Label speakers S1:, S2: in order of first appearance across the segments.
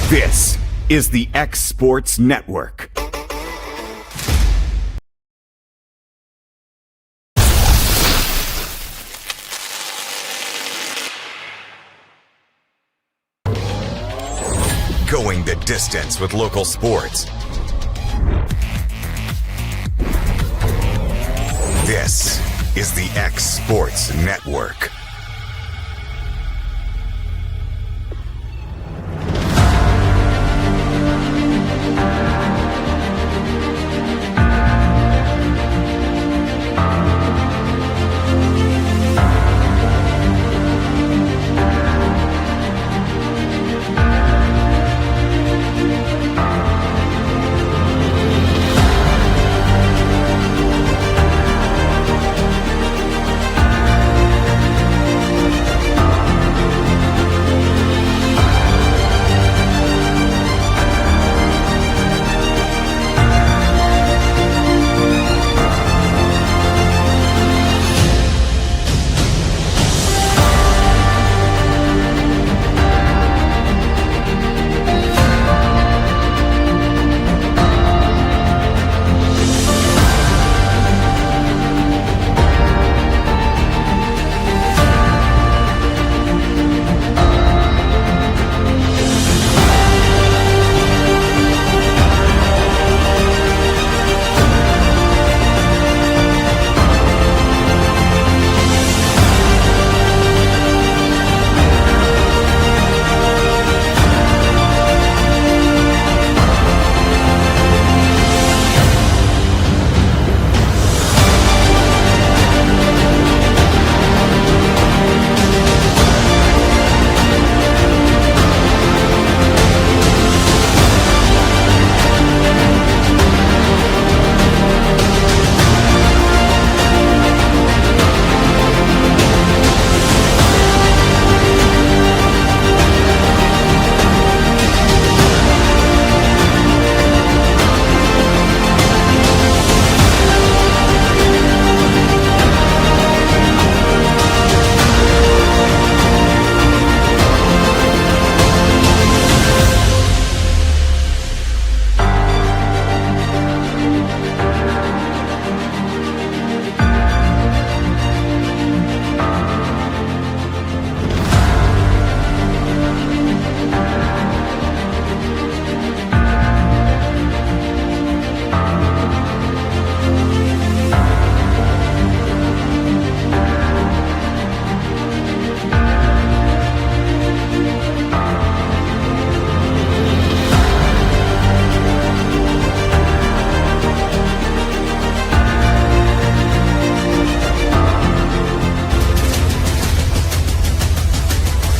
S1: This is the X Sports Network. Going the distance with local sports. This is the X Sports Network.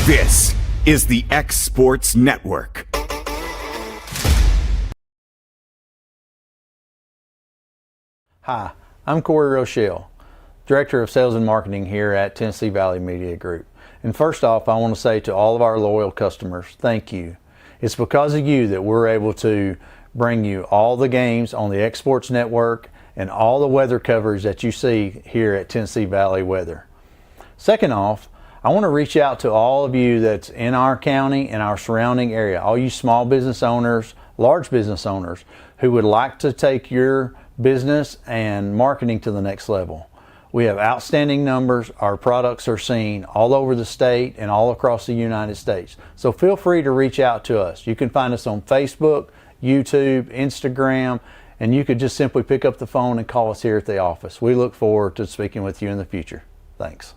S1: This is the X Sports Network.
S2: Hi, I'm Corey Rochelle, Director of Sales and Marketing here at Tennessee Valley Media Group. And first off, I want to say to all of our loyal customers, thank you. It's because of you that we're able to bring you all the games on the X Sports Network and all the weather coverage that you see here at Tennessee Valley Weather. Second off, I want to reach out to all of you that's in our county and our surrounding area, all you small business owners, large business owners who would like to take your business and marketing to the next level. We have outstanding numbers. Our products are seen all over the state and all across the United States. So feel free to reach out to us. You can find us on Facebook, YouTube, Instagram, and you could just simply pick up the phone and call us here at the office. We look forward to speaking with you in the future. Thanks.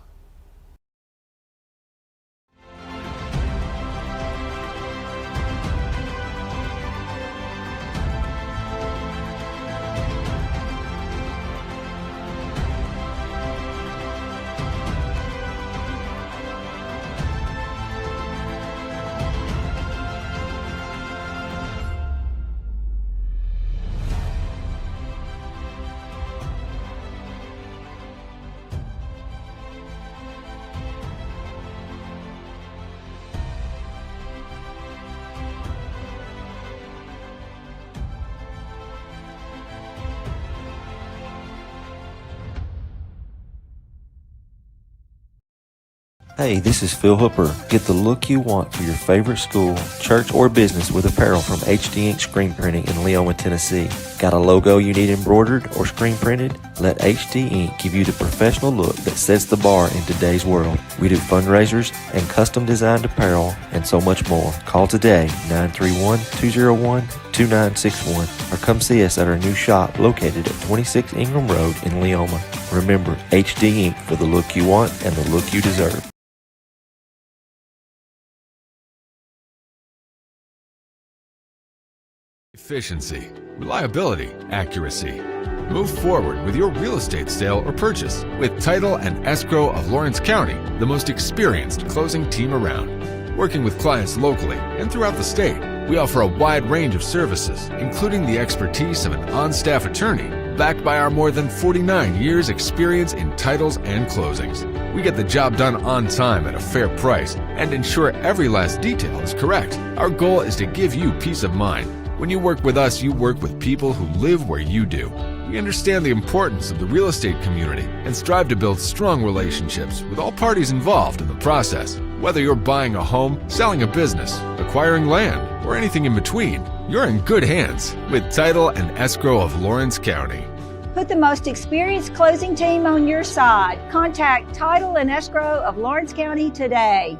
S3: Hey, this is Phil Hooper. Get the look you want for your favorite school, church, or business with apparel from HD Ink Screen Printing in Leoma, Tennessee. Got a logo you need embroidered or screen printed? Let HD Ink give you the professional look that sets the bar in today's world. We do fundraisers and custom designed apparel and so much more. Call today, 931-201-2961, or come see us at our new shop located at 26 Ingram Road in Leoma. Remember, HD Ink for the look you want and the look you deserve.
S4: Efficiency, reliability, accuracy. Move forward with your real estate sale or purchase with Title and Escrow of Lawrence County, the most experienced closing team around. Working with clients locally and throughout the state, we offer a wide range of services, including the expertise of an on-staff attorney, backed by our more than 49 years experience in titles and closings. We get the job done on time at a fair price and ensure every last detail is correct. Our goal is to give you peace of mind. When you work with us, you work with people who live where you do. We understand the importance of the real estate community and strive to build strong relationships with all parties involved in the process. Whether you're buying a home, selling a business, acquiring land, or anything in between, you're in good hands with Title and Escrow of Lawrence County.
S5: Put the most experienced closing team on your side. Contact Title and Escrow of Lawrence County today.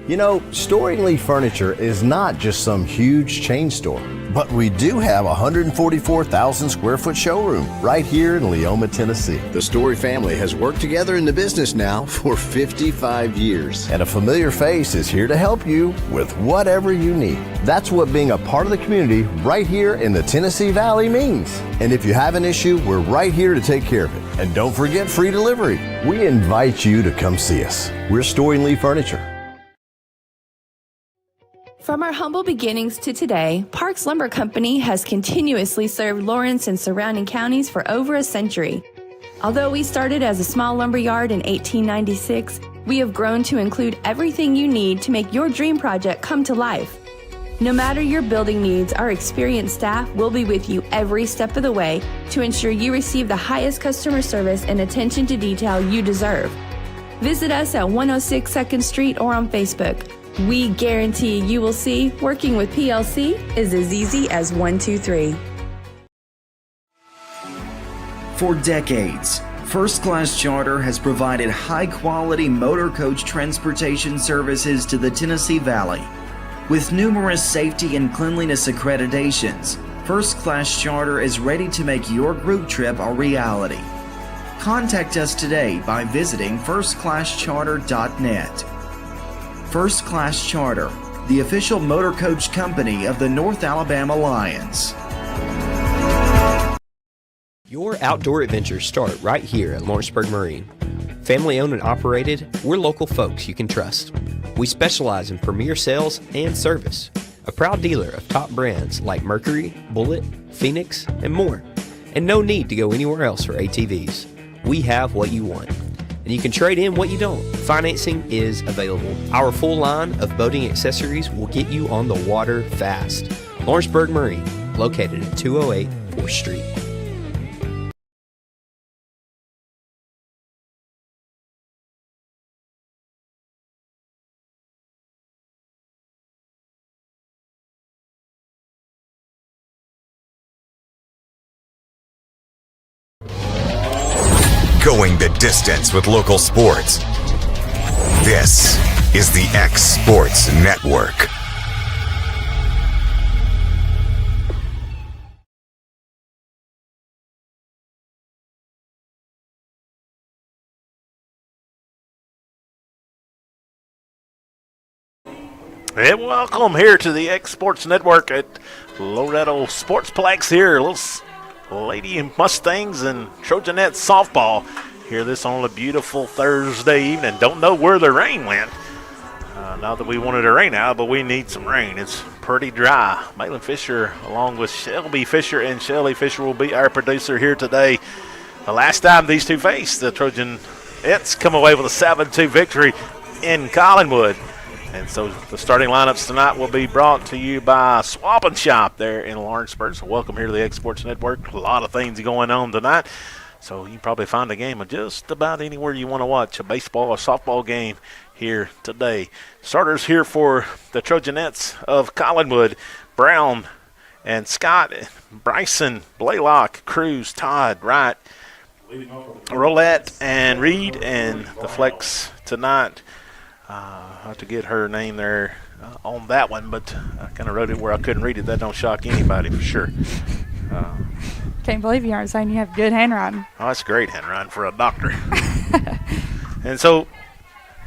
S6: You know, Storing Lee Furniture is not just some huge chain store, but we do have a 144,000 square foot showroom right here in Leoma, Tennessee.
S7: The Story family has worked together in the business now for 55 years.
S6: And a familiar face is here to help you with whatever you need. That's what being a part of the community right here in the Tennessee Valley means. And if you have an issue, we're right here to take care of it. And don't forget free delivery. We invite you to come see us. We're Storing Lee Furniture.
S8: From our humble beginnings to today, Parks Lumber Company has continuously served Lawrence and surrounding counties for over a century. Although we started as a small lumber yard in 1896, we have grown to include everything you need to make your dream project come to life. No matter your building needs, our experienced staff will be with you every step of the way to ensure you receive the highest customer service and attention to detail you deserve. Visit us at 106 2nd Street or on Facebook. We guarantee you will see working with PLC is as easy as 1, 2, 3.
S9: For decades, First Class Charter has provided high-quality motor coach transportation services to the Tennessee Valley. With numerous safety and cleanliness accreditations, First Class Charter is ready to make your group trip a reality. Contact us today by visiting firstclasscharter.net. First Class Charter, the official motor coach company of the North Alabama Lions.
S10: Your outdoor adventures start right here at Lawrenceburg Marine. Family owned and operated, we're local folks you can trust. We specialize in premier sales and service. A proud dealer of top brands like Mercury, Bullet, Phoenix, and more. And no need to go anywhere else for ATVs. We have what you want. And you can trade in what you don't. Financing is available. Our full line of boating accessories will get you on the water fast. Lawrenceburg Marine, located at 208 4th Street.
S1: Going the distance with local sports. This is the X Sports Network.
S11: And welcome here to the X Sports Network at Loretto Sportsplex here. Little Lady Mustangs and Trojanettes softball. Here this on a beautiful Thursday evening. Don't know where the rain went. Not that we wanted to rain out, but we need some rain. It's pretty dry. Malin Fisher along with Shelby Fisher and Shelly Fisher will be our producer here today. The last time these two faced, the Trojanettes come away with a 7-2 victory in Collinwood. And so the starting lineups tonight will be brought to you by Swap and Shop there in Lawrenceburg. So welcome here to the X Sports Network. A lot of things going on tonight. So you can probably find a game of just about anywhere you want to watch, a baseball or softball game here today. Starters here for the Trojanettes of Collinwood: Brown and Scott, Bryson, Blaylock, Cruz, Todd, Wright, Roulette, and Reed. And the flex tonight, I have to get her name there on that one, but I kind of wrote it where I couldn't read it. That don't shock anybody for sure.
S12: Can't believe you aren't saying you have good handwriting.
S11: Oh, that's great handwriting for a doctor. And so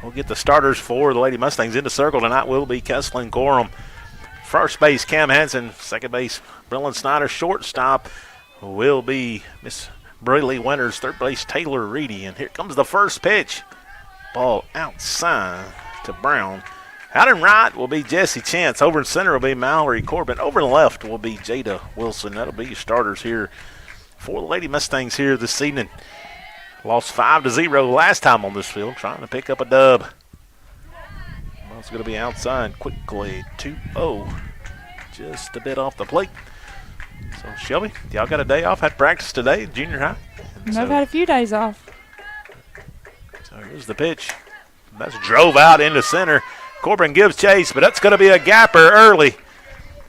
S11: we'll get the starters for the Lady Mustangs into circle tonight. Will be Kesslin Gorham. First base, Cam Hansen. Second base, Brillen Snyder. Shortstop will be Miss Braley Winters. Third base, Taylor Reedy. And here comes the first pitch. Ball outside to Brown. Out and right will be Jesse Chance. Over in center will be Mallory Corbin. Over in left will be Jada Wilson. That'll be your starters here for the Lady Mustangs here this evening. Lost 5-0 last time on this field, trying to pick up a dub. Well, it's going to be outside quickly. 2-0. Just a bit off the plate. So, Shelby, y'all got a day off? Had practice today, junior high?
S12: I've had a few days off.
S11: So here's the pitch. That's drove out into center. Corbin gives chase, but that's going to be a gapper early.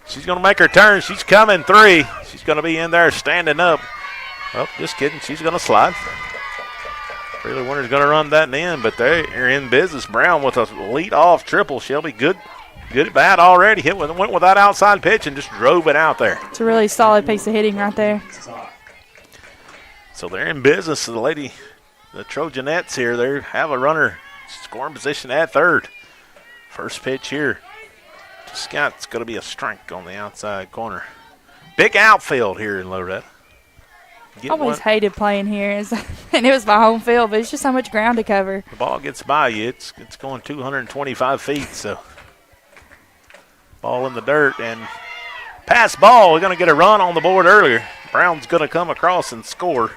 S11: She's going to make her turn. She's coming 3. She's going to be in there standing up. Oh, just kidding. She's going to slide. Really Winter's going to run that in, but they're in business. Brown with a lead-off triple. Shelby good at bat already. Went with that outside pitch and just drove it out there.
S12: It's a really solid piece of hitting right there.
S11: So they're in business. The Trojanettes here, they have a runner scoring position at third. First pitch here to Scott. It's going to be a strike on the outside corner. Big outfield here in Loretto.
S12: Always hated playing here, and it was my home field, but it's just so much ground to cover.
S11: The ball gets by you. It's going 225 feet, so ball in the dirt and pass ball. We're going to get a run on the board earlier. Brown's going to come across and score.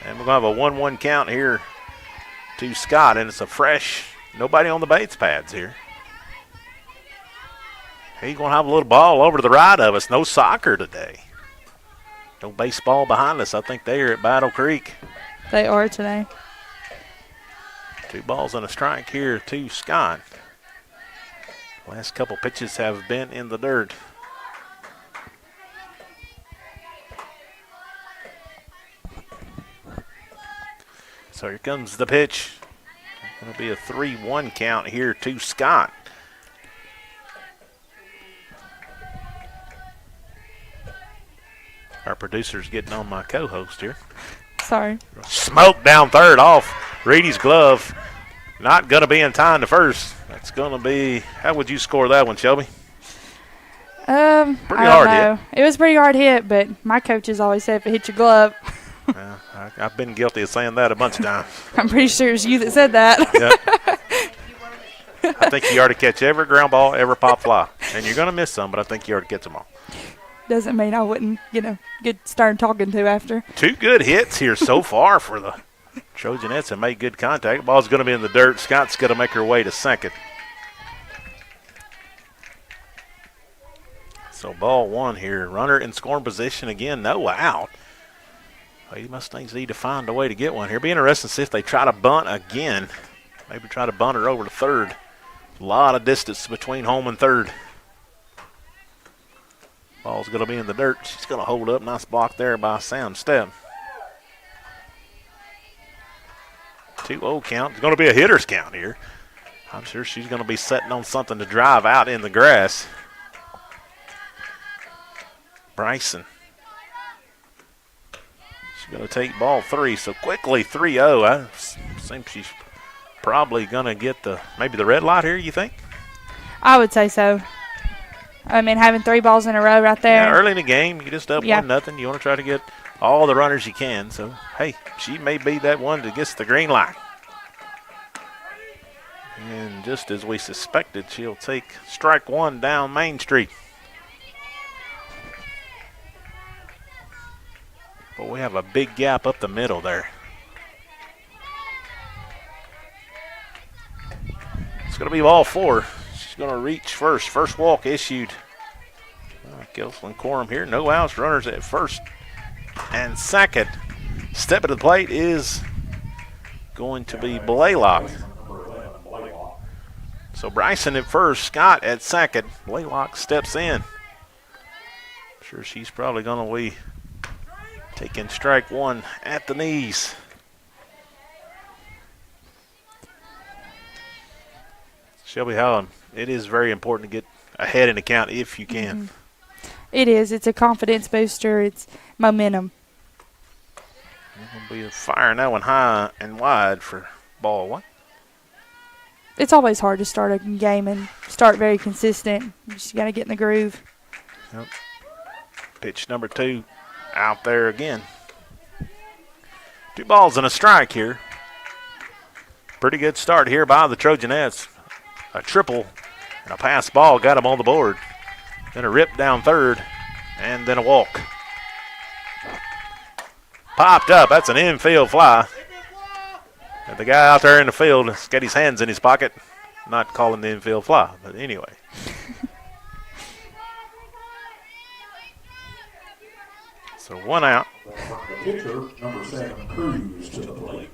S11: And we're going to have a 1-1 count here to Scott, and it's a fresh, nobody on the base pads here. He's going to have a little ball over to the right of us. No soccer today. No baseball behind us. I think they are at Battle Creek.
S12: They are today.
S11: 2 balls and a strike here to Scott. Last couple pitches have been in the dirt. So here comes the pitch. Going to be a 3-1 count here to Scott. Our producer's getting on my co-host here.
S12: Sorry.
S11: Smoke down third off Reedy's glove. Not going to be in time to first. That's going to be, how would you score that one, Shelby?
S12: Pretty hard hit. It was pretty hard hit, but my coaches always said if it hit your glove.
S11: I've been guilty of saying that a bunch of times.
S12: I'm pretty sure it's you that said that.
S11: Yep. I think you ought to catch every ground ball, every pop fly. And you're going to miss some, but I think you ought to catch them all.
S12: Doesn't mean I wouldn't, get started talking to after. 2
S11: good hits here so far for the Trojanettes and made good contact. The ball's going to be in the dirt. Scott's going to make her way to second. So ball 1 here. Runner in scoring position again. No out. Lady Mustangs need to find a way to get one here. Be interesting to see if they try to bunt again. Maybe try to bunt her over to third. A lot of distance between home and third. Ball's going to be in the dirt. She's going to hold up. Nice block there by Sam Step. 2-0 count. It's going to be a hitter's count here. I'm sure she's going to be setting on something to drive out in the grass. Bryson. She's going to take ball 3. So quickly 3-0. I think she's probably going to get maybe the red light here, you think?
S12: I would say so. I mean, having 3 balls in a row right there.
S11: Yeah, early in the game, you just up 1-0. You want to try to get all the runners you can. So, hey, she may be that one that gets the green light. And just as we suspected, she'll take strike 1 down Main Street. But we have a big gap up the middle there. It's going to be ball 4. She's going to reach first. First walk issued. Gilsland Corum here. No outs. Runners at first and second. Stepping to the plate is going to be Blaylock. So Bryson at first, Scott at second. Blaylock steps in. Sure, she's probably going to be taking strike 1 at the knees. Shelby Howland, it is very important to get ahead in the count if you can.
S12: Mm-hmm. It is. It's a confidence booster. It's momentum.
S11: We'll be firing that one high and wide for ball 1.
S12: It's always hard to start a game and start very consistent. You just got to get in the groove.
S11: Yep. Pitch number 2 out there again. 2 balls and a strike here. Pretty good start here by the Trojanettes. A triple and a pass ball got them on the board. Then a rip down third and then a walk. Popped up. That's an infield fly. And the guy out there in the field has got his hands in his pocket. Not calling the infield fly, but anyway. So 1 out.
S13: Pitcher number 7, Cruz to the plate.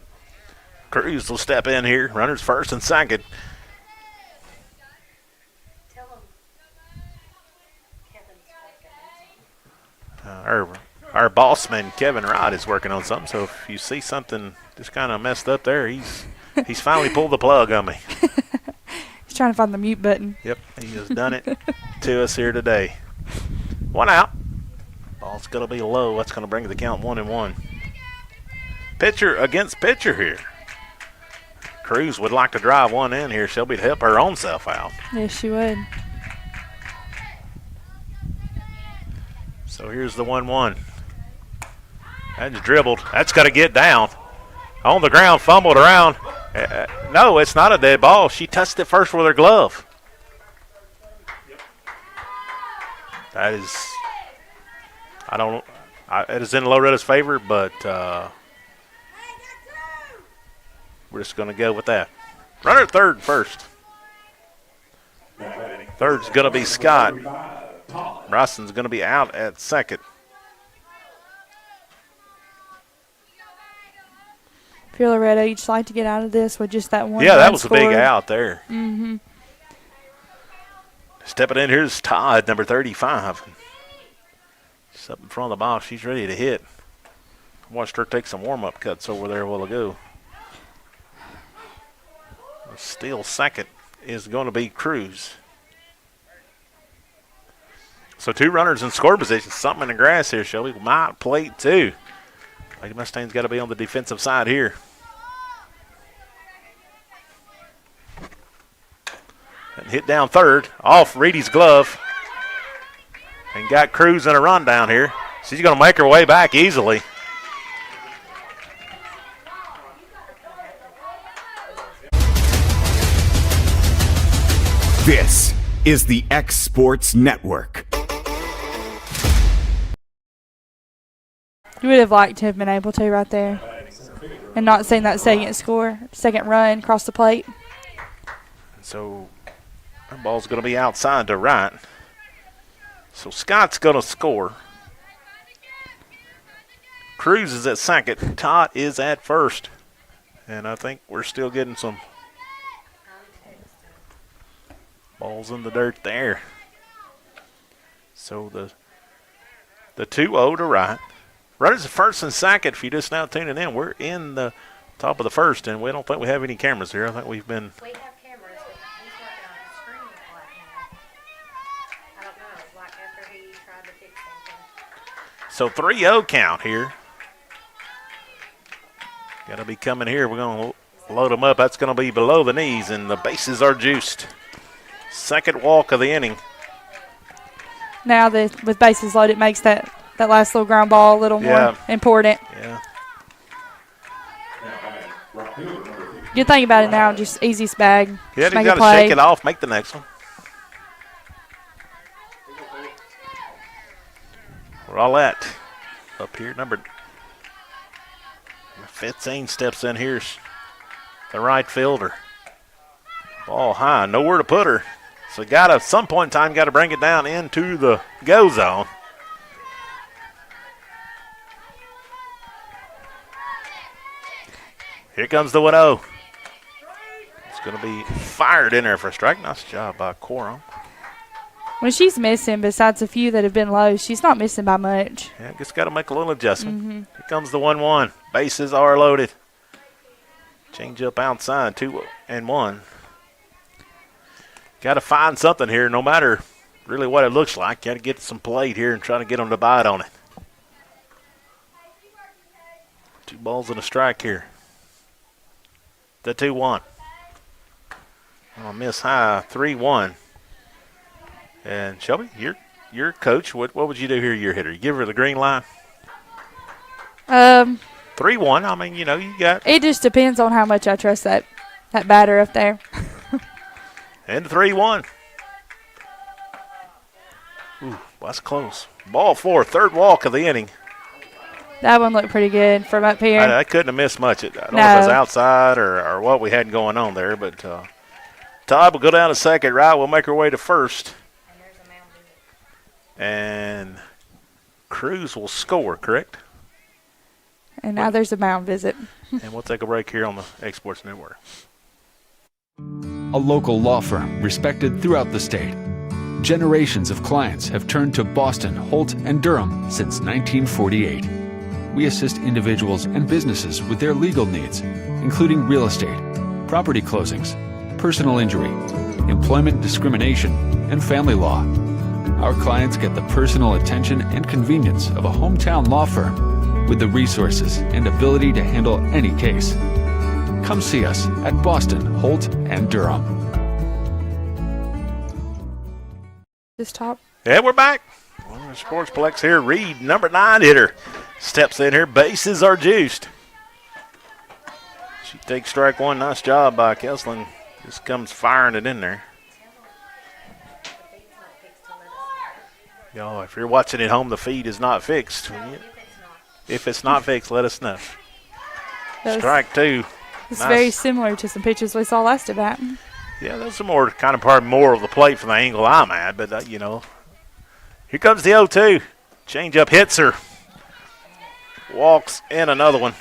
S11: Cruz will step in here. Runners first and second. Our bossman, Kevin Rod, is working on something. So if you see something just kind of messed up there, he's finally pulled the plug on me.
S12: He's trying to find the mute button.
S11: Yep, he has done it to us here today. 1 out. Ball's going to be low. That's going to bring the count 1-1. Pitcher against pitcher here. Cruz would like to drive one in here. Shelby to help her own self out.
S12: Yes, she would.
S11: So here's the 1-1. That's dribbled. That's got to get down. On the ground, fumbled around. No, it's not a dead ball. She touched it first with her glove. That is, it is in Loretta's favor, but we're just going to go with that. Runner at third first. Third's going to be Scott. Bryson's going to be out at second.
S12: If you're Loretto, you'd just like to get out of this with just that one.
S11: Yeah, that was a big out there.
S12: Mm-hmm.
S11: Stepping in, here's Todd, number 35. She's up in front of the box. She's ready to hit. Watched her take some warm-up cuts over there a while ago. Still second is going to be Cruz. So 2 runners in score position. Something in the grass here, Shelby. Might plate 2. Lady Mustangs got to be on the defensive side here. And hit down third, off Reedy's glove. And got Cruz in a run down here. She's going to make her way back easily.
S1: This is the X Sports Network.
S12: You would have liked to have been able to right there and not seen that second run across the plate.
S11: So our ball's going to be outside to right. So Scott's going to score. Cruz is at second. Todd is at first. And I think we're still getting some balls in the dirt there. So the 2-0 to right. Runners at first and second. If you're just now tuning in, we're in the top of the first, and we don't think we have any cameras here. I think we've been.
S14: We have cameras, but he's working on his screen right now. I don't know, like after he tried to fix something.
S11: So 3-0 count here. Got to be coming here. We're going to load them up. That's going to be below the knees, and the bases are juiced. Second walk of the inning.
S12: Now with bases loaded, it makes that last little ground ball a little more important.
S11: Yeah.
S12: Good thing about it now, just easiest bag.
S11: Yeah,
S12: just
S11: you got to shake it off, make the next one. Roulette up here, number 15 steps in. Here's the right fielder. Ball high, nowhere to put her. So at some point in time, got to bring it down into the go zone. Here comes the 1-0. It's going to be fired in there for a strike. Nice job by Corum.
S12: When she's missing, besides a few that have been low, she's not missing by much.
S11: Yeah, just got to make a little adjustment. Here comes the 1-1. Bases are loaded. Change up outside, 2-1. Got to find something here, no matter really what it looks like. Got to get some plate here and try to get them to bite on it. 2 balls and a strike here. The 2-1. Oh, miss high, 3-1. And Shelby, you're coach. What would you do here? Your hitter, you give her the green line. 3-1. I mean, you got.
S12: It just depends on how much I trust that batter up there.
S11: And 3-1. Ooh, that's close. Ball 4, third walk of the inning.
S12: That one looked pretty good from up here.
S11: I couldn't have missed much. I don't know if it was outside or what we had going on there, but Todd will go down to second. Right, we'll make our way to first. And Cruz will score, correct?
S12: And now there's a mound visit.
S11: And we'll take a break here on the Exports Network.
S4: A local law firm respected throughout the state. Generations of clients have turned to Boston, Holt, and Durham since 1948. We assist individuals and businesses with their legal needs, including real estate, property closings, personal injury, employment discrimination, and family law. Our clients get the personal attention and convenience of a hometown law firm with the resources and ability to handle any case. Come see us at Boston, Holt, and Durham.
S12: This top.
S11: Yeah, we're back. Sportsplex here. Reed, number 9 hitter, steps in here. Bases are juiced. She takes strike one. Nice job by Kesslin. Just comes firing it in there. Y'all, if you're watching at home, the feed is not fixed. If it's not fixed, let us know. Strike 2.
S12: It's nice. Very similar to some pitches we saw last at bat.
S11: Yeah, those are more of the plate from the angle I'm at, but here comes the 0-2. Change up hits her. Walks in another one.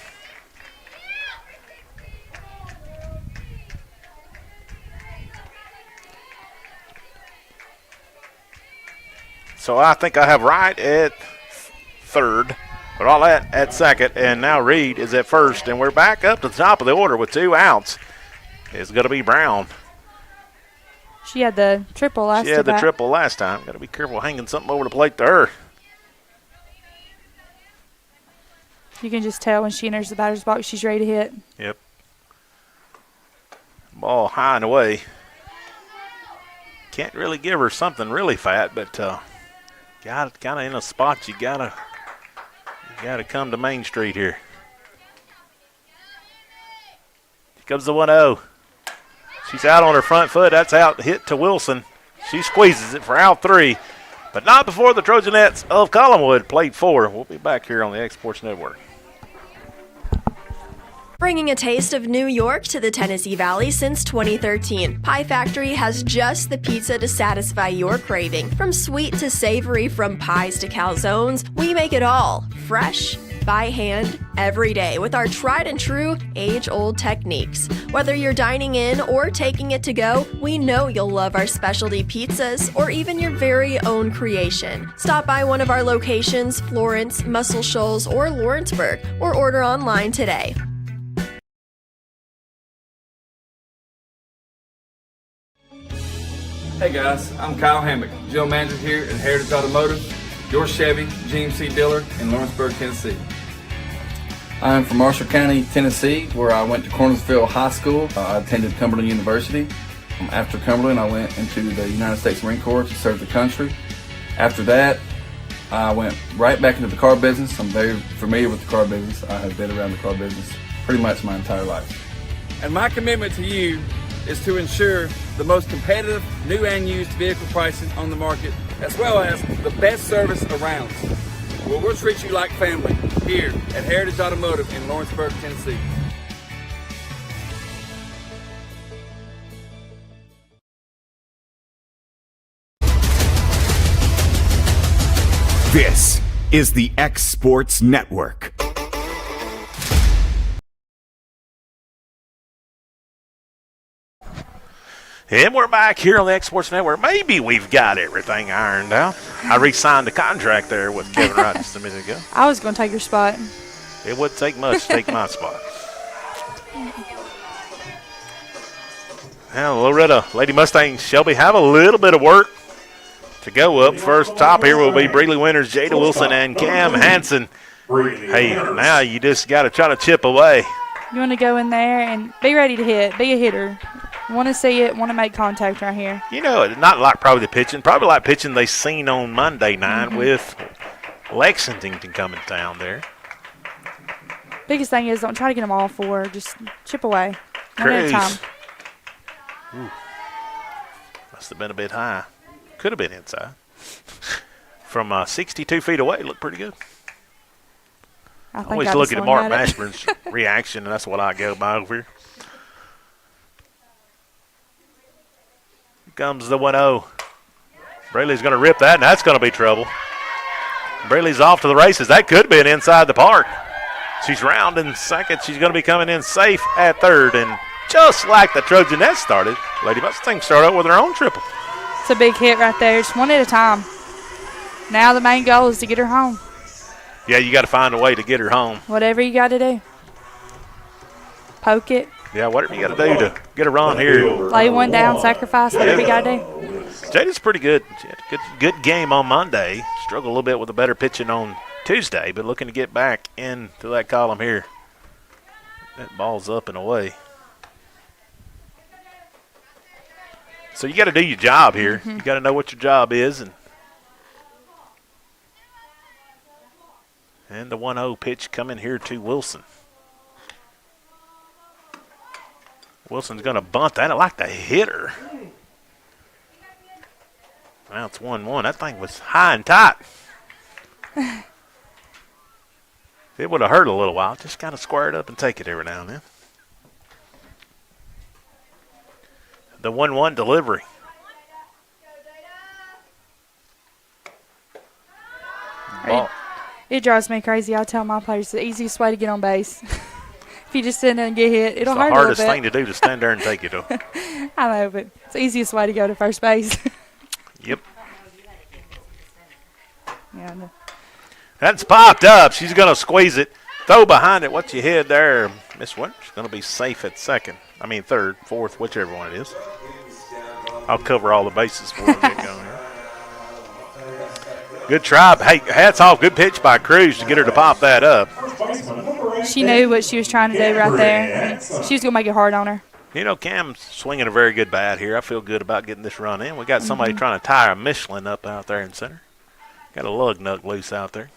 S11: So I think I have Wright at third, but all that at second, and now Reed is at first, and we're back up to the top of the order with 2 outs. It's going to be Brown.
S12: She had the triple last time.
S11: She had the triple last time. Got to be careful hanging something over the plate to her.
S12: You can just tell when she enters the batter's box, she's ready to hit.
S11: Yep. Ball high and away. Can't really give her something really fat, but got kind of in a spot you gotta come to Main Street here. Here comes the 1-0. She's out on her front foot. That's out hit to Wilson. She squeezes it for out 3, but not before the Trojanettes of Collinwood played 4. We'll be back here on the Exports Network.
S15: Bringing a taste of New York to the Tennessee Valley since 2013, Pie Factory has just the pizza to satisfy your craving. From sweet to savory, from pies to calzones, we make it all fresh, by hand, every day with our tried and true age-old techniques. Whether you're dining in or taking it to go, we know you'll love our specialty pizzas or even your very own creation. Stop by one of our locations, Florence, Muscle Shoals, or Lawrenceburg, or order online today.
S16: Hey guys, I'm Kyle Hammock, General Manager here at Heritage Automotive, your Chevy GMC dealer in Lawrenceburg, Tennessee. I'm from Marshall County, Tennessee, where I went to Cornersville High School. I attended Cumberland University. After Cumberland, I went into the United States Marine Corps to serve the country. After that, I went right back into the car business. I'm very familiar with the car business. I have been around the car business pretty much my entire life. And my commitment to you is to ensure the most competitive new and used vehicle pricing on the market, as well as the best service around. Well, we'll treat you like family here at Heritage Automotive in Lawrenceburg, Tennessee.
S1: This is the X Sports Network.
S11: And we're back here on the X Sports Network. Maybe we've got everything ironed out. I re-signed a contract there with Kevin Wright just a minute ago.
S12: I was going to take your spot.
S11: It wouldn't take much to take my spot. Now, Loretto, Lady Mustangs, Shelby have a little bit of work to go up. First top here will be Breeley Winters, Jada Wilson, and Cam Hansen. Hey, now you just got to try to chip away.
S12: You want to go in there and be ready to hit. Be a hitter. Want to see it, want to make contact right here.
S11: You know, it's not like probably the pitching. Probably like pitching they seen on Monday night with Lexington coming down there.
S12: Biggest thing is don't try to get them all four. Just chip away. One at a time.
S11: Ooh. Must have been a bit high. Could have been inside. From 62 feet away, it looked pretty good. I always looking at Mark Mashburn's reaction, and that's what I go by over here. Here comes the 1-0. Breeley's going to rip that, and that's going to be trouble. Breeley's off to the races. That could have been inside the park. She's rounding second. She's going to be coming in safe at third, and just like the Trojanette started, Lady Mustang started out with her own triple.
S12: It's a big hit right there. Just one at a time. Now the main goal is to get her home.
S11: Yeah, you got to find a way to get her home.
S12: Whatever you got to do. Poke it.
S11: Yeah, whatever you got to do to get a run here.
S12: Lay one down, sacrifice, whatever you got to do.
S11: Jada's pretty good. She had a good game on Monday. Struggled a little bit with the better pitching on Tuesday, but looking to get back into that column here. That ball's up and away. So you got to do your job here. You got to know what your job is. And the 1-0 pitch coming here to Wilson. Wilson's going to bunt that. I like the hitter. Now it's 1-1. That thing was high and tight. It would have hurt a little while. Just got to square it up and take it every now and then. The 1-1 delivery. Ball.
S12: It drives me crazy. I tell my players the easiest way to get on base. If you just sit there and get hit, it'll hurt a little bit.
S11: It's the hardest thing to do to stand there and take it.
S12: I know, but it's the easiest way to go to first base.
S11: Yep.
S12: Yeah, I know.
S11: That's popped up. She's going to squeeze it. Throw behind it. What you hit there, Miss Winters, going to be safe at third, fourth, whichever one it is. I'll cover all the bases before we get going here. Good try. Hey, hats off. Good pitch by Cruz to get her to pop that up.
S12: She knew what she was trying to do right there. She was going to make it hard on her.
S11: You know, Cam's swinging a very good bat here. I feel good about getting this run in. We got somebody trying to tie a Michelin up out there in center. Got a lug nut loose out there.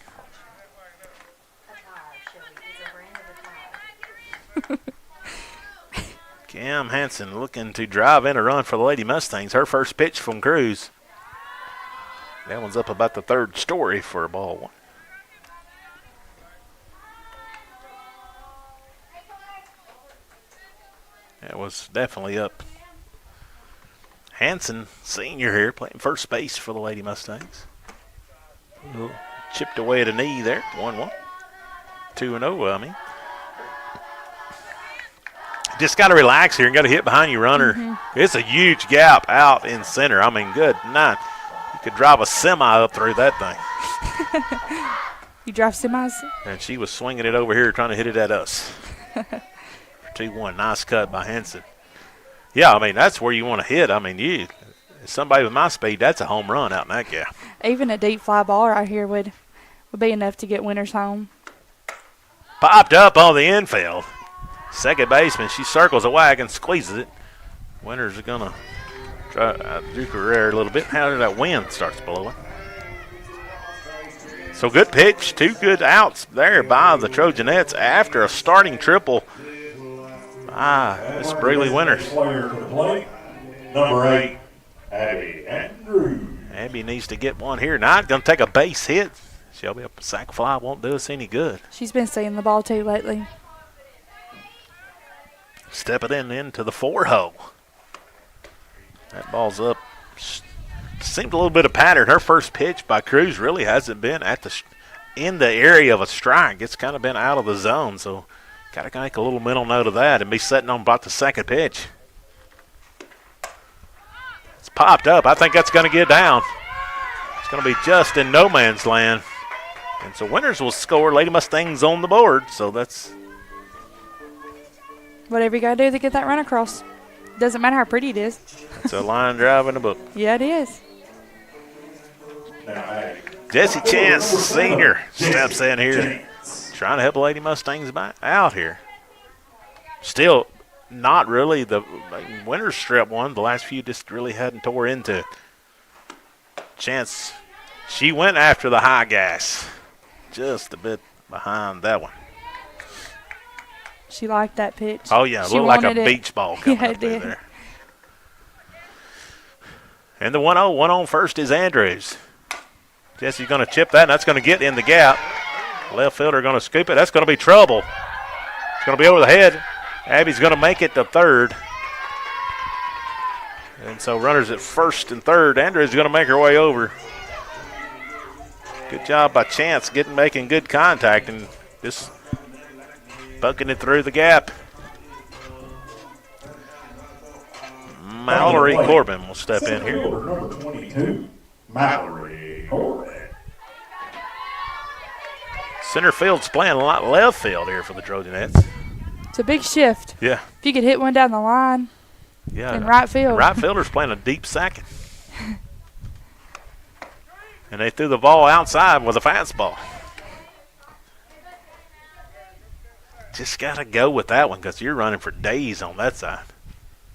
S11: Cam Hansen looking to drive in a run for the Lady Mustangs. Her first pitch from Cruz. That one's up about the third story for a ball one. That was definitely up. Hansen, senior here, playing first base for the Lady Mustangs. Chipped away at a knee there, 1-1. 2-0, I mean. Just got to relax here and got to hit behind your runner. It's a huge gap out in center. I mean, good night. You could drive a semi up through that thing.
S12: You drive semis?
S11: And she was swinging it over here trying to hit it at us. 2-1, nice cut by Hansen. Yeah, I mean, that's where you want to hit. I mean, somebody with my speed, that's a home run out in that gap.
S12: Even a deep fly ball right here would be enough to get Winters home.
S11: Popped up on the infield. Second baseman, she circles a wag and squeezes it. Winters are going to Duke Herrera a little bit. How did that wind starts blowing? So good pitch, 2 good outs there by the Trojanettes after a starting triple by Miss Braley Winters.
S13: Player to the plate, number 8, Abby Andrews.
S11: Abby needs to get one here. Not going to take a base hit. Shelby, a sac fly won't do us any good.
S12: She's been seeing the ball too lately.
S11: Step it into the 4-hole. That ball's up. Seemed a little bit of pattern. Her first pitch by Cruz really hasn't been in the area of a strike. It's kind of been out of the zone, so got to make a little mental note of that and be setting on about the second pitch. It's popped up. I think that's going to get down. It's going to be just in no man's land. And so Winters will score. Lady Mustangs on the board, so that's
S12: whatever you got to do to get that run across. Doesn't matter how pretty it is.
S11: It's a line drive in the book.
S12: Yeah, it is.
S11: Jesse Chance, senior, steps in here, trying to help Lady Mustangs out here. Still not really the Winters strip one. The last few just really hadn't tore into it. Chance, she went after the high gas. Just a bit behind that one.
S12: She liked that pitch.
S11: Oh, yeah, it looked like a beach ball coming up
S12: did.
S11: there. And the 1-0, one on first is Andrews. Jesse's going to chip that, and that's going to get in the gap. Left fielder going to scoop it. That's going to be trouble. It's going to be over the head. Abby's going to make it to third. And so runners at first and third. Andrews is going to make her way over. Good job by Chance making good contact and just bucking it through the gap. Mallory Corbin will step in here.
S13: Number 22, Mallory Corbin.
S11: Center field's playing a lot left field here for the Trojanettes.
S12: It's a big shift.
S11: Yeah.
S12: If you could hit one down the line in right field.
S11: Right fielder's playing a deep second. And they threw the ball outside with a fastball. Just got to go with that one because you're running for days on that side.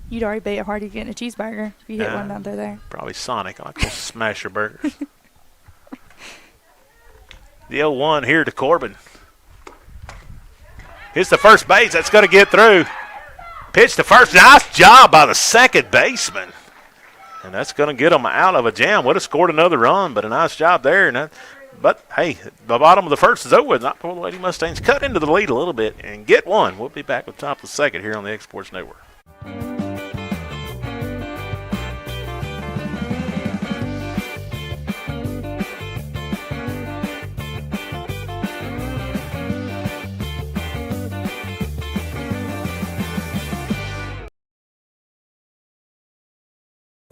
S12: You'd already bet hard you're getting a cheeseburger if you hit one down there.
S11: Probably Sonic. I like those smasher burgers. The 0-1 here to Corbin. Here's the first base. That's going to get through. Pitch to first. Nice job by the second baseman. And that's going to get them out of a jam. Would have scored another run, but a nice job there. But, hey, the bottom of the first is over with. Not before the Lady Mustangs cut into the lead a little bit and get one. We'll be back with top of the second here on the Exports Network.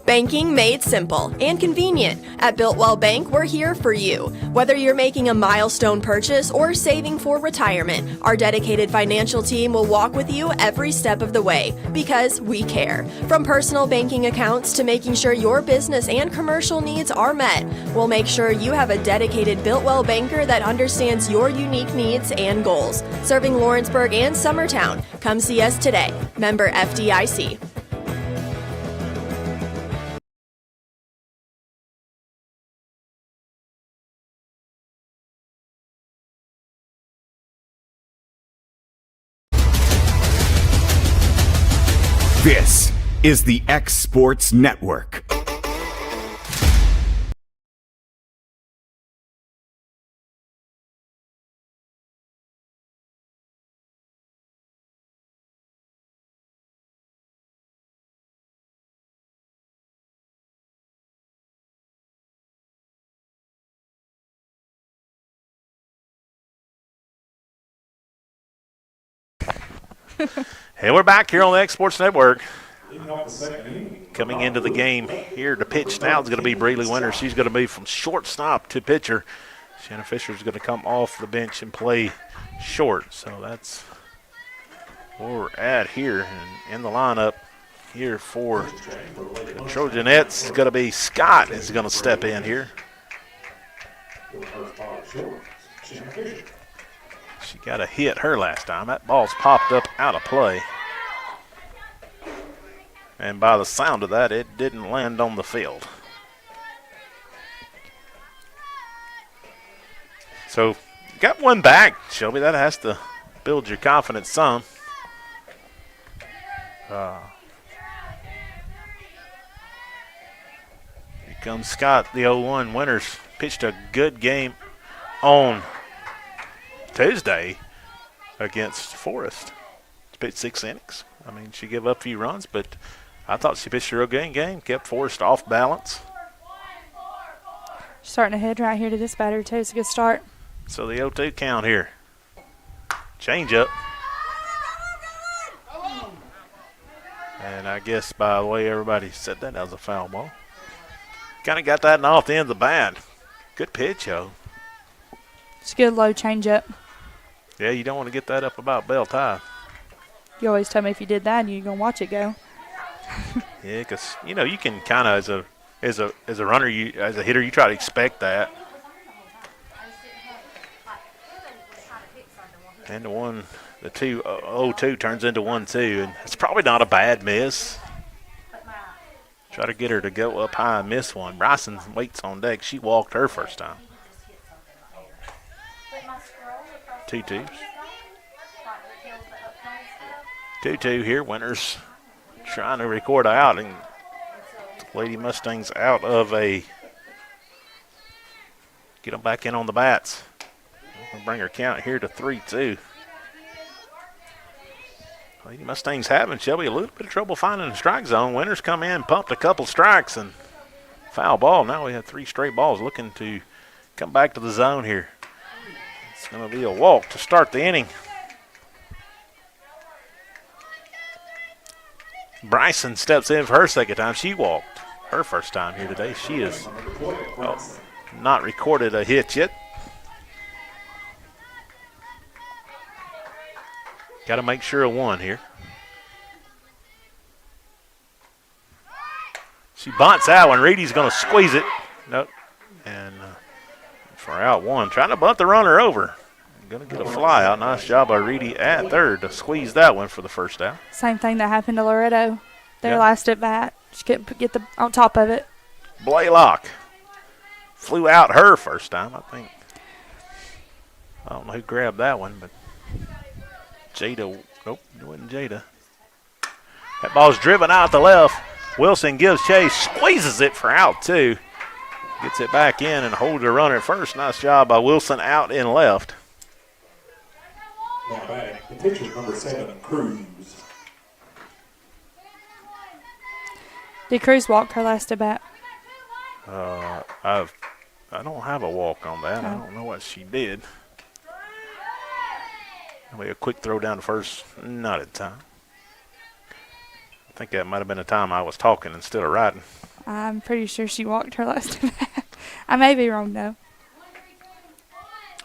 S15: Banking made simple and convenient. At Builtwell Bank, we're here for you. Whether you're making a milestone purchase or saving for retirement, our dedicated financial team will walk with you every step of the way because we care. From personal banking accounts to making sure your business and commercial needs are met, we'll make sure you have a dedicated Builtwell banker that understands your unique needs and goals. Serving Lawrenceburg and Summertown. Come see us today. Member FDIC.
S1: This is the X Sports Network.
S11: Hey, we're back here on the X Sports Network. Coming into the game here to pitch now is going to be Braley Winters. She's going to move from shortstop to pitcher. Shannon Fisher is going to come off the bench and play short. So that's where we're at here. And in the lineup here for the Trojanettes is going to be Scott is going to step in here. She got a hit her last time. That ball's popped up out of play. And by the sound of that, it didn't land on the field. So, got one back, Shelby. That has to build your confidence some. Here comes Scott, the 0-1 Winters. Pitched a good game on Tuesday against Forest. She pitched 6 innings. I mean, she gave up a few runs, but I thought she pitched a real good game. Kept Forest off balance.
S12: Starting to head right here to this batter, too. It's a good start.
S11: So the 0-2 count here. Change up. And I guess by the way everybody said that was a foul ball. Kind of got that off the end of the bat. Good pitch, yo.
S12: It's a good low changeup.
S11: Yeah, you don't want to get that up about belt high.
S12: You always tell me if you did that, you're going to watch it go.
S11: Yeah, because, you know, you can kind of, as a runner, as a hitter, you try to expect that. And the 0-2 turns into 1-2, and it's probably not a bad miss. Try to get her to go up high and miss one. Bryson waits on deck. She walked her first time. 2-2. 2-2 here. Winters trying to record out, and Lady Mustangs out of a. Get them back in on the bats. We'll bring her count here to 3-2. Lady Mustangs having, Shelby, a little bit of trouble finding the strike zone. Winters come in, pumped a couple strikes, and foul ball. Now we have 3 straight balls looking to come back to the zone here. It's going to be a walk to start the inning. Bryson steps in for her second time. She walked her first time here today. She has not recorded a hit yet. Got to make sure of one here. She bunts that one. Reedy's going to squeeze it. Nope. And for out one, trying to bunt the runner over. Going to get a fly out. Nice job by Reedy at third to squeeze that one for the first out.
S12: Same thing that happened to Loretto. Their last at bat. She couldn't get on top of it.
S11: Blaylock flew out her first time, I think. I don't know who grabbed that one, but Jada, nope, it wasn't Jada. That ball's driven out the left. Wilson gives chase, squeezes it for out 2. Gets it back in and holds the runner at first. Nice job by Wilson out in left.
S13: Now back, the pitcher number 7, Cruz.
S12: Did Cruz walk her last at bat?
S11: I don't have a walk on that. I don't know what she did. Maybe a quick throw down to first, not in time. I think that might have been a time I was talking instead of writing.
S12: I'm pretty sure she walked her last at bat. I may be wrong, though.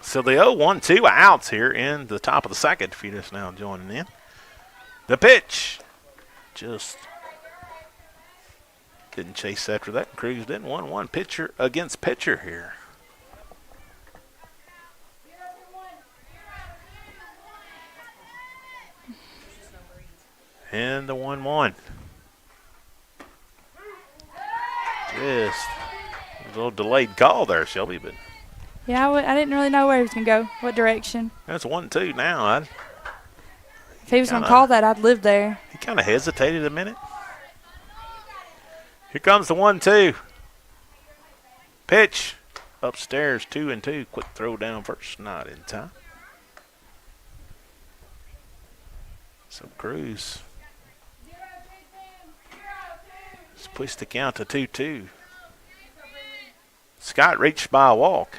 S11: So the 0-1-2 outs here in the top of the second, if you're just now joining in. The pitch just didn't chase after that. Cruz didn't. 1-1 pitcher against pitcher here. And the 1-1. Just a little delayed call there, Shelby, but
S12: yeah, I didn't really know where he was going to go, what direction.
S11: that's 1-2 now.
S12: If he was going to call that, I'd live there.
S11: He kind of hesitated a minute. Here comes the 1-2. Pitch upstairs, 2-2. Quick throw down first, not in time. So Cruz has pushed the count to 2-2. Scott reached by a walk.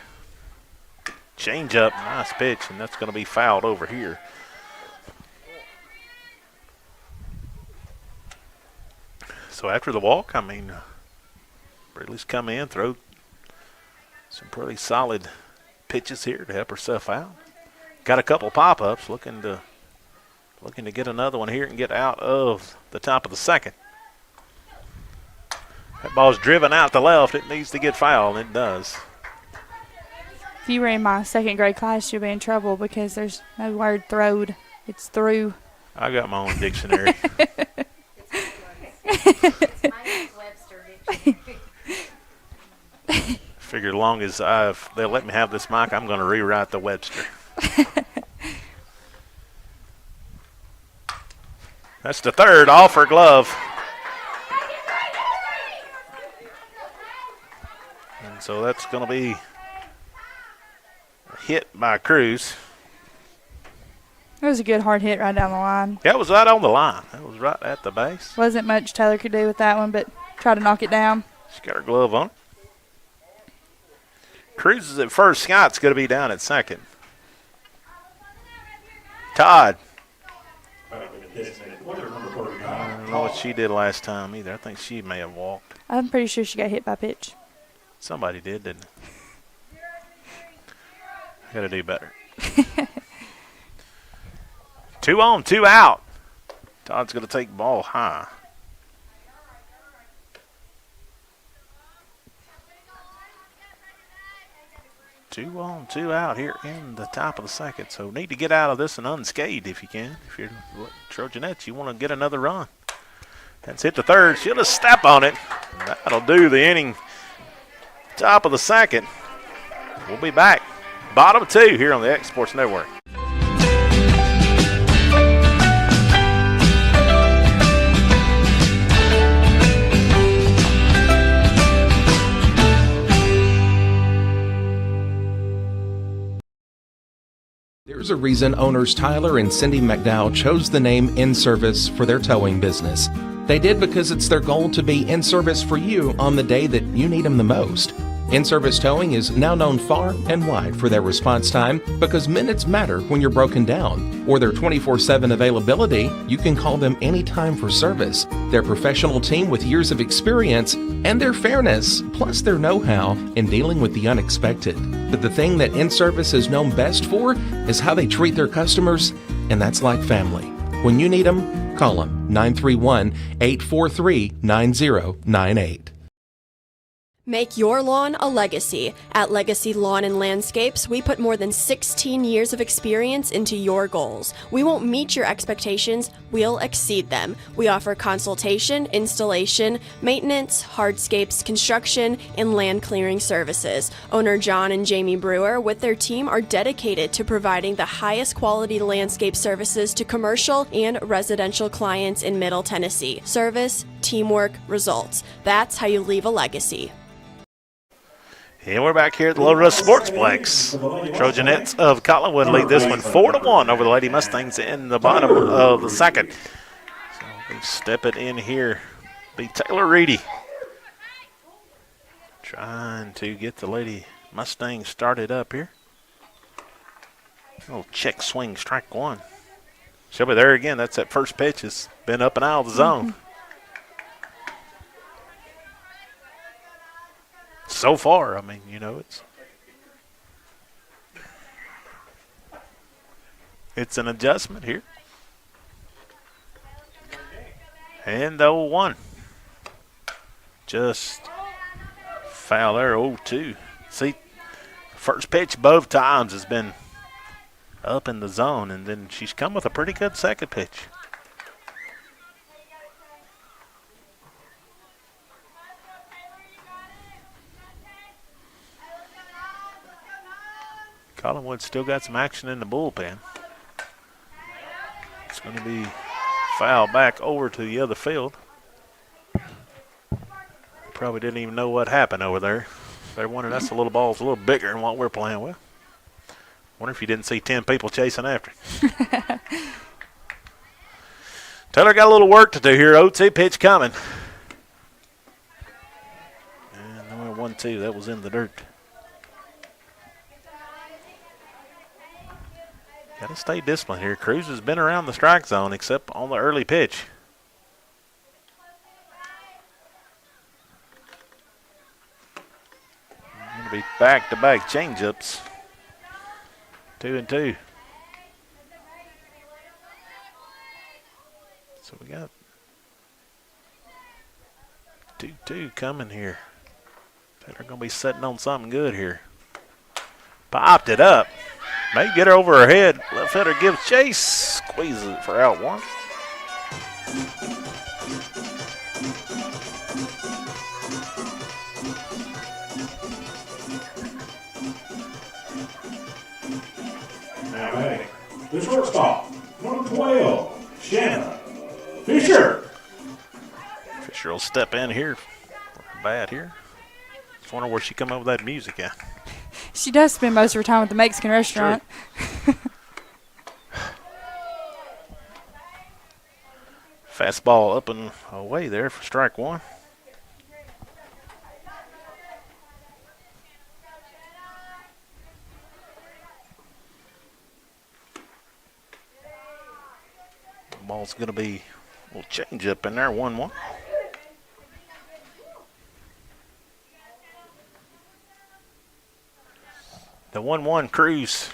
S11: Change up, nice pitch, and that's going to be fouled over here. So after the walk, I mean, Bradley's come in, throw some pretty solid pitches here to help herself out. Got a couple pop-ups, looking to get another one here and get out of the top of the second. That ball's driven out to left. It needs to get fouled, and it does.
S12: If you were in my second grade class, you'd be in trouble because there's no word throwed. It's through.
S11: I got my own dictionary. Figure as long as they'll let me have this mic, I'm going to rewrite the Webster. That's the third off her glove. And so that's going to be a hit by Cruz.
S12: It was a good hard hit right down the line.
S11: That was right on the line. That was right at the base.
S12: Wasn't much Taylor could do with that one, but try to knock it down.
S11: She's got her glove on. Cruz is at first. Scott's going to be down at second. Todd. I don't know what she did last time either. I think she may have walked.
S12: I'm pretty sure she got hit by pitch.
S11: Somebody did, didn't they? Got to do better. 2 on, 2 out. Todd's going to take the ball high. Two on, 2 out here in the top of the second. So need to get out of this and unscathed if you can. If you're Trojanettes, you want to get another run. That's hit the third. She'll just step on it. That'll do the inning. Top of the second. We'll be back. Bottom 2 here on the X Sports Network.
S17: There's a reason owners Tyler and Cindy McDowell chose the name In Service for their towing business. They did because it's their goal to be in service for you on the day that you need them the most. In-Service Towing is now known far and wide for their response time because minutes matter when you're broken down. Or their 24/7 availability, you can call them anytime for service. Their professional team with years of experience and their fairness, plus their know-how in dealing with the unexpected. But the thing that In-Service is known best for is how they treat their customers, and that's like family. When you need them, call them 931-843-9098.
S15: Make your lawn a legacy. At Legacy Lawn and Landscapes, we put more than 16 years of experience into your goals. We won't meet your expectations, we'll exceed them. We offer consultation, installation, maintenance, hardscapes, construction, and land clearing services. Owner John and Jamie Brewer with their team are dedicated to providing the highest quality landscape services to commercial and residential clients in Middle Tennessee. Service, teamwork, results. That's how you leave a legacy.
S11: And we're back here at the Loretto Sportsplex. Trojanettes of Collinwood lead this one 4-1 over the Lady Mustangs in the bottom of the second. So we step it in here. Be Taylor Reedy trying to get the Lady Mustangs started up here. Little check swing, strike one. She'll be there again. That's that first pitch. It's been up and out of the zone. So far, I mean, you know, it's an adjustment here. And the 0-1. Just foul there, 0-2. See, first pitch both times has been up in the zone, and then she's come with a pretty good second pitch. Collinwood still got some action in the bullpen. It's going to be foul back over to the other field. Probably didn't even know what happened over there. They're wondering that's a little ball's a little bigger than what we're playing with. Wonder if you didn't see 10 people chasing after him. Taylor got a little work to do here. 0-2 pitch coming. And 1-2, that was in the dirt. Got to stay disciplined here. Cruz has been around the strike zone except on the early pitch. Going to be back-to-back changeups. 2-2. So we got 2-2 coming here. Taylor going to be sitting on something good here. Popped it up. May get her over her head. Left hitter gives chase. Squeezes it for out one.
S13: The shortstop, number 12, Shanna Fisher.
S11: Fisher will step in here. Bad here. Just wonder where she come up with that music at.
S12: She does spend most of her time at the Mexican restaurant.
S11: Fastball up and away there for strike one. Ball's going to be a little change up in there, 1-1. The 1-1 cruise.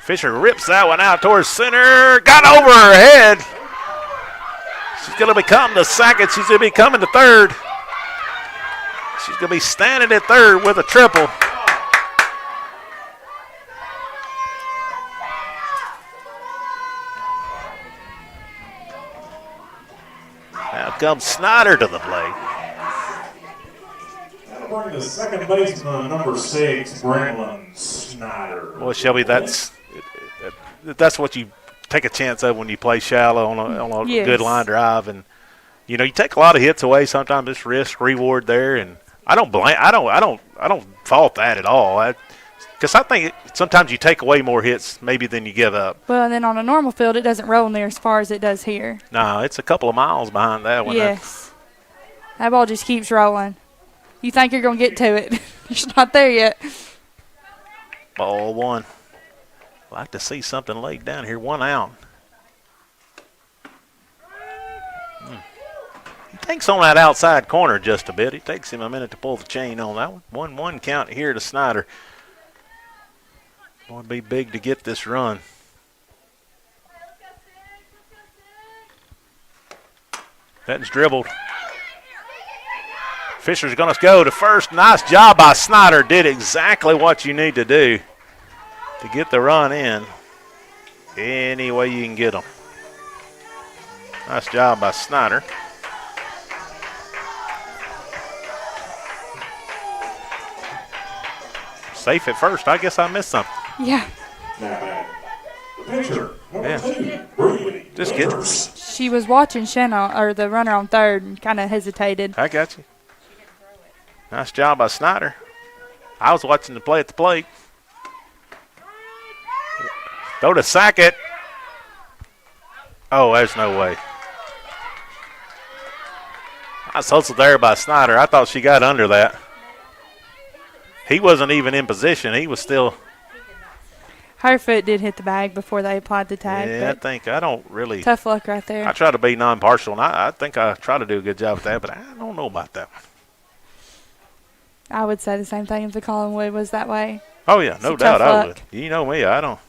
S11: Fisher rips that one out towards center. Got over her head. She's going to become the second. She's going to be coming to third. She's going to be standing at third with a triple. Now comes Snyder to the plate.
S13: That'll bring the second baseman, number 6, Brandon Snyder.
S11: Well, Shelby, that's what you take a chance of when you play shallow on a
S12: Yes.
S11: good line drive, and you take a lot of hits away. Sometimes it's risk reward there, and I don't fault that at all. Because I think sometimes you take away more hits maybe than you give up.
S12: Well, and then on a normal field, it doesn't roll near as far as it does here.
S11: No, it's a couple of miles behind that one.
S12: Yes. That ball just keeps rolling. You think you're going to get to it. It's not there yet.
S11: Ball one. Like to see something laid down here. 1 out. He takes on that outside corner just a bit. It takes him a minute to pull the chain on that one. 1-1 count here to Snyder. Going to be big to get this run. That's dribbled. Fisher's going to go to first. Nice job by Snyder. Did exactly what you need to do to get the run in any way you can get them. Nice job by Snyder. Safe at first. I guess I missed something.
S12: Yeah.
S13: The pitcher, number 2, Brady.
S11: Just get
S12: She was watching Shanna, or the runner on third, and kind of hesitated.
S11: I got you. Nice job by Snyder. I was watching the play at the plate. Throw to Sackett. Oh, there's no way. Nice hustle there by Snyder. I thought she got under that. He wasn't even in position. He was still.
S12: Her foot did hit the bag before they applied the tag.
S11: Yeah, I don't really.
S12: Tough luck right there.
S11: I try to be non-partial, and I think I try to do a good job with that, but I don't know about that one.
S12: I would say the same thing if the Collinwood was that way.
S11: Oh, yeah, no doubt I would.
S12: luck.
S11: You know me, I don't.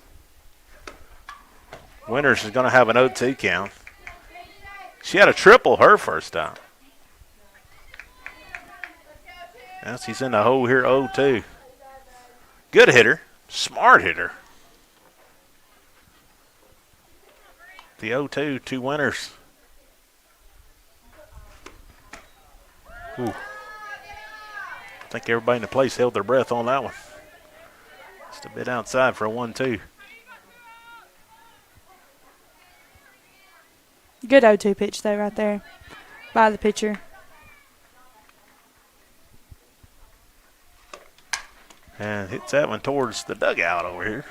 S11: Winters is going to have an 0-2 count. She had a triple her first time. Now she's in the hole here, 0-2. Good hitter, smart hitter. The 0-2, 2 Winters. Ooh. I think everybody in the place held their breath on that one. Just a bit outside for a 1-2.
S12: Good 0-2 pitch, though, right there by the pitcher.
S11: And hits that one towards the dugout over here.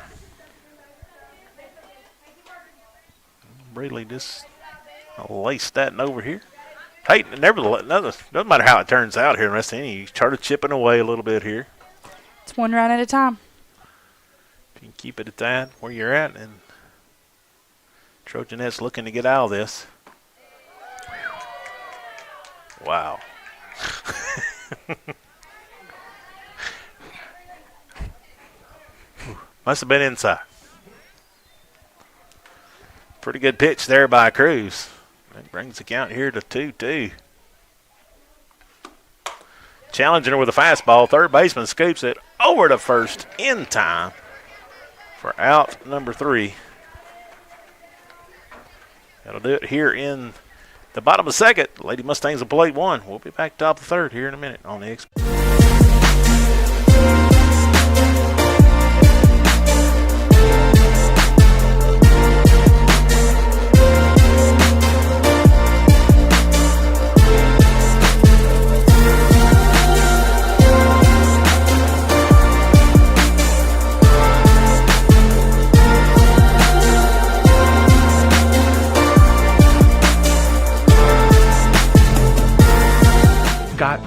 S11: Breedley just laced that over here. Hey, nevertheless, doesn't matter how it turns out here in the rest of the inning. You start chipping away a little bit here.
S12: It's one run at a time.
S11: If you can keep it at that, where you're at, and Trojanette's looking to get out of this. Wow. Must have been inside. Pretty good pitch there by Cruz. That brings the count here to 2-2. Challenging her with a fastball. Third baseman scoops it over to first in time for out number 3. That'll do it here in the bottom of the second. Lady Mustangs will play 1. We'll be back top of the third here in a minute on the X.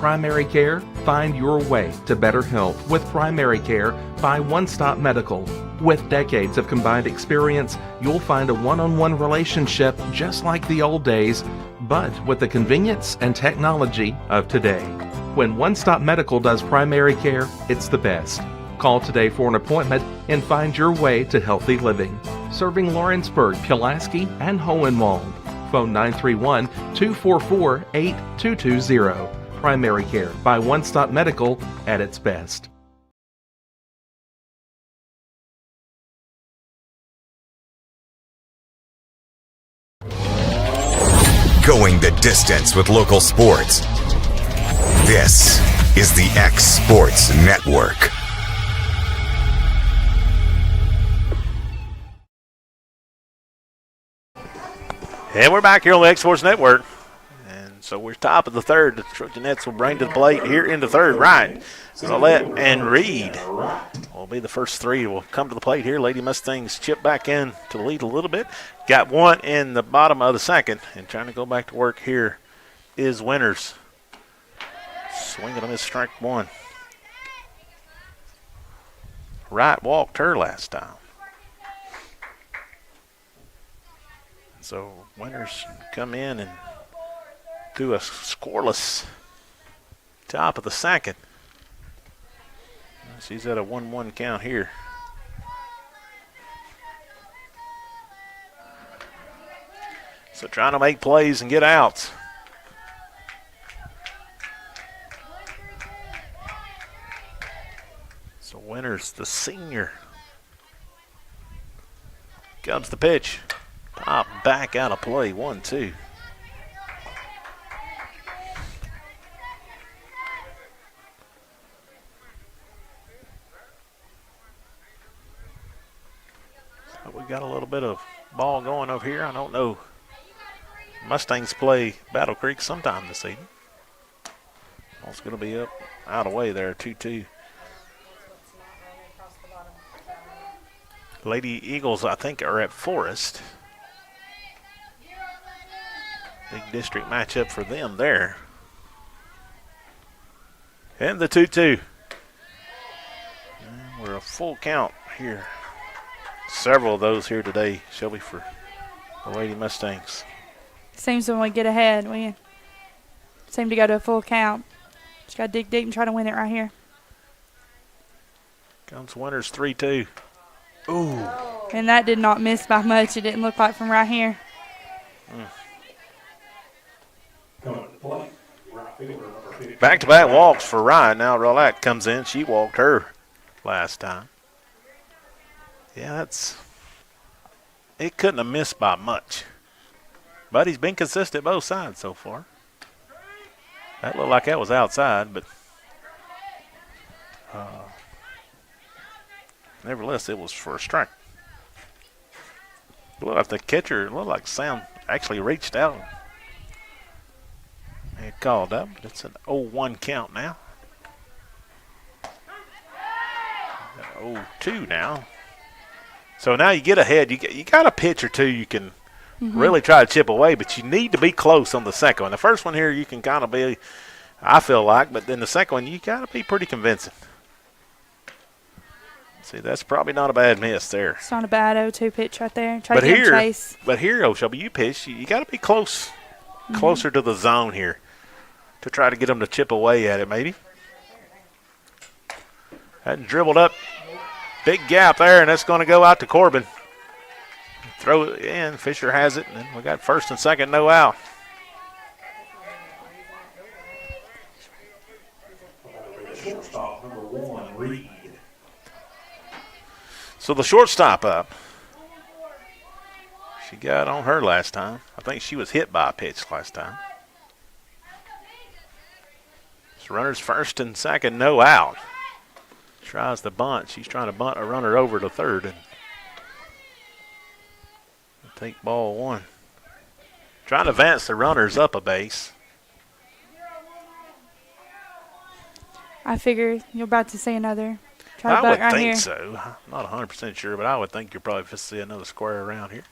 S17: primary care? Find your way to better health with primary care by One Stop Medical. With decades of combined experience, you'll find a one-on-one relationship just like the old days, but with the convenience and technology of today. When One Stop Medical does primary care, it's the best. Call today for an appointment and find your way to healthy living. Serving Lawrenceburg, Pulaski, and Hohenwald. Phone 931-244-8220. Primary care by One Stop Medical at its best.
S1: Going the distance with local sports. This is the X Sports Network.
S11: And we're back here on the X Sports Network. And so we're top of the third. The Trojanettes will bring to the plate here in the third. Right. Zolette and Reed will be the first three. Will come to the plate here. Lady Mustangs chip back in to the lead a little bit. Got one in the bottom of the second. And trying to go back to work here is Winters. Swinging on his strike one. Wright walked her last time. So Winters come in and do a scoreless top of the second. She's at a 1-1 count here. So trying to make plays and get outs. So Winters, the senior. Comes the pitch. Pop back out of play, 1-2. So we got a little bit of ball going over here. I don't know. Mustangs play Battle Creek sometime this evening. Ball's going to be up, out of way there, 2-2. Lady Eagles, I think, are at Forest. Big district matchup for them there. And the 2-2. We're a full count here. Several of those here today, Shelby, for the Lady Mustangs.
S12: Seems when we get ahead, we seem to go to a full count. Just got to dig deep and try to win it right here.
S11: Comes Winters 3-2. Ooh.
S12: And that did not miss by much. It didn't look like from right here.
S11: Back-to-back walks for Ryan. Now Rolette comes in. She walked her last time. Yeah, it couldn't have missed by much. But he's been consistent both sides so far. That looked like that was outside, but nevertheless, it was for a strike. It looked like the catcher, Sam actually reached out. He called up. It's an 0-1 count now. 0-2 now. So now you get ahead. You got a pitch or two you can really try to chip away, but you need to be close on the second one. The first one here you can kind of be, I feel like, but then the second one you got to be pretty convincing. See, that's probably not a bad miss there.
S12: It's not a bad 0-2 pitch right there. Try to get him chase.
S11: But here, Shelby, you pitch. You got to be close, closer to the zone here to try to get them to chip away at it, maybe. Hadn't dribbled up. Big gap there, and that's going to go out to Corbin. Throw it in. Fisher has it, and then we got first and second, no out.
S13: Shortstop number 1, Reed.
S11: So the shortstop up. She got on her last time. I think she was hit by a pitch last time. So runners first and second, no out. Tries the bunt. She's trying to bunt a runner over to third and take ball one. Trying to advance the runners up a base.
S12: I figure you're about to see another.
S11: I would think so. I'm not 100% sure, but I would think you're probably going to see another square around here.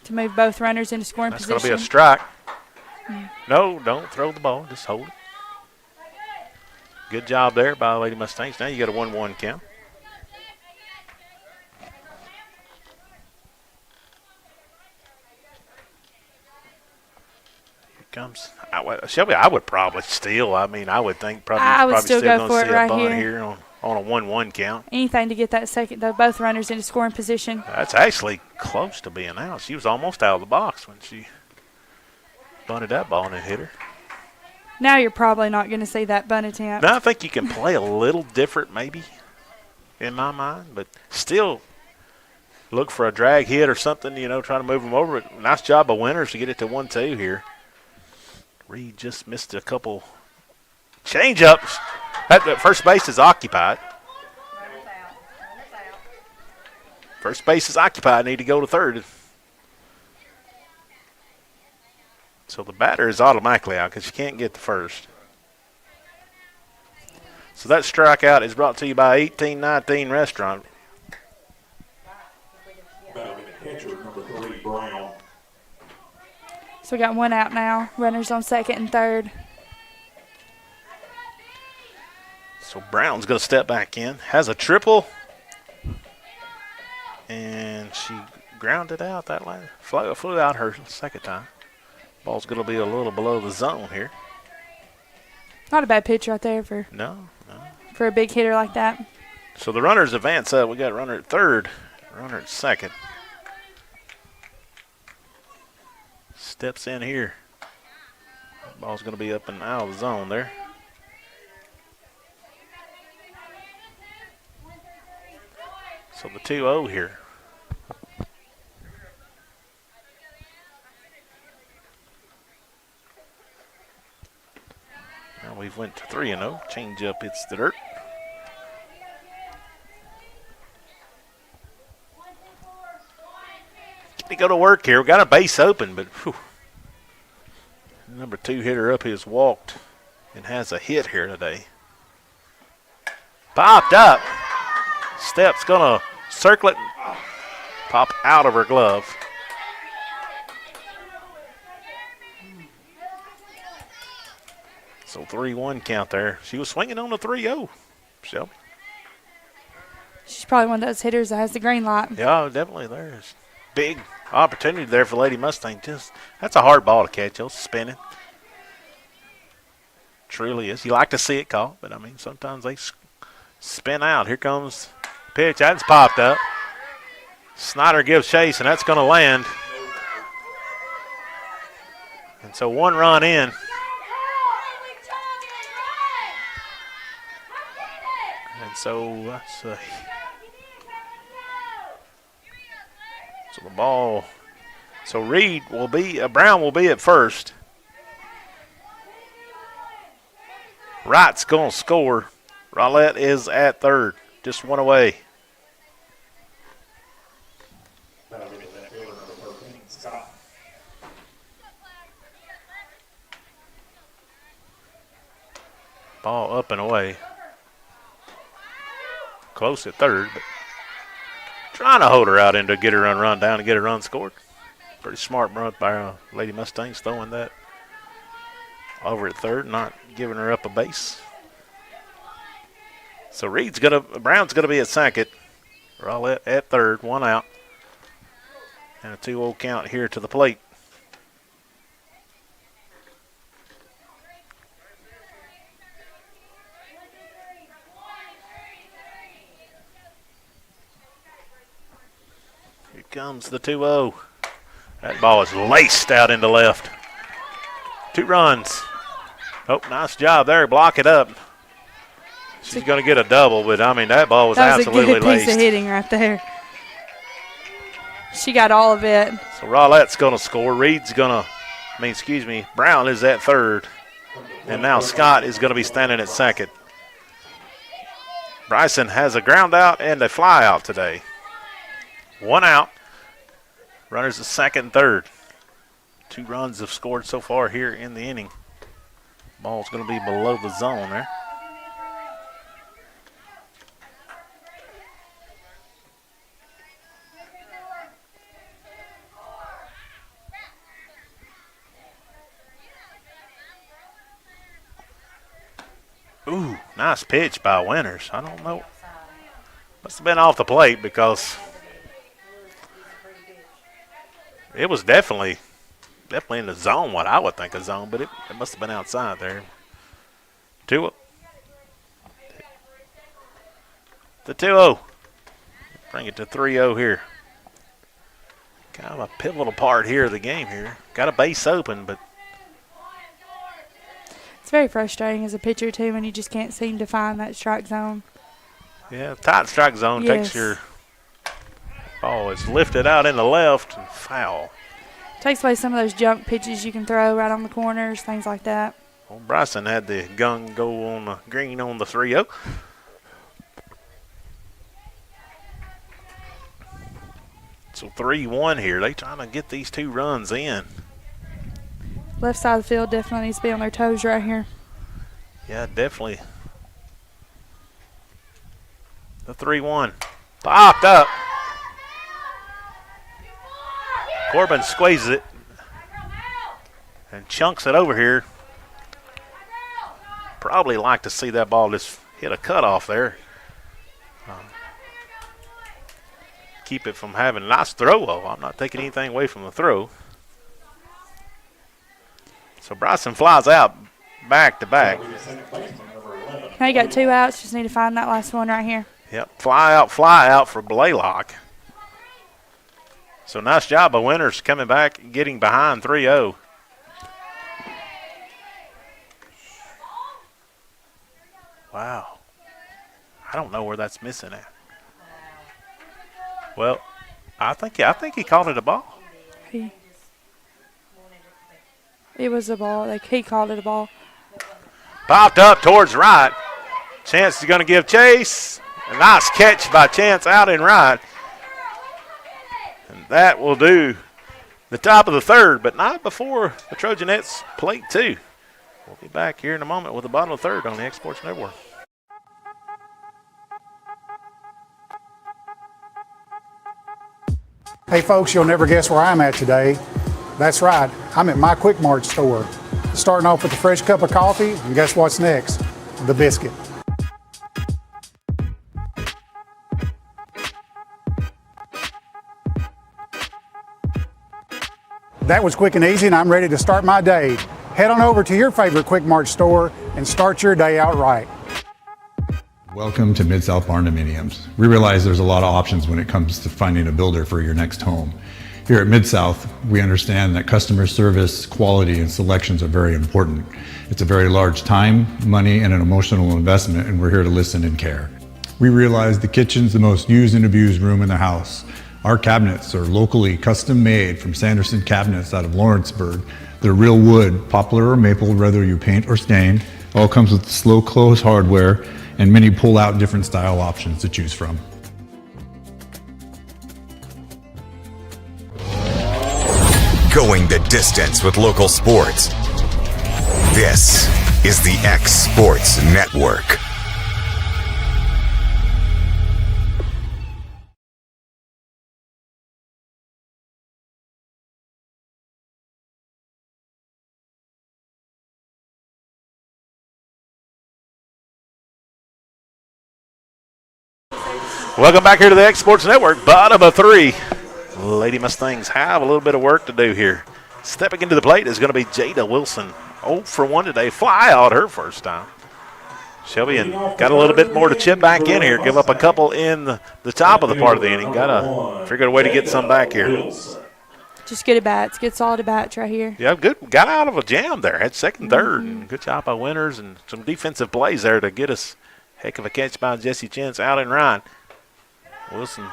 S12: To move both runners into scoring
S11: That's
S12: position.
S11: That's going to be a strike. No, don't throw the ball. Just hold it. Good job there by Lady Mustangs. Now you got a 1-1 count. Here comes Shelby. I would probably steal. I mean, I would think
S12: I would still go
S11: going
S12: for
S11: to
S12: it
S11: see
S12: right
S11: a bunt
S12: here.
S11: here on a 1-1 count.
S12: Anything to get that second, both runners into scoring position.
S11: That's actually close to being out. She was almost out of the box when she bunted that ball and it hit her.
S12: Now you're probably not going to see that bunt attempt.
S11: Now I think you can play a little different maybe in my mind, but still look for a drag hit or something, try to move them over. But nice job by Winters to get it to 1-2 here. Reed just missed a couple change-ups. That first base is occupied. First base is occupied. Need to go to third. So the batter is automatically out because you can't get the first. So that strikeout is brought to you by 1819 Restaurant.
S13: Catcher number 3, Brown.
S12: So we got one out now. Runners on second and third.
S11: So Brown's going to step back in. Has a triple. And she grounded out that last. Flew out her second time. Ball's going to be a little below the zone here.
S12: Not a bad pitch right there for a big hitter like that.
S11: So the runners advance up. We got a runner at third, runner at second. Steps in here. Ball's going to be up and out of the zone there. So the 2-0 here. Now we've went to 3-0. Change up hits the dirt. Can he go to work here? We got a base open, but whew. Number 2 hitter up has walked and has a hit here today. Popped up. Step's going to circle it, pop out of her glove. So 3-1 count there. She was swinging on the 3-0, Shelby.
S12: She's probably one of those hitters that has the green light.
S11: Yeah, definitely. There's big opportunity there for Lady Mustang. That's a hard ball to catch. It's spinning. Truly is. You like to see it caught, but, sometimes they spin out. Here comes pitch. That's popped up. Snyder gives chase, and that's going to land. And so 1 run in. And so that's so the ball. So Brown will be at first. Wright's going to score. Rowlett is at third, just one away. Ball up and away. Close at third, but trying to hold her out in to get her run down and get a run scored. Pretty smart run by Lady Mustangs, throwing that over at third, not giving her up a base. So Brown's gonna be at second. Rowlett at third, 1 out. And a 2-0 count here to the plate. Here comes the 2-0. That ball is laced out into left. 2 runs. Oh, nice job there. Block it up. She's going to get a double, but, that ball was absolutely laced.
S12: That was a good piece of hitting right there. She got all of it.
S11: So Rowlett's going to score. Brown is at third. And now Scott is going to be standing at second. Bryson has a ground out and a fly out today. 1 out. Runners at second and third. 2 runs have scored so far here in the inning. Ball's going to be below the zone there. Ooh, Nice pitch by Winters. I don't know. Must have been off the plate because it was definitely in the zone, what I would think a zone, but it must have been outside there. 2-0. The 2-0. Bring it to 3-0 here. Kind of a pivotal part here of the game here. Got a base open, but
S12: it's very frustrating as a pitcher, too, when you just can't seem to find that strike zone.
S11: yeah, tight strike zone takes your ball. It's lifted out in the left and foul.
S12: Takes away some of those junk pitches you can throw right on the corners, things like that.
S11: Well, Bryson had the gun go on the green on the 3-0. So 3-1 here. They trying to get these 2 runs in.
S12: Left side of the field definitely needs to be on their toes right here.
S11: Yeah, definitely. The 3-1. Popped up. Corbin squeezes it and chunks it over here. Probably like to see that ball just hit a cutoff there. Keep it from having a nice throw. Oh, I'm not taking anything away from the throw. So Bryson flies out back to back.
S12: Now you got 2 outs. Just need to find that last one right here.
S11: Yep, fly out for Blaylock. So nice job by Winters coming back and getting behind 3-0. Wow. I don't know where that's missing at. Well, I think he called it a ball.
S12: It was a ball. He called it a ball.
S11: Popped up towards right. Chance is going to give chase. A nice catch by Chance out in right. And that will do the top of the 3rd, but not before the Trojanettes plate 2. We'll be back here in a moment with the bottom of the 3rd on the X Sports Network.
S18: Hey folks, you'll never guess where I'm at today. That's right, I'm at my Quick Mart store. Starting off with a fresh cup of coffee, and guess what's next? The biscuit. That was quick and easy, and I'm ready to start my day. Head on over to your favorite Quick Mart store and start your day out right.
S19: Welcome to Mid-South Barn Dominiums. We realize there's a lot of options when it comes to finding a builder for your next home. Here at Mid-South, we understand that customer service, quality, and selections are very important. It's a very large time, money, and an emotional investment, and we're here to listen and care. We realize the kitchen's the most used and abused room in the house. Our cabinets are locally custom made from Sanderson Cabinets out of Lawrenceburg. They're real wood, poplar or maple, whether you paint or stain. All comes with slow close hardware and many pull-out different style options to choose from.
S1: Going the distance with local sports. This is the X Sports Network.
S11: Welcome back here to the X Sports Network. Bottom of 3. Lady Mustangs have a little bit of work to do here. Stepping into the plate is going to be Jada Wilson. 0 for 1 today. Fly out her first time. Shelby got a little bit more to chip back in here. Give up a couple in the top of the part of the inning. Got to figure out a way to get some back here.
S12: Just good at bats. Good solid at bats right here.
S11: Yeah, good. Got out of a jam there. Had second, third. And good job by Winters and some defensive plays there to get us. Heck of a catch by Jesse Chance out in right. Wilson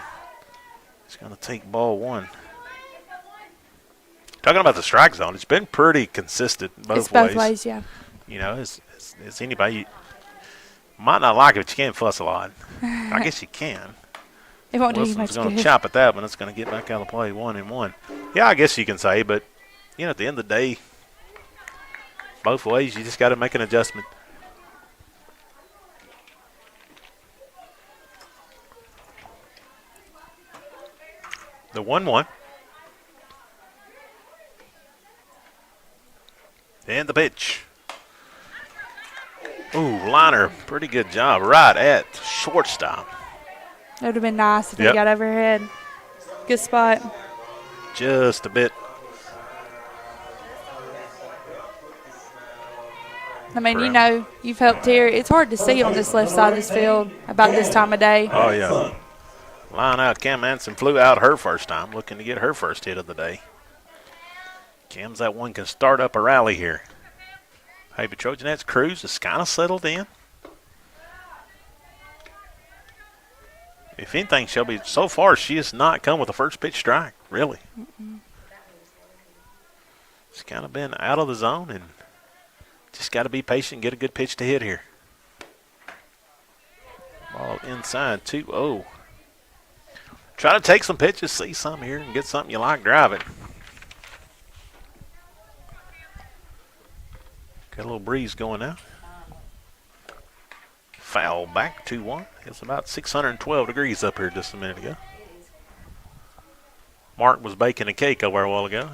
S11: is going to take ball 1. Talking about the strike zone, it's been pretty consistent both ways.
S12: Both ways, yeah.
S11: You know, it's anybody, you might not like it, but you can't fuss a lot. I guess you can.
S12: It won't do you much
S11: Wilson's going
S12: good.
S11: to chop at that one. It's going to get back out of the play 1-1. Yeah, I guess you can say, but, you know, at the end of the day, both ways, you just got to make an adjustment. The 1-1. And the pitch. Ooh, liner, pretty good job right at shortstop.
S12: It would have been nice if he got overhead. Good spot.
S11: Just a bit.
S12: I mean, you know, you've helped here. It's hard to see on this left side of this field about this time of day.
S11: Oh, yeah. Line out. Cam Manson flew out her first time, looking to get her first hit of the day. Cam's that one can start up a rally here. Hey, but Trojanette's cruise is kind of settled in. If anything, Shelby, so far she has not come with a first pitch strike, really. She's kind of been out of the zone and just got to be patient and get a good pitch to hit here. Ball inside 2-0. Try to take some pitches, see some here, and get something you like, drive it. Got a little breeze going now. Foul back 2-1. It's about 612 degrees up here just a minute ago. Mark was baking a cake over a while ago.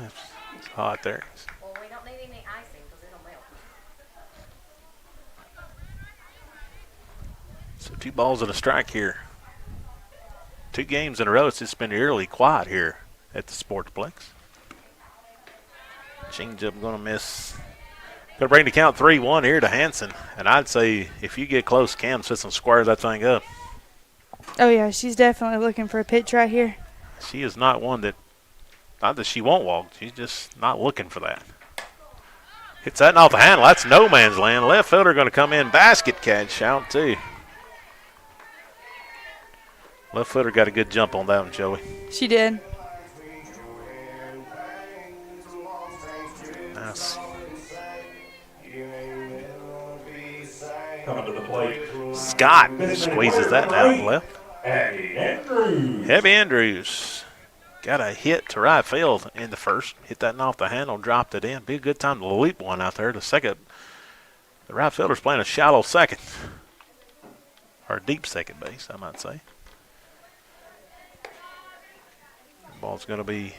S11: It's hot there.
S14: Well, we don't need any icing because it'll melt.
S11: So 2 balls and a strike here. 2 games in a row. It's just been eerily quiet here at the Sportsplex. Changeup going to miss. Going to bring the count 3-1 here to Hanson. And I'd say if you get close, Cam sits and squares that thing up.
S12: Oh, yeah, she's definitely looking for a pitch right here.
S11: She is not one that, not that she won't walk, she's just not looking for that. Hits that off the handle. That's no man's land. Left fielder going to come in. Basket catch out, too. Left footer got a good jump on that one, Joey.
S12: She did.
S11: Nice.
S13: Coming to the plate.
S11: Scott squeezes that down left.
S13: Abby Andrews.
S11: Abby Andrews got a hit to right field in the first. Hit that off the handle, dropped it in. Be a good time to leap one out there. The second, the right fielder's playing a shallow second. Or a deep second base, I might say. The ball's going to be,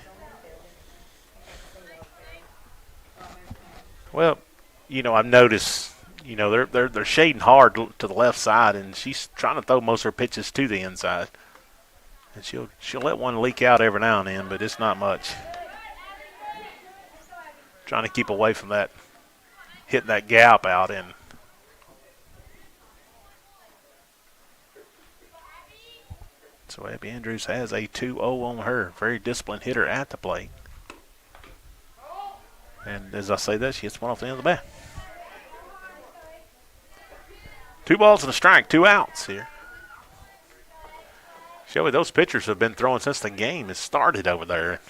S11: well, you know, I've noticed, you know, they're shading hard to the left side, and she's trying to throw most of her pitches to the inside. And she'll let one leak out every now and then, but it's not much. Trying to keep away from that, hitting that gap out in. So Abby Andrews has a 2-0 on her. Very disciplined hitter at the plate. And as I say that, she hits one off the end of the bat. 2 balls and a strike, 2 outs here. Shelby, those pitchers have been throwing since the game has started over there.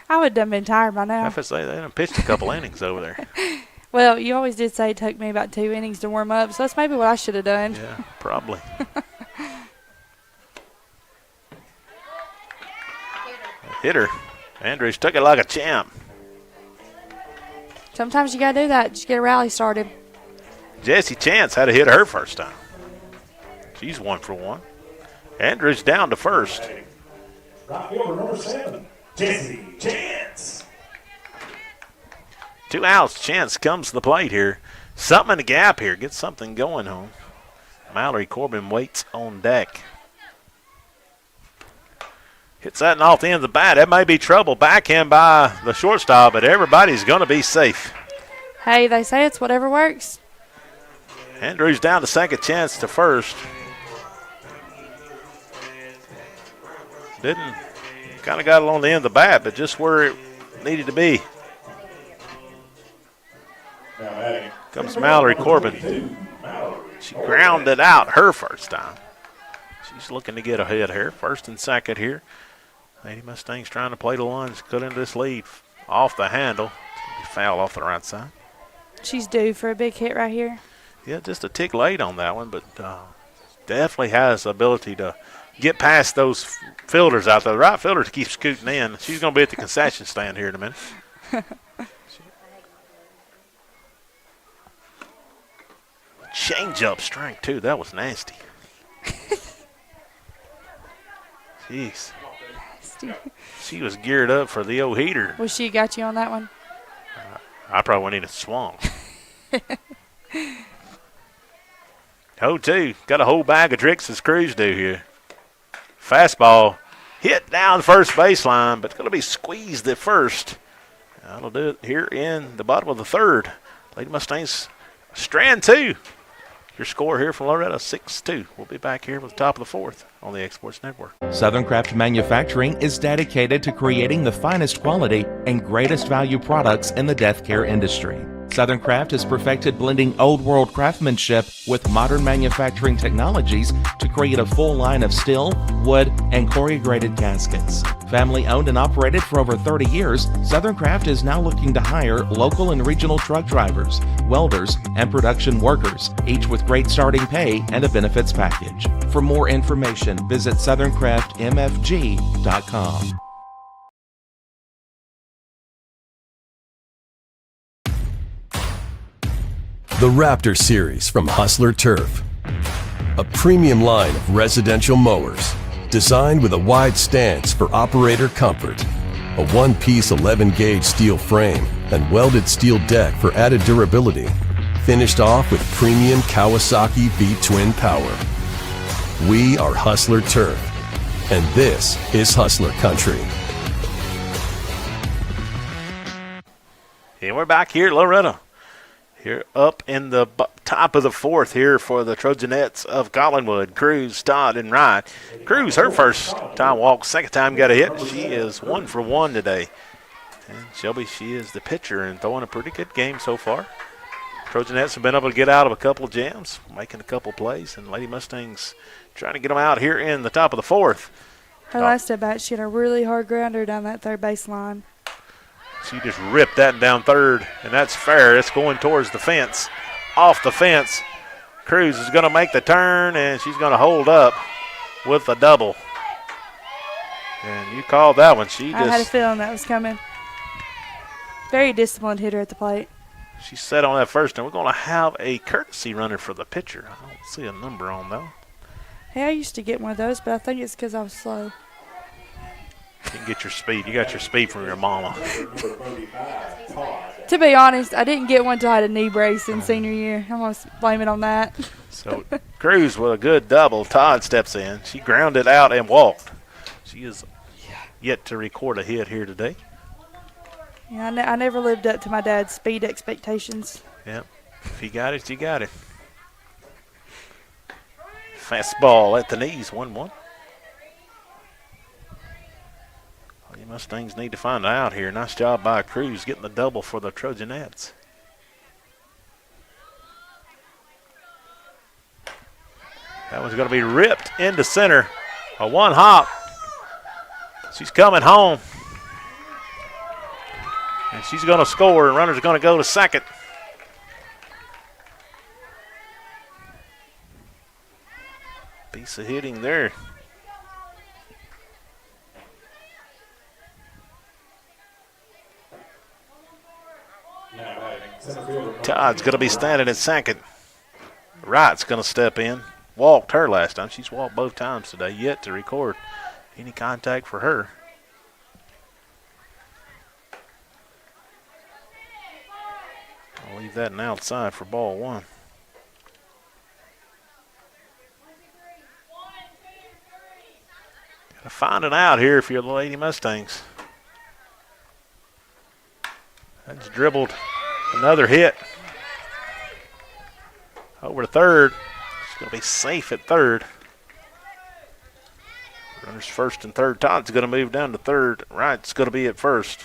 S12: I would have been tired by now.
S11: I have to say, they haven't pitched a couple innings over there.
S12: Well, you always did say it took me about 2 innings to warm up, so that's maybe what I should have done.
S11: Yeah, probably. Hitter. Andrews took it like a champ.
S12: Sometimes you got to do that. Just get a rally started.
S11: Jessie Chance had a hit her first time. She's 1 for 1. Andrews down to first.
S13: Right fielder number 7, Jessie Chance.
S11: 2 outs. Chance comes to the plate here. Something in the gap here. Get something going home. Mallory Corbin waits on deck. Hits that off the end of the bat. That may be trouble. Backhand by the shortstop, but everybody's going to be safe.
S12: Hey, they say it's whatever works.
S11: Andrews down to second, Chance to first. Didn't, kind of got it on the end of the bat, but just where it needed to be. Comes Mallory Corbin. She grounded out her first time. She's looking to get ahead here. First and second here. Lady Mustangs trying to play the lines, cut into this lead off the handle. Foul off the right side.
S12: She's due for a big hit right here.
S11: Yeah, just a tick late on that one, but definitely has the ability to get past those fielders out there. The right fielder keeps scooting in. She's going to be at the concession stand here in a minute. Change-up strike, too. That was nasty. Jeez. She was geared up for the old heater.
S12: Well, she got you on that one?
S11: I probably wouldn't even swung. 0-2. Got a whole bag of tricks as Cruz do here. Fastball hit down the first baseline, but it's going to be squeezed at first. That'll do it here in the bottom of the third. Lady Mustangs strand 2. Your score here from Loretto, 6-2. We'll be back here with the top of the fourth on the Exports Network.
S17: Southern Craft Manufacturing is dedicated to creating the finest quality and greatest value products in the death care industry. Southern Craft has perfected blending old world craftsmanship with modern manufacturing technologies to create a full line of steel, wood, and corrugated caskets. Family owned and operated for over 30 years, Southern Craft is now looking to hire local and regional truck drivers, welders, and production workers, each with great starting pay and a benefits package. For more information, visit southerncraftmfg.com.
S20: The Raptor Series from Hustler Turf. A premium line of residential mowers designed with a wide stance for operator comfort. A one-piece 11-gauge steel frame and welded steel deck for added durability. Finished off with premium Kawasaki V-twin power. We are Hustler Turf, and this is Hustler Country.
S11: And we're back here at Loretto. Here up in the top of the fourth here for the Trojanettes of Collinwood. Cruz, Todd, and Ryan. Cruz, her first time walk, second time got a hit. She is 1 for 1 today. And Shelby, she is the pitcher and throwing a pretty good game so far. Trojanettes have been able to get out of a couple of jams, making a couple plays, and Lady Mustangs trying to get them out here in the top of the fourth.
S12: Her last at bat, she had a really hard grounder down that third baseline.
S11: She just ripped that down third, and that's fair. It's going towards the fence. Off the fence. Cruz is going to make the turn, and she's going to hold up with a double. And you called that one.
S12: I had a feeling that was coming. Very disciplined hitter at the plate.
S11: She set on that first, and we're going to have a courtesy runner for the pitcher. I don't see a number on, though.
S12: Hey, I used to get one of those, but I think it's because I was slow.
S11: You can get your speed. You got your speed from your mama.
S12: To be honest, I didn't get one until I had a knee brace in senior year. I'm going to blame it on that.
S11: So Cruz with a good double. Todd steps in. She grounded out and walked. She is yet to record a hit here today.
S12: Yeah, I never lived up to my dad's speed expectations.
S11: Yep. If you got it, you got it. Fastball at the knees, 1-1. Mustangs need to find out here. Nice job by Cruz getting the double for the Trojanettes. That was going to be ripped into center. A one hop. She's coming home. And she's going to score, and runner's going to go to second. Piece of hitting there. Todd's going to be standing at second. Wright's going to step in. Walked her last time. She's walked both times today. Yet to record any contact for her. I'll leave that an outside for ball one. Got to find it out here if you're the Lady Mustangs. That's dribbled. Another hit. Over to third. She's going to be safe at third. Runners first and third. Todd's going to move down to third. Wright's going to be at first.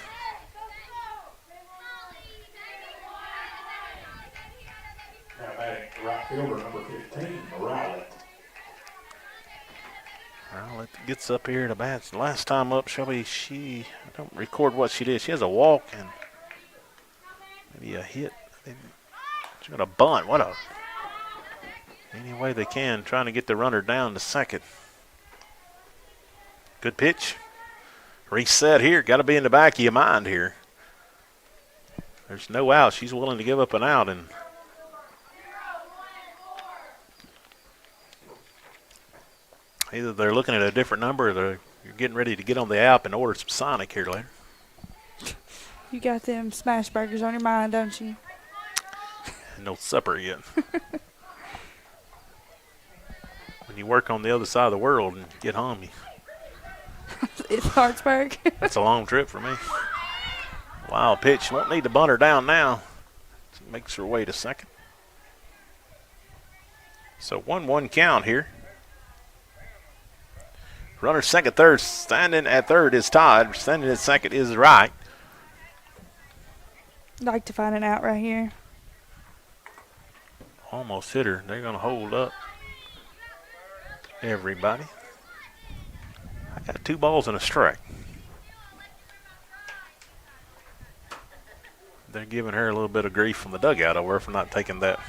S13: Now batting right fielder number 15, Rowlett.
S11: Rowlett gets up here to bat. Last time up, Shelby, I don't record what she did. She has a walk and maybe a hit. She's got a bunt. Any way they can, trying to get the runner down to second. Good pitch. Reset here. Got to be in the back of your mind here. There's no out. She's willing to give up an out. And either they're looking at a different number or you're getting ready to get on the app and order some Sonic here later.
S12: You got them smash burgers on your mind, don't you?
S11: No supper yet. when you work on the other side of the world and get home,
S12: It's Lawrenceburg.
S11: that's a long trip for me. Wild pitch. Won't need to bunt her down now. She makes her way to second. So 1-1 count here. Runner second, third. Standing at third is Todd. Standing at second is Wright.
S12: I'd like to find an out right here.
S11: Almost hit her. They're going to hold up everybody. I got 2 balls and a strike. They're giving her a little bit of grief from the dugout over for not taking that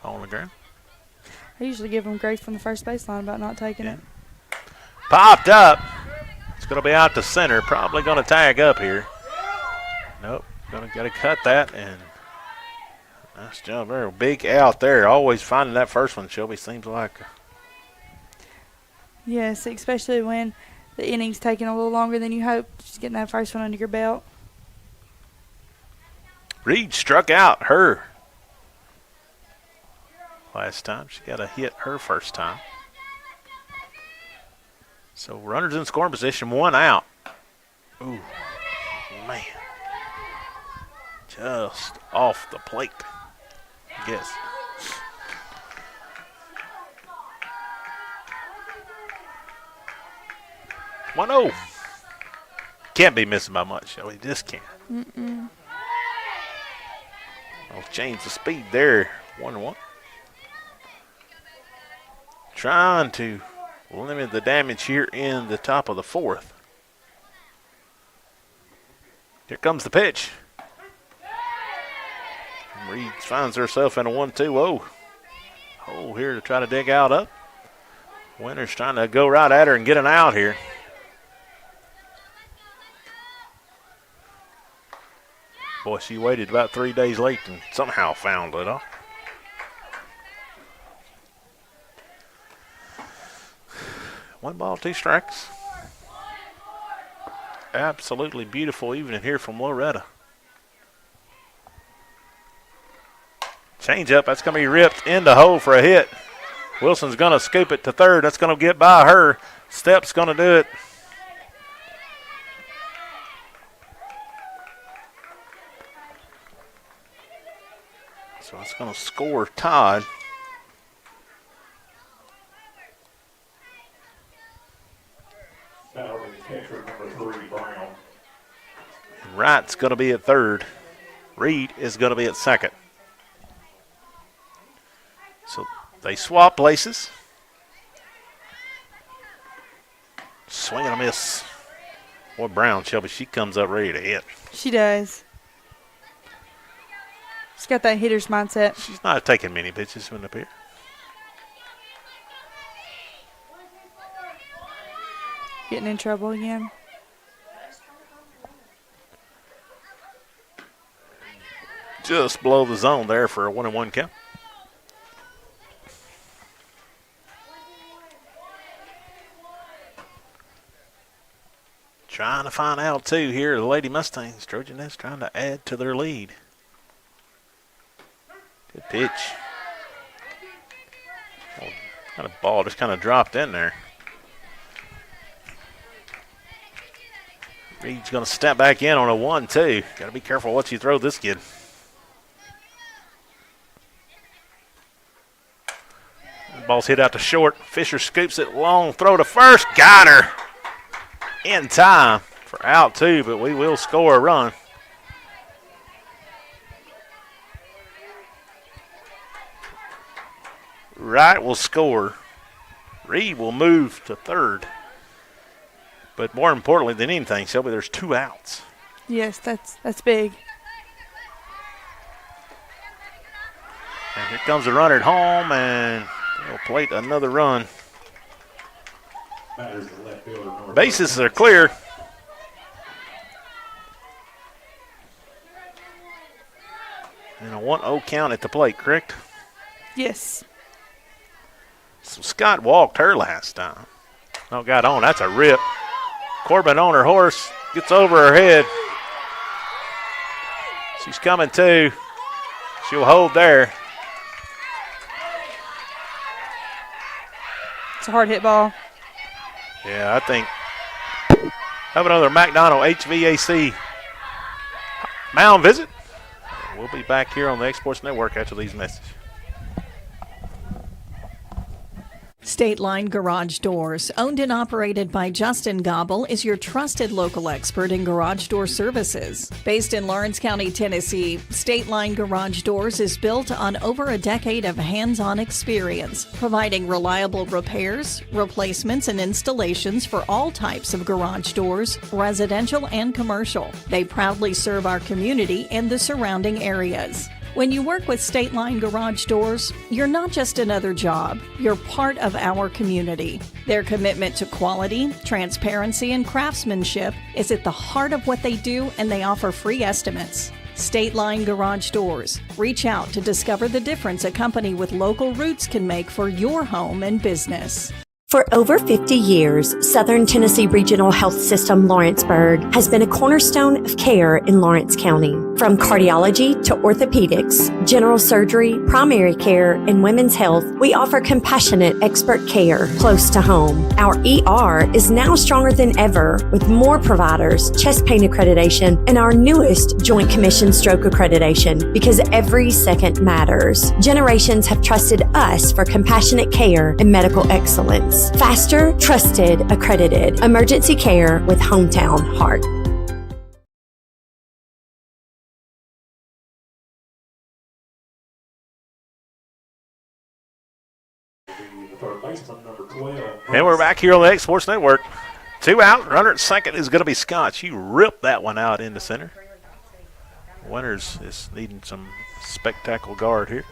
S11: on the ground.
S12: I usually give them grief from the first baseline about not taking it.
S11: Popped up. It's going to be out to center. Probably going to tag up here. Nope. Got to cut that. And nice job there. Big out there. Always finding that first one, Shelby. Seems like.
S12: Yes, especially when the inning's taking a little longer than you hope. Just getting that first one under your belt.
S11: Reed struck out her last time. She got a hit her first time. So runners in scoring position, 1 out. Ooh, man. Just off the plate, I guess. One 0. Can't be missing by much, Shelby. Just can't. I'll change the speed there. 1-1. Trying to limit the damage here in the top of the 4th. Here comes the pitch. Reed finds herself in a 1-2-0. Hole here to try to dig out up. Winter's trying to go right at her and get an out here. Boy, she waited about 3 days late and somehow found it off. One ball, 2 strikes. Absolutely beautiful evening here from Loretto. Change up, that's going to be ripped in the hole for a hit. Wilson's going to scoop it to third. That's going to get by her. Step's going to do it. So it's going to score Todd. Wright's going to be at third. Reed is going to be at second. So they swap places. Swing and a miss. Boy, Brown, Shelby, she comes up ready to hit.
S12: She does. She's got that hitter's mindset.
S11: She's not taking many pitches from up here.
S12: Getting in trouble again.
S11: Just below the zone there for a 1-1 count. Trying to find out, too, here. The Lady Mustangs, Trojanets trying to add to their lead. Good pitch. Oh, kind of ball just kind of dropped in there. Reed's going to step back in on a 1-2. Got to be careful what you throw this kid. Ball's hit out to short. Fisher scoops it long. Throw to first. Got her. In time for out 2, but we will score a run. Wright will score. Reed will move to third. But more importantly than anything, Shelby, there's 2 outs.
S12: Yes, that's big.
S11: And here comes the runner at home, and they'll plate another run. Bases are clear. And a 1-0 count at the plate, correct?
S12: Yes.
S11: So Scott walked her last time. Oh, got on. That's a rip. Corbin on her horse. Gets over her head. She's coming to. She'll hold there.
S12: It's a hard hit ball.
S11: Yeah, I think have another McDonald HVAC mound visit. We'll be back here on the Exports Network after these messages.
S21: State Line Garage Doors, owned and operated by Justin Gobble, is your trusted local expert in garage door services. Based in Lawrence County, Tennessee, State Line Garage Doors is built on over a decade of hands-on experience, providing reliable repairs, replacements, and installations for all types of garage doors, residential and commercial. They proudly serve our community and the surrounding areas. When you work with State Line Garage Doors, you're not just another job, you're part of our community. Their commitment to quality, transparency, and craftsmanship is at the heart of what they do, and they offer free estimates. State Line Garage Doors. Reach out to discover the difference a company with local roots can make for your home and business.
S22: For over 50 years, Southern Tennessee Regional Health System Lawrenceburg has been a cornerstone of care in Lawrence County. From cardiology to orthopedics, general surgery, primary care, and women's health, we offer compassionate expert care close to home. Our ER is now stronger than ever with more providers, chest pain accreditation, and our newest Joint Commission stroke accreditation because every second matters. Generations have trusted us for compassionate care and medical excellence. Faster, trusted, accredited. Emergency care with hometown heart.
S11: And we're back here on the Exports Network. 2 out, runner at second is going to be Scott. She ripped that one out in the center. Winters is needing some spectacular guard here.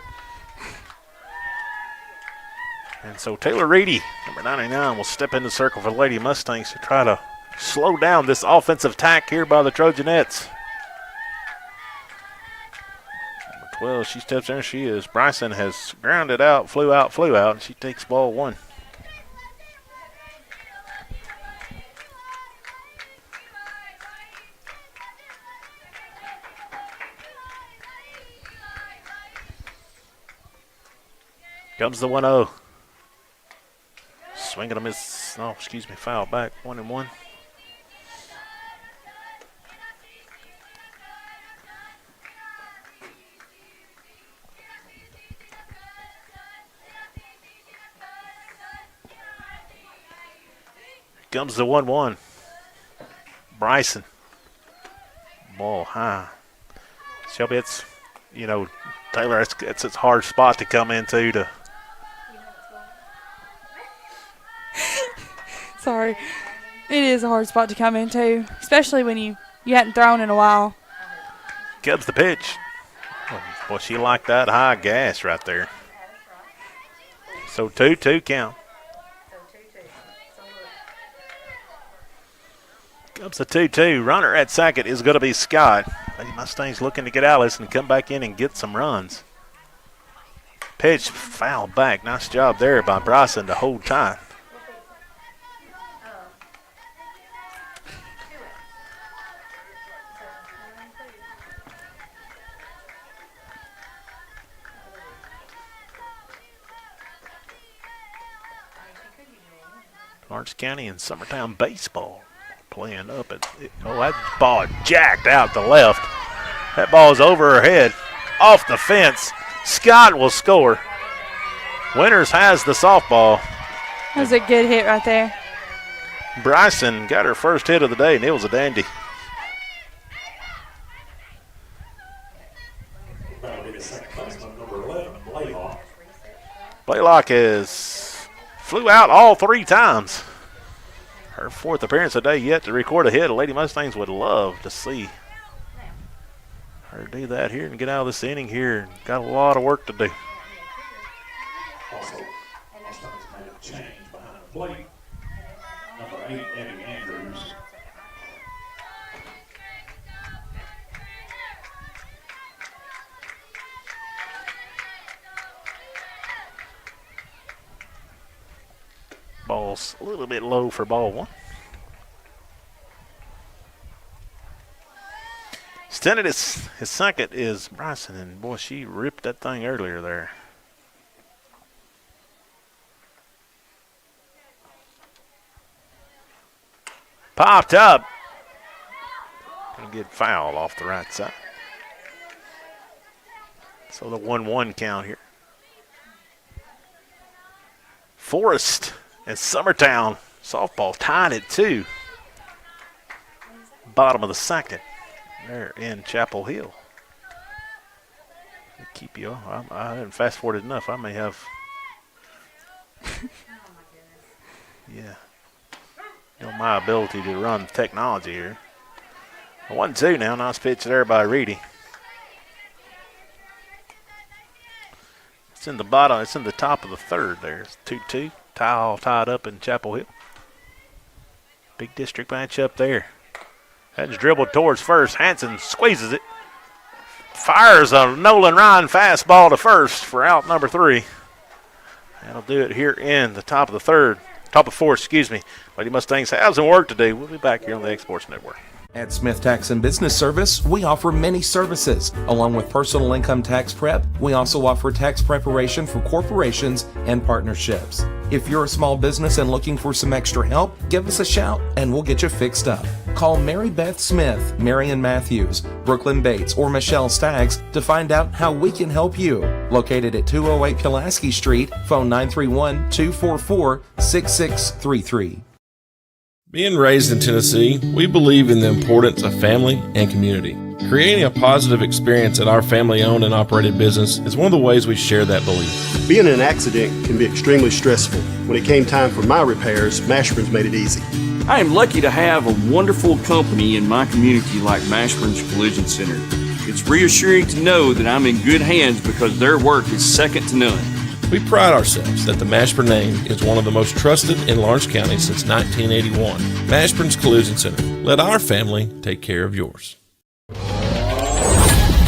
S11: And so Taylor Reedy, number 99, will step in the circle for the Lady Mustangs to try to slow down this offensive attack here by the Trojanettes. Number 12, she steps in. She is. Bryson has grounded out, flew out, and she takes ball 1. Comes the 1-0. Swinging a miss. Oh, excuse me. Foul back. 1-1. Comes the 1-1. Bryson. Ball high. Shelby, it's, Taylor, it's a hard spot to come into to.
S12: Sorry. It is a hard spot to come into, especially when you hadn't thrown in a while.
S11: Comes the pitch. Boy, she liked that high gas right there. So 2-2 count. Comes the 2-2. Runner at second is going to be Scott. Lady Mustangs looking to get Alice and come back in and get some runs. Pitch foul back. Nice job there by Bryson to hold tight. Lawrence County and Summertown baseball playing up at that ball jacked out to left. That ball is over her head, off the fence. Scott will score. Winters has the softball.
S12: That was a good hit right there.
S11: Bryson got her first hit of the day, and it was a dandy. Blaylock flew out all 3 times. Her 4th appearance today, yet to record a hit. The Lady Mustangs would love to see her do that here and get out of this inning here. Got a lot of work to do.
S13: Also, Mustangs made a change behind the plate. Number 8, Eddie Andrews.
S11: Ball's a little bit low for ball 1. Standing his second is Bryson, and boy, she ripped that thing earlier there. Popped up. Gonna get fouled off the right side. So the 1-1 count here. Forest and Summertown softball tied at 2. Bottom of the second. There in Chapel Hill. Keep you. I haven't fast forwarded enough. I may have. Yeah. You know my ability to run technology here. 1-2 now. Nice pitch there by Reedy. It's in the bottom. It's in the top of the third there. It's 2-2. All tied up in Chapel Hill. Big district match up there. That's dribbled towards first. Hanson squeezes it. Fires a Nolan Ryan fastball to first for out number 3. That'll do it here in the top of the third. Top of fourth, excuse me. Lady Mustangs have some work to do. We'll be back here on the Exports Network.
S17: At Smith Tax and Business Service, we offer many services. Along with personal income tax prep, we also offer tax preparation for corporations and partnerships. If you're a small business and looking for some extra help, give us a shout and we'll get you fixed up. Call Mary Beth Smith, Marion Matthews, Brooklyn Bates, or Michelle Staggs to find out how we can help you. Located at 208 Pulaski Street, phone 931-244-6633.
S2: Being raised in Tennessee, we believe in the importance of family and community. Creating a positive experience at our family-owned and operated business is one of the ways we share that belief.
S3: Being in an accident can be extremely stressful. When it came time for my repairs, Mashburn's made it easy.
S23: I am lucky to have a wonderful company in my community like Mashburn's Collision Center. It's reassuring to know that I'm in good hands because their work is second to none.
S2: We pride ourselves that the Mashburn name is one of the most trusted in Lawrence County since 1981. Mashburn's Collision Center. Let our family take care of yours.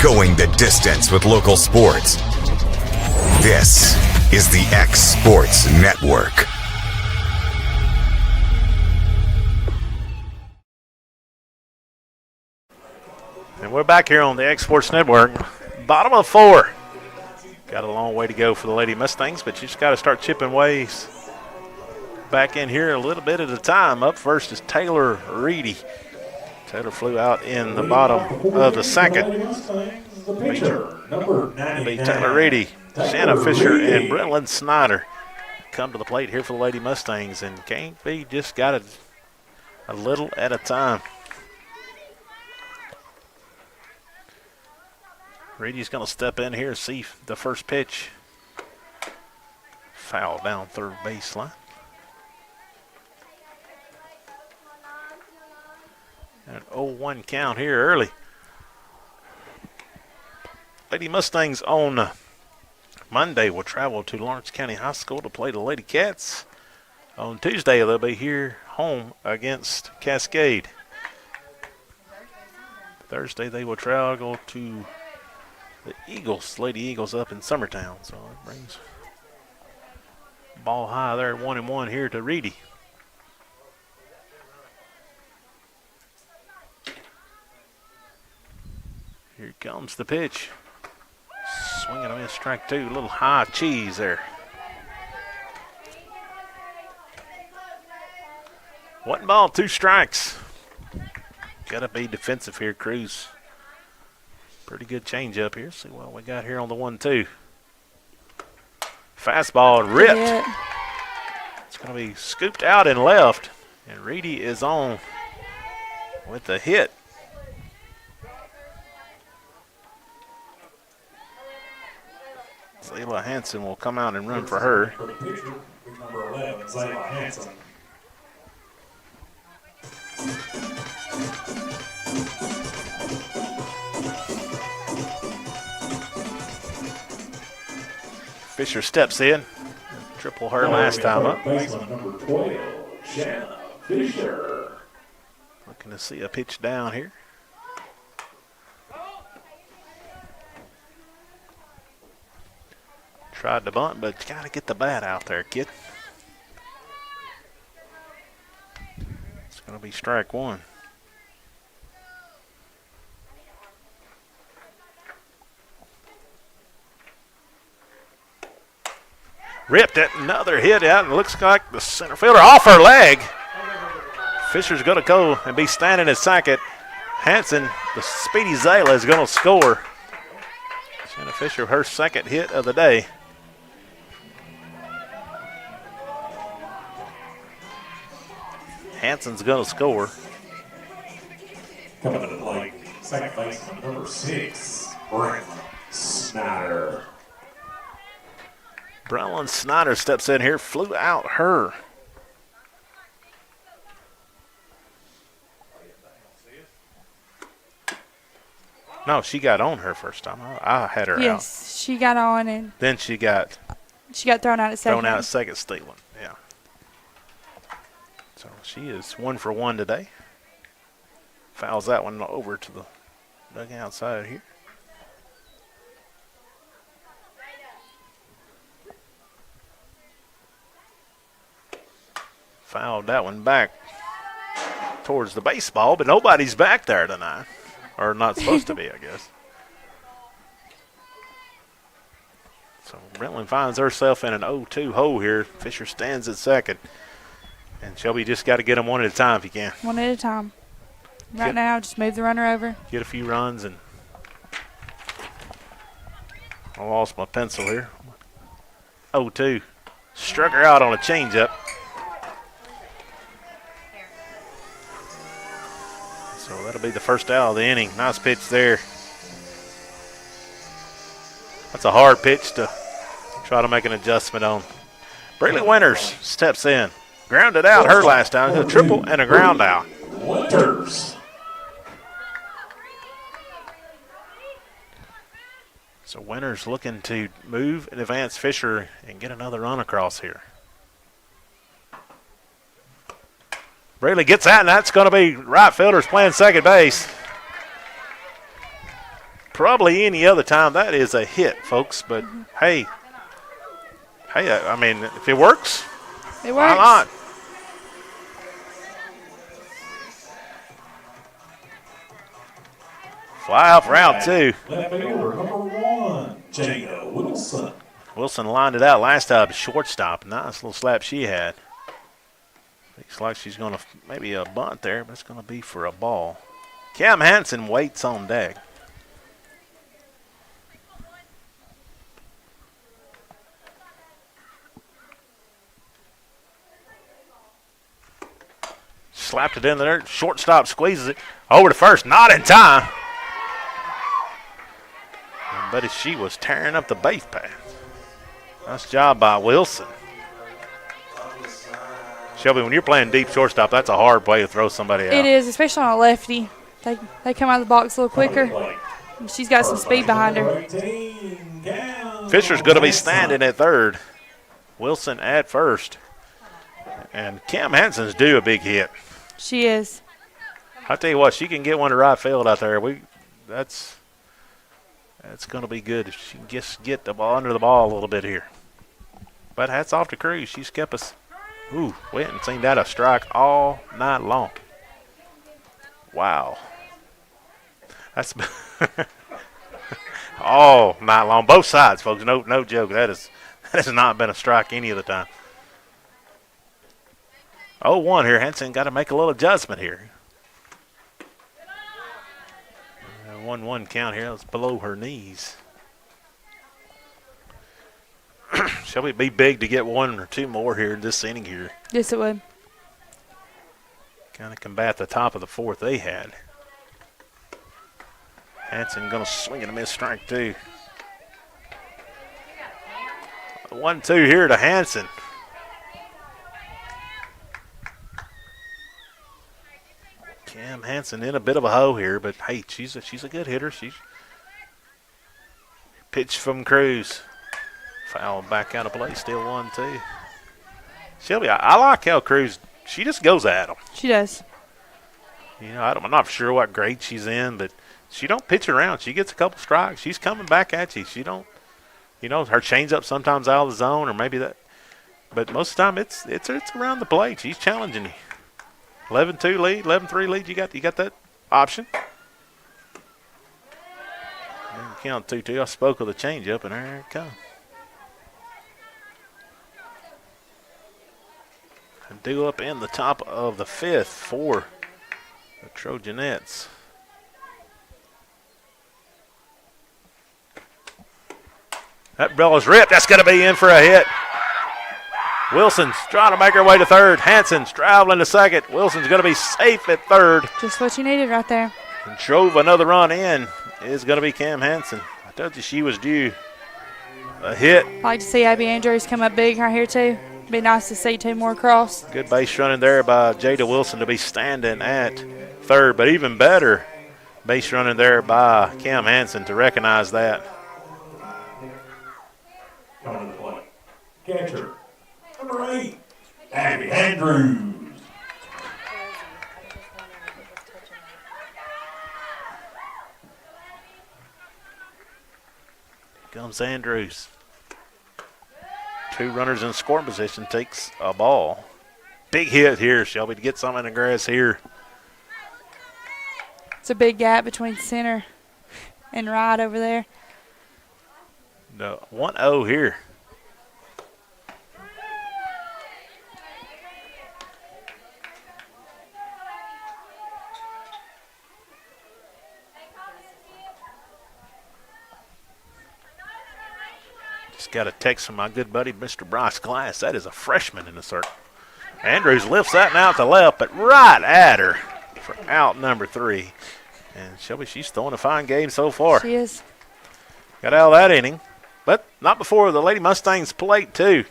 S1: Going the distance with local sports. This is the X Sports Network.
S11: And we're back here on the X Sports Network. Bottom of 4. Got a long way to go for the Lady Mustangs, but you just got to start chipping ways back in here a little bit at a time. Up first is Taylor Reedy. Taylor flew out in the bottom of the second.
S13: The pitcher, number 99.
S11: Taylor Reedy, Shanna Fisher, and Brenlyn Snyder come to the plate here for the Lady Mustangs, and can't be just got it a little at a time. Reedy's going to step in here and see the first pitch. Foul down third baseline. An 0-1 count here early. Lady Mustangs on Monday will travel to Lawrence County High School to play the Lady Cats. On Tuesday, they'll be here home against Cascade. Thursday, they will travel to the Eagles, Lady Eagles up in Summertown. So it brings ball high there at 1-1 here to Reedy. Here comes the pitch. Swinging a miss, strike 2. A little high cheese there. 1 ball, 2 strikes. Got to be defensive here, Cruz. Pretty good change up here. See what we got here on the 1-2. Fastball ripped. It's going to be scooped out and left. And Reedy is on with the hit. Zayla Hanson will come out and run for her.
S13: For the pitcher, number 11, Zayla Hanson.
S11: Fisher steps in. Triple her last time up.
S13: Baseman number 12, Shanna Fisher.
S11: Looking to see a pitch down here. Tried to bunt, but you got to get the bat out there, kid. It's going to be strike 1. Ripped it, another hit out, and looks like the center fielder off her leg. Fisher's going to go and be standing at second. Hanson, the speedy Zayla, is going to score. Shanna Fisher, her second hit of the day. Hanson's going to score.
S13: Coming to the plate, second baseman number 6, Brandon Snyder.
S11: Bronwyn Snyder steps in here, flew out her. No, she got on her first time. I had her out.
S12: Yes, she got on and
S11: Then she got
S12: thrown out at second.
S11: thrown out at second, stealing. Yeah. So she is 1 for 1 today. Fouls that one over to the dugout side here. Fouled that one back towards the baseball, but nobody's back there tonight. Or not supposed to be, I guess. So Brentland finds herself in an 0-2 hole here. Fisher stands at second. And Shelby just got to get them one at a time if you can.
S12: One at a time. Right now, just move the runner over.
S11: Get a few runs and I lost my pencil here. 0-2. Struck her out on a changeup. So that'll be the first out of the inning. Nice pitch there. That's a hard pitch to try to make an adjustment on. Braylee Winters steps in. Grounded out her last time. A triple and a ground out.
S13: Winters.
S11: So Winters looking to move and advance Fisher and get another run across here. Braley gets out, and that's going to be right fielders playing second base. Probably any other time that is a hit, folks. But hey, I mean, if it works,
S12: it works.
S11: Why not? Fly out for round 2.
S13: Left fielder number 1, Jada Wilson.
S11: Wilson lined it out last time, shortstop. Nice little slap she had. Looks like she's going to maybe a bunt there, but it's going to be for a ball. Cam Hansen waits on deck. Slapped it in the dirt. Shortstop squeezes it over to first. Not in time. But she was tearing up the base path. Nice job by Wilson. Shelby, when you're playing deep shortstop, that's a hard way to throw somebody out.
S12: It is, especially on a lefty. They come out of the box a little quicker. And she's got some speed behind her.
S11: Fisher's going to be standing at third. Wilson at first. And Cam Hansen's due a big hit.
S12: She is.
S11: I tell you what, she can get one to right field out there. That's going to be good if she can just get the ball under the ball a little bit here. But hats off to Cruz. She's kept us. Ooh, we hadn't seen that a strike all night long. Wow. That's all night long. Both sides, folks. No joke. That has not been a strike any of the time. 0-1 here. Henson got to make a little adjustment here. 1-1 count here. It's below her knees. Shall it be big to get 1 or 2 more here in this inning here?
S12: Yes, it would.
S11: Kind of combat the top of the 4th they had. Hanson going to swing and a miss, strike 2. 1-2 here to Hanson. Cam Hanson in a bit of a hole here, but hey, she's a good hitter. She's pitch from Cruz. Foul back out of play, still 1-2. Shelby, I like how Cruz, she just goes at them.
S12: She does.
S11: You know, I'm not sure what grade she's in, but she don't pitch around. She gets a couple strikes. She's coming back at you. She don't, you know, her changeup sometimes out of the zone or maybe that. But most of the time it's around the plate. She's challenging you. 11-2 lead, 11-3 lead. You got that option. Count 2-2. I spoke of the changeup, and there it comes. do up in the top of the 5th for the Trojanettes. That ball is ripped. That's going to be in for a hit. Wilson's trying to make her way to third. Hanson's traveling to second. Wilson's going to be safe at third.
S12: Just what you needed right there.
S11: And drove another run in is going to be Cam Hanson. I told you she was due a hit.
S12: I'd like to see Abby Andrews come up big right here, too. Be nice to see 2 more across.
S11: Good base running there by Jada Wilson to be standing at third, but even better base running there by Cam Hanson to recognize that.
S13: Coming to the plate. Catcher, number 8, Abby Andrews.
S11: Comes Andrews. 2 runners in scoring position, takes a ball. Big hit here, Shelby, to get something in the grass here.
S12: It's a big gap between center and right over there.
S11: No, 1-0 here. Got a text from my good buddy, Mr. Bryce Glass. That is a freshman in the circle. Andrews lifts that now to left, but right at her for out number 3. And Shelby, she's throwing a fine game so far.
S12: She is.
S11: Got out of that inning, but not before the Lady Mustangs plate, too.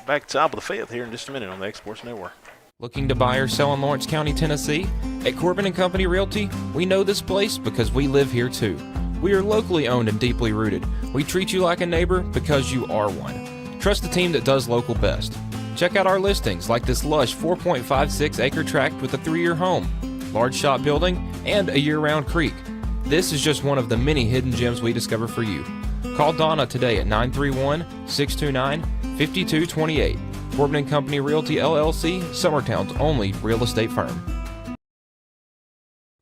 S11: Back top of the 5th here in just a minute on the Exports Network.
S5: Looking to buy or sell in Lawrence County, Tennessee? At Corbin & Company Realty, we know this place because we live here, too. We are locally owned and deeply rooted. We treat you like a neighbor because you are one. Trust the team that does local best. Check out our listings like this lush 4.56 acre tract with a 3-year home, large shop building, and a year-round creek. This is just one of the many hidden gems we discover for you. Call Donna today at 931-629-5228. Corbin & Company Realty LLC, Summertown's only real estate firm.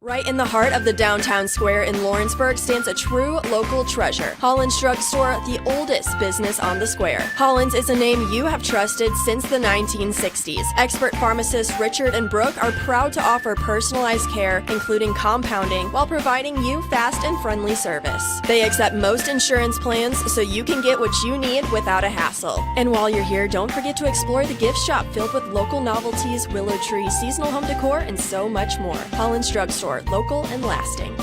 S15: Right in the heart of the downtown square in Lawrenceburg stands a true local treasure. Holland's Drug Store, the oldest business on the square. Holland's is a name you have trusted since the 1960s. Expert pharmacists Richard and Brooke are proud to offer personalized care, including compounding, while providing you fast and friendly service. They accept most insurance plans so you can get what you need without a hassle. And while you're here, don't forget to explore the gift shop filled with local novelties, willow tree, seasonal home decor, and so much more. Holland's Drug Store. Local and lasting.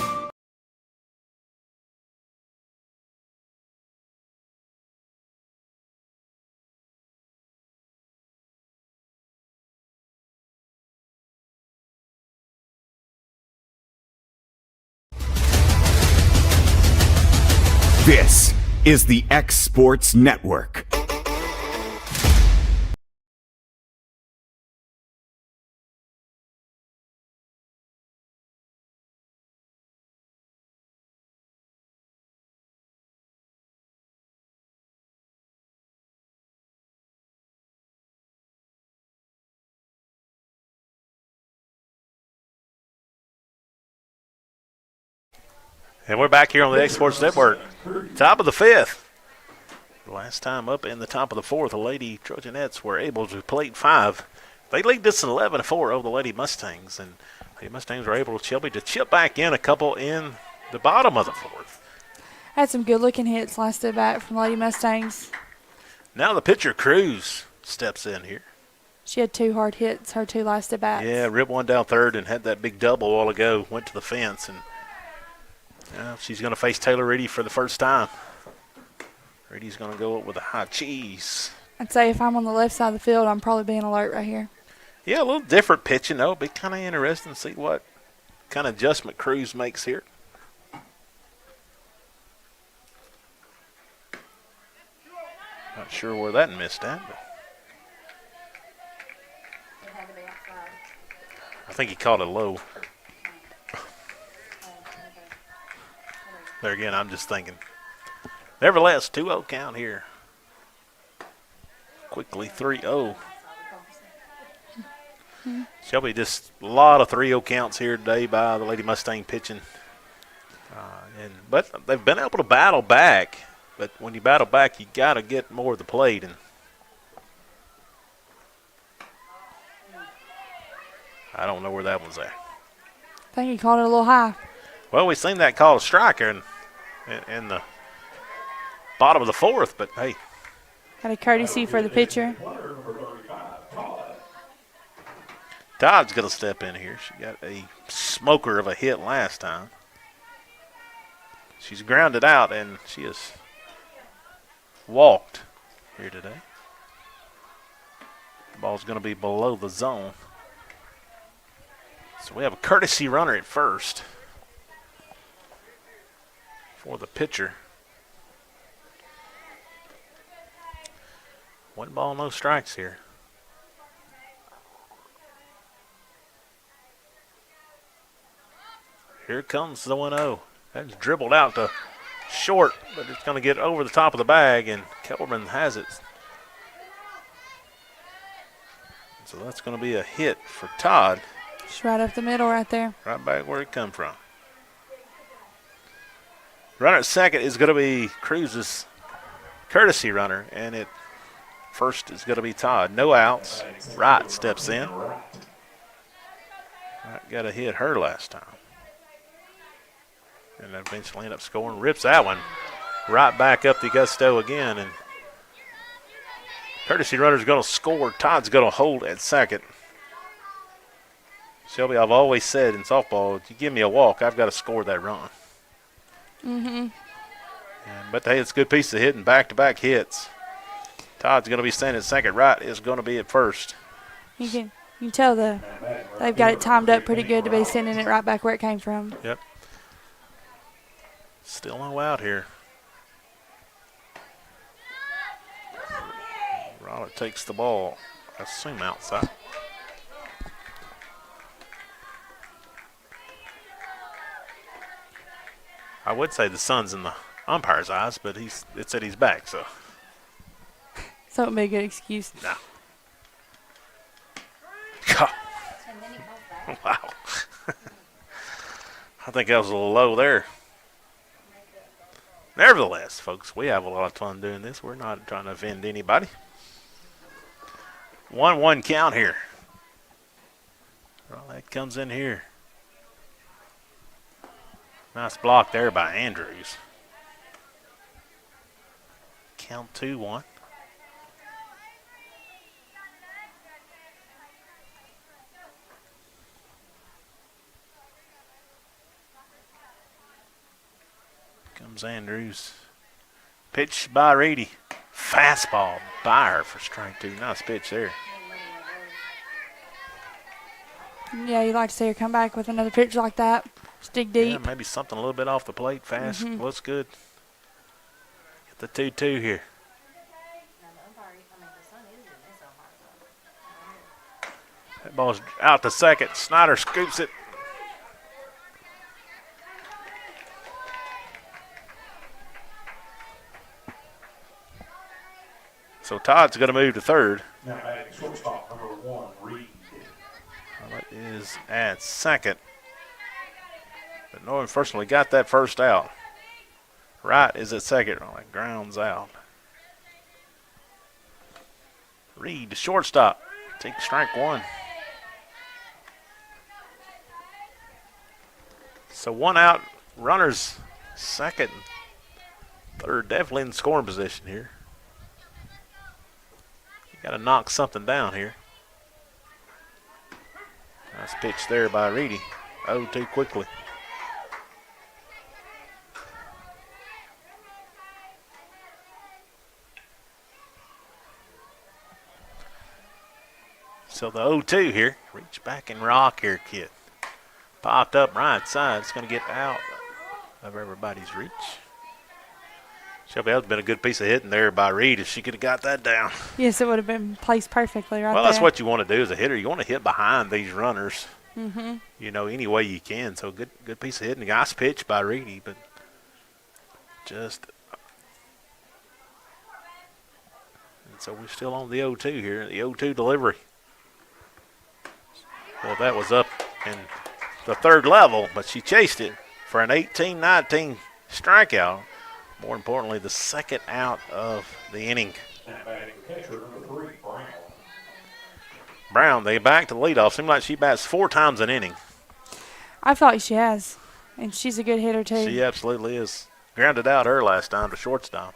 S1: This is the X Sports Network.
S11: And we're back here on the X Sports Network. Top of the 5th. Last time up in the top of the 4th, the Lady Trojanettes were able to plate 5. They lead this 11-4 over the Lady Mustangs. And the Mustangs were able to chip back in a couple in the bottom of the 4th.
S12: Had some good-looking hits last at bat from Lady Mustangs.
S11: Now the pitcher, Cruz, steps in here.
S12: She had 2 hard hits, her 2 last at bats.
S11: Yeah, ripped one down third and had that big double a while ago, went to the fence, and she's going to face Taylor Reedy for the first time. Reedy's going to go up with a high cheese.
S12: I'd say if I'm on the left side of the field, I'm probably being alert right here.
S11: Yeah, a little different pitching, though. It'll be kind of interesting to see what kind of adjustment Cruz makes here. Not sure where that missed at, but I think he caught it low. There again, I'm just thinking. Nevertheless, 2-0 count here. Quickly 3-0. Shelby, just a lot of 3-0 counts here today by the Lady Mustang pitching. But they've been able to battle back. But when you battle back, you got to get more of the plate. And I don't know where that one's at.
S12: I think he called it a little high.
S11: Well, we seen that call a striker in the bottom of the fourth, but hey.
S12: Got a courtesy for the pitcher.
S11: Todd's going to step in here. She got a smoker of a hit last time. She's grounded out, and she has walked here today. The ball's going to be below the zone. So we have a courtesy runner at first for the pitcher. 1 ball, no strikes here. Here comes the 1-0. That's dribbled out to short, but it's going to get over the top of the bag, and Kelberman has it. So that's going to be a hit for Todd.
S12: Just right up the middle right there.
S11: Right back where it come from. Runner at second is going to be Cruz's courtesy runner, and at first is going to be Todd. No outs. Wright steps in. Wright got to hit her last time. And eventually end up scoring. Rips that one right back up the gusto again. And courtesy runner's going to score. Todd's going to hold at second. Shelby, I've always said in softball, if you give me a walk, I've got to score that run. But hey, it's a good piece of hitting, back-to-back hits. Todd's going to be standing at second. Wright is going to be at first.
S12: You can tell they've got it timed up pretty good to be sending it right back where it came from.
S11: Yep. Still no out here. Roller takes the ball, I assume outside. I would say the sun's in the umpire's eyes, but it said he's back, so.
S12: So it would be a good excuse.
S11: No. Wow. I think that was a little low there. Nevertheless, folks, we have a lot of fun doing this. We're not trying to offend anybody. 1-1 count here. Well, that comes in here. Nice block there by Andrews. Count 2-1. Comes Andrews. Pitch by Reedy. Fastball by her for strike 2. Nice pitch there.
S12: Yeah, you'd like to see her come back with another pitch like that. Just dig deep.
S11: Yeah, maybe something a little bit off the plate. Fast. Looks good. Get the 2-2 here. That ball's out to second. Snyder scoops it. So Todd's going to move to third.
S13: Now batting shortstop number 1, Reed.
S11: Well, it is at second. But Norton fortunately got that first out. Wright is at second. Oh, it grounds out. Reed, the shortstop. Take strike 1. So 1 out. Runners second, third, definitely in scoring position here. Got to knock something down here. Nice pitch there by Reedy. 0-2 quickly. So the 0-2 here. Reach back and rock here, kid. Popped up right side. It's going to get out of everybody's reach. Shelby, that's been a good piece of hitting there by Reed if she could have got that down.
S12: Yes, it would have been placed perfectly right there.
S11: Well, that's what you want to do as a hitter. You want to hit behind these runners, you know, any way you can. So good piece of hitting. Nice pitch by Reedy, but just. And so we're still on the 0-2 here, the 0-2 delivery. Well, that was up in the third level, but she chased it for an 18-19 strikeout. More importantly, the second out of the inning. Brown, they back to the leadoff. Seems like she bats 4 times an inning.
S12: I feel like she has, and she's a good hitter too.
S11: She absolutely is. Grounded out her last time to shortstop.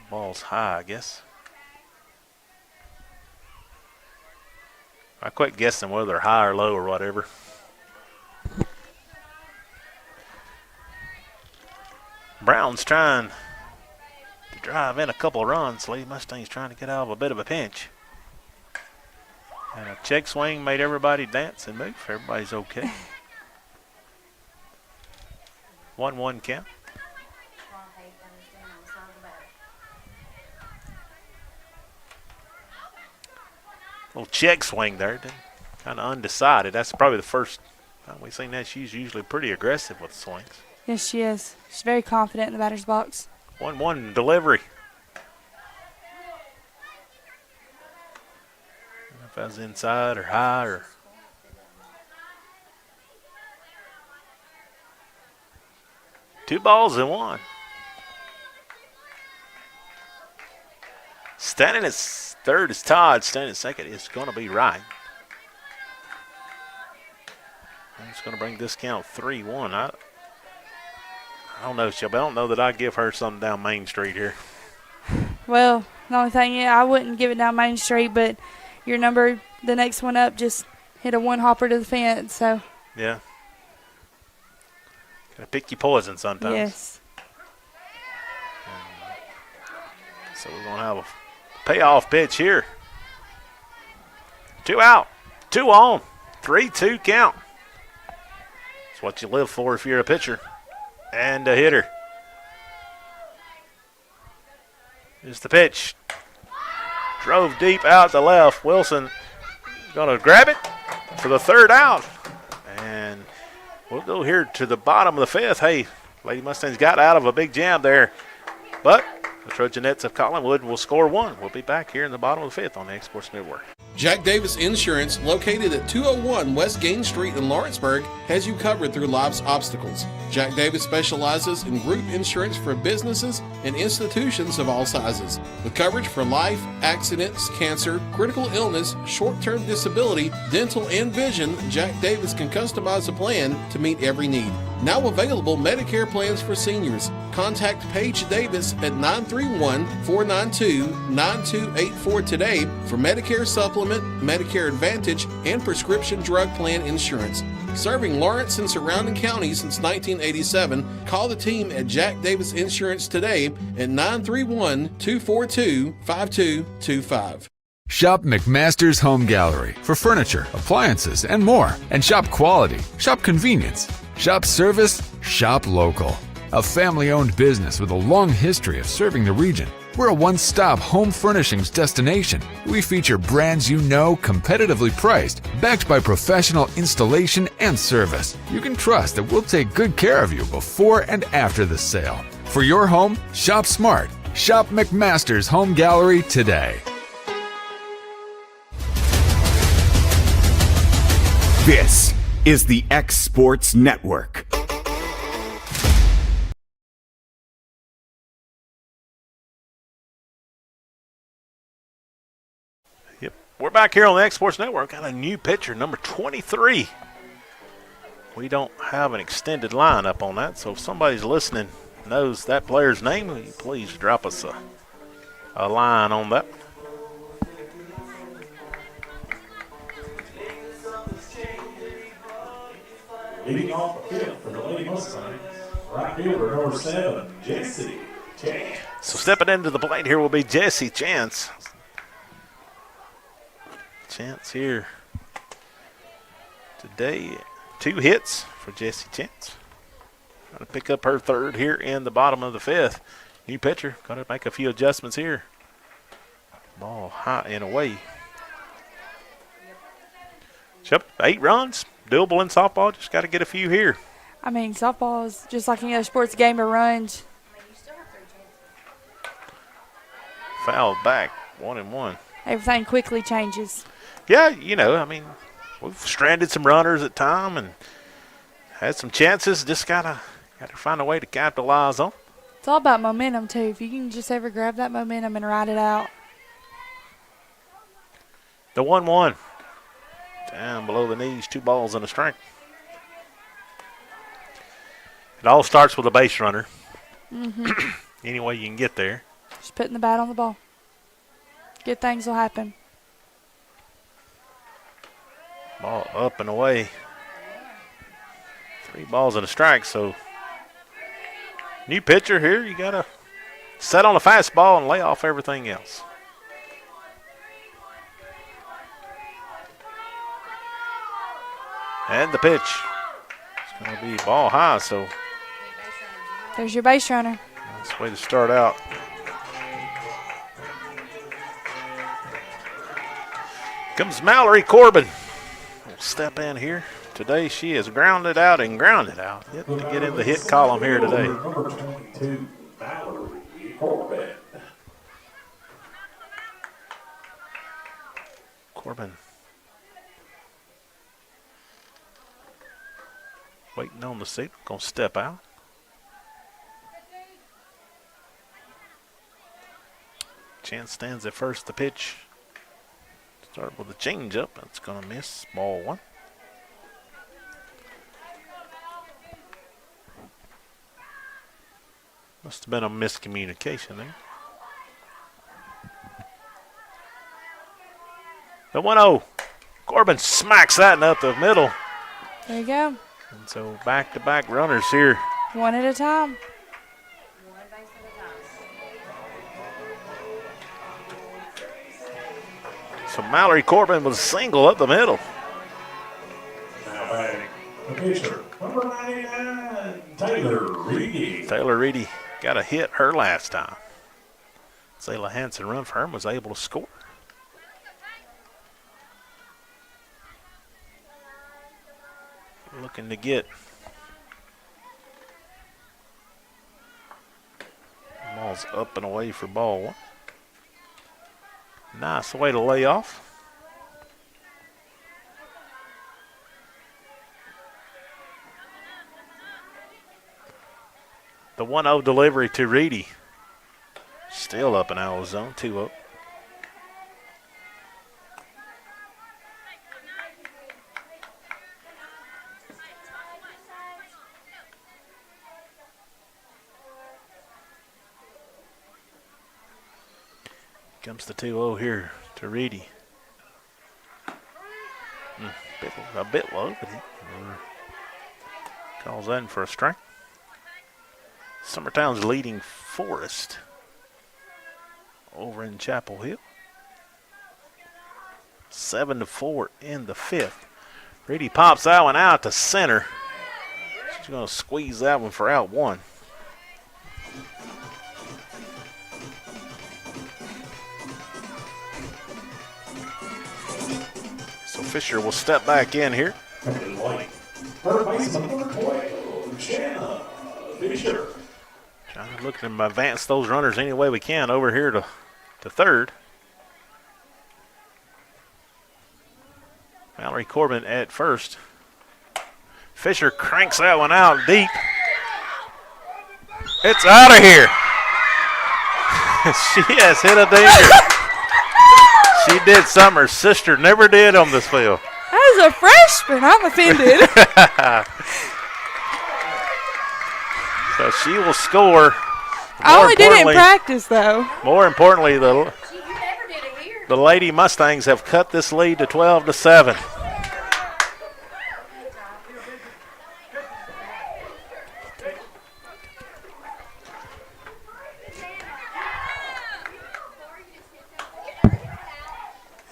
S11: Ball's high, I guess. I quit guessing whether they're high or low or whatever. Brown's trying to drive in a couple of runs. Lady Mustang's trying to get out of a bit of a pinch. And a check swing made everybody dance and move. Everybody's okay. 1-1 count. Little check swing there. Kind of undecided. That's probably the first time we've seen that. She's usually pretty aggressive with swings.
S12: Yes, she is. She's very confident in the batter's box.
S11: 1-1 delivery. I don't know if that was inside or high or. Two balls and one. Standing at third is Todd. Standing at second is going to be Wright. It's going to bring this count 3-1. I don't know, Shelby. I don't know that I'd give her something down Main Street here.
S12: Well, the only thing, I wouldn't give it down Main Street, but your number, the next one up, just hit a one hopper to the fence. So
S11: yeah, gotta pick your poison sometimes.
S12: Yes.
S11: So we're gonna have a payoff pitch here. 2 out, 2 on, 3-2 count. It's what you live for if you're a pitcher and a hitter. Here's the pitch. Drove deep out to left. Wilson going to grab it for the 3rd out. And we'll go here to the bottom of the 5th. Hey, Lady Mustangs got out of a big jam there. But the Trojanettes of Collinwood will score 1. We'll be back here in the bottom of the 5th on the Exports Network.
S2: Jack Davis Insurance, located at 201 West Gain Street in Lawrenceburg, has you covered through life's obstacles. Jack Davis specializes in group insurance for businesses and institutions of all sizes. With coverage for life, accidents, cancer, critical illness, short-term disability, dental, and vision, Jack Davis can customize a plan to meet every need. Now available Medicare plans for seniors. Contact Paige Davis at 931-492-9284 today for Medicare Supplement, Medicare Advantage, and prescription drug plan insurance. Serving Lawrence and surrounding counties since 1987, call the team at Jack Davis Insurance today at 931-242-5225.
S4: Shop McMaster's Home Gallery for furniture, appliances, and more. And shop quality, shop convenience, shop service, shop local. A family-owned business with a long history of serving the region. We're a one-stop home furnishings destination. We feature brands you know, competitively priced, backed by professional installation and service. You can trust that we'll take good care of you before and after the sale. For your home, shop smart. Shop McMaster's Home Gallery today.
S1: This is the X Sports Network.
S11: We're back here on the X Sports Network. Got a new pitcher, number 23. We don't have an extended lineup on that, so if somebody's listening knows that player's name, will you please drop us a line on that.
S13: Leading off the 5th for the Lady Mustangs, right fielder number 7, Jesse Chance.
S11: So stepping into the plate here will be Jesse Chance. Chance here today. 2 hits for Jesse Chance. Going to pick up her 3rd here in the bottom of the 5th. New pitcher. Going to make a few adjustments here. Ball high and away. Yep, 8 runs. Doable in softball. Just got to get a few here.
S12: I mean, softball is just like any other sports game of runs.
S11: Foul back. 1-1.
S12: Everything quickly changes.
S11: Yeah, you know, I mean, we've stranded some runners at time and had some chances. Just gotta find a way to capitalize on.
S12: It's all about momentum, too. If you can just ever grab that momentum and ride it out.
S11: The 1-1. Down below the knees, 2 balls and a strike. It all starts with a base runner. Any way you can get there.
S12: Just putting the bat on the ball. Good things will happen.
S11: Ball up and away. 3 balls and a strike, so new pitcher here. You got to set on a fastball and lay off everything else. And the pitch. It's going to be ball high, so
S12: there's your base runner.
S11: that's the way to start out. Comes Mallory Corbin. We'll step in here. Today she is grounded out and grounded out. Yet to get in the hit column here today.
S13: Number 22, Mallory Corbin.
S11: Corbin waiting on the signal. Going to step out. Chance stands at first. The pitch. Start with a changeup. That's going to miss. Ball 1. Must have been a miscommunication there. The 1-0. Corbin smacks that up the middle.
S12: There you go.
S11: And so back-to-back runners here.
S12: One at a time.
S11: So Mallory Corbin was single up the middle.
S13: Now batting the pitcher, number 99, Taylor Reedy.
S11: Taylor Reedy got a hit her last time. Zayla Hansen run for her and was able to score. Looking to get ball's up and away for ball 1. Nice way to lay off. The 1-0 delivery to Reedy. Still up and out of the zone, 2-0. Comes the 2-0 here to Reedy. A bit low, but he calls that in for a strike. Summertown's leading Forest over in Chapel Hill. 7-4 in the 5th. Reedy pops that one out to center. She's going to squeeze that one for out 1. Fisher will step back in here.
S13: Third baseman, number 12, Shanna Fisher.
S11: Trying to look to advance those runners any way we can over here to third. Mallory Corbin at first. Fisher cranks that one out deep. It's out of here. She has hit a dinger. She did something her sister never did on this field.
S12: As a freshman, I'm offended.
S11: So she will score.
S12: I only did it in practice, though.
S11: More importantly, the Lady Mustangs have cut this lead to 12-7.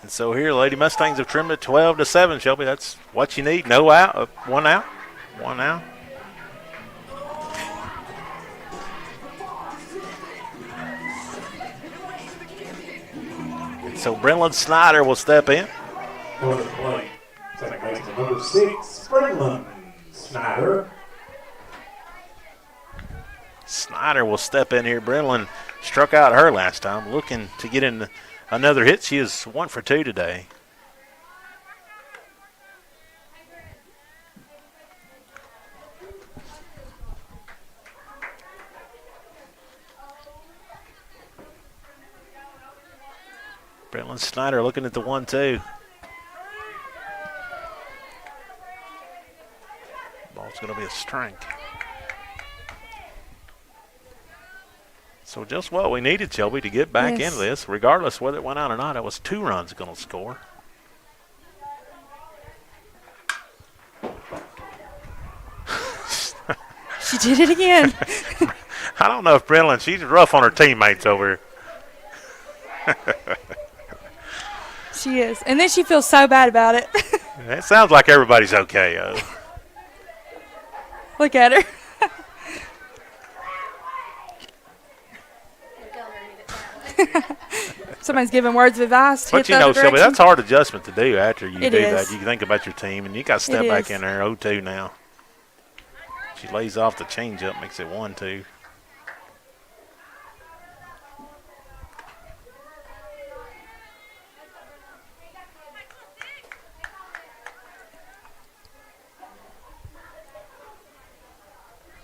S11: So here, Lady Mustangs have trimmed it 12-7, Shelby. That's what you need. No out, 1 out, 1 out. And so Brenlin Snyder will step in.
S13: Going to the plate, second baseman, number 6, Brenlin Snyder.
S11: Snyder will step in here. Brenlin struck out her last time, looking to get in another hit. She is 1 for 2 today. Brentlin Snyder looking at the 1-2. Ball's going to be a strike. So just what we needed, Shelby, to get back into this, regardless whether it went out or not. It was 2 runs going to score.
S12: She did it again.
S11: I don't know if Brentlin, she's rough on her teammates over here.
S12: She is. And then she feels so bad about it.
S11: It sounds like everybody's okay.
S12: Look at her. Somebody's giving words of advice.
S11: But you know, Shelby, that's a hard adjustment to do after you do that. You think about your team, and you got to step back in there. 0-2 now. She lays off the changeup, makes it 1-2.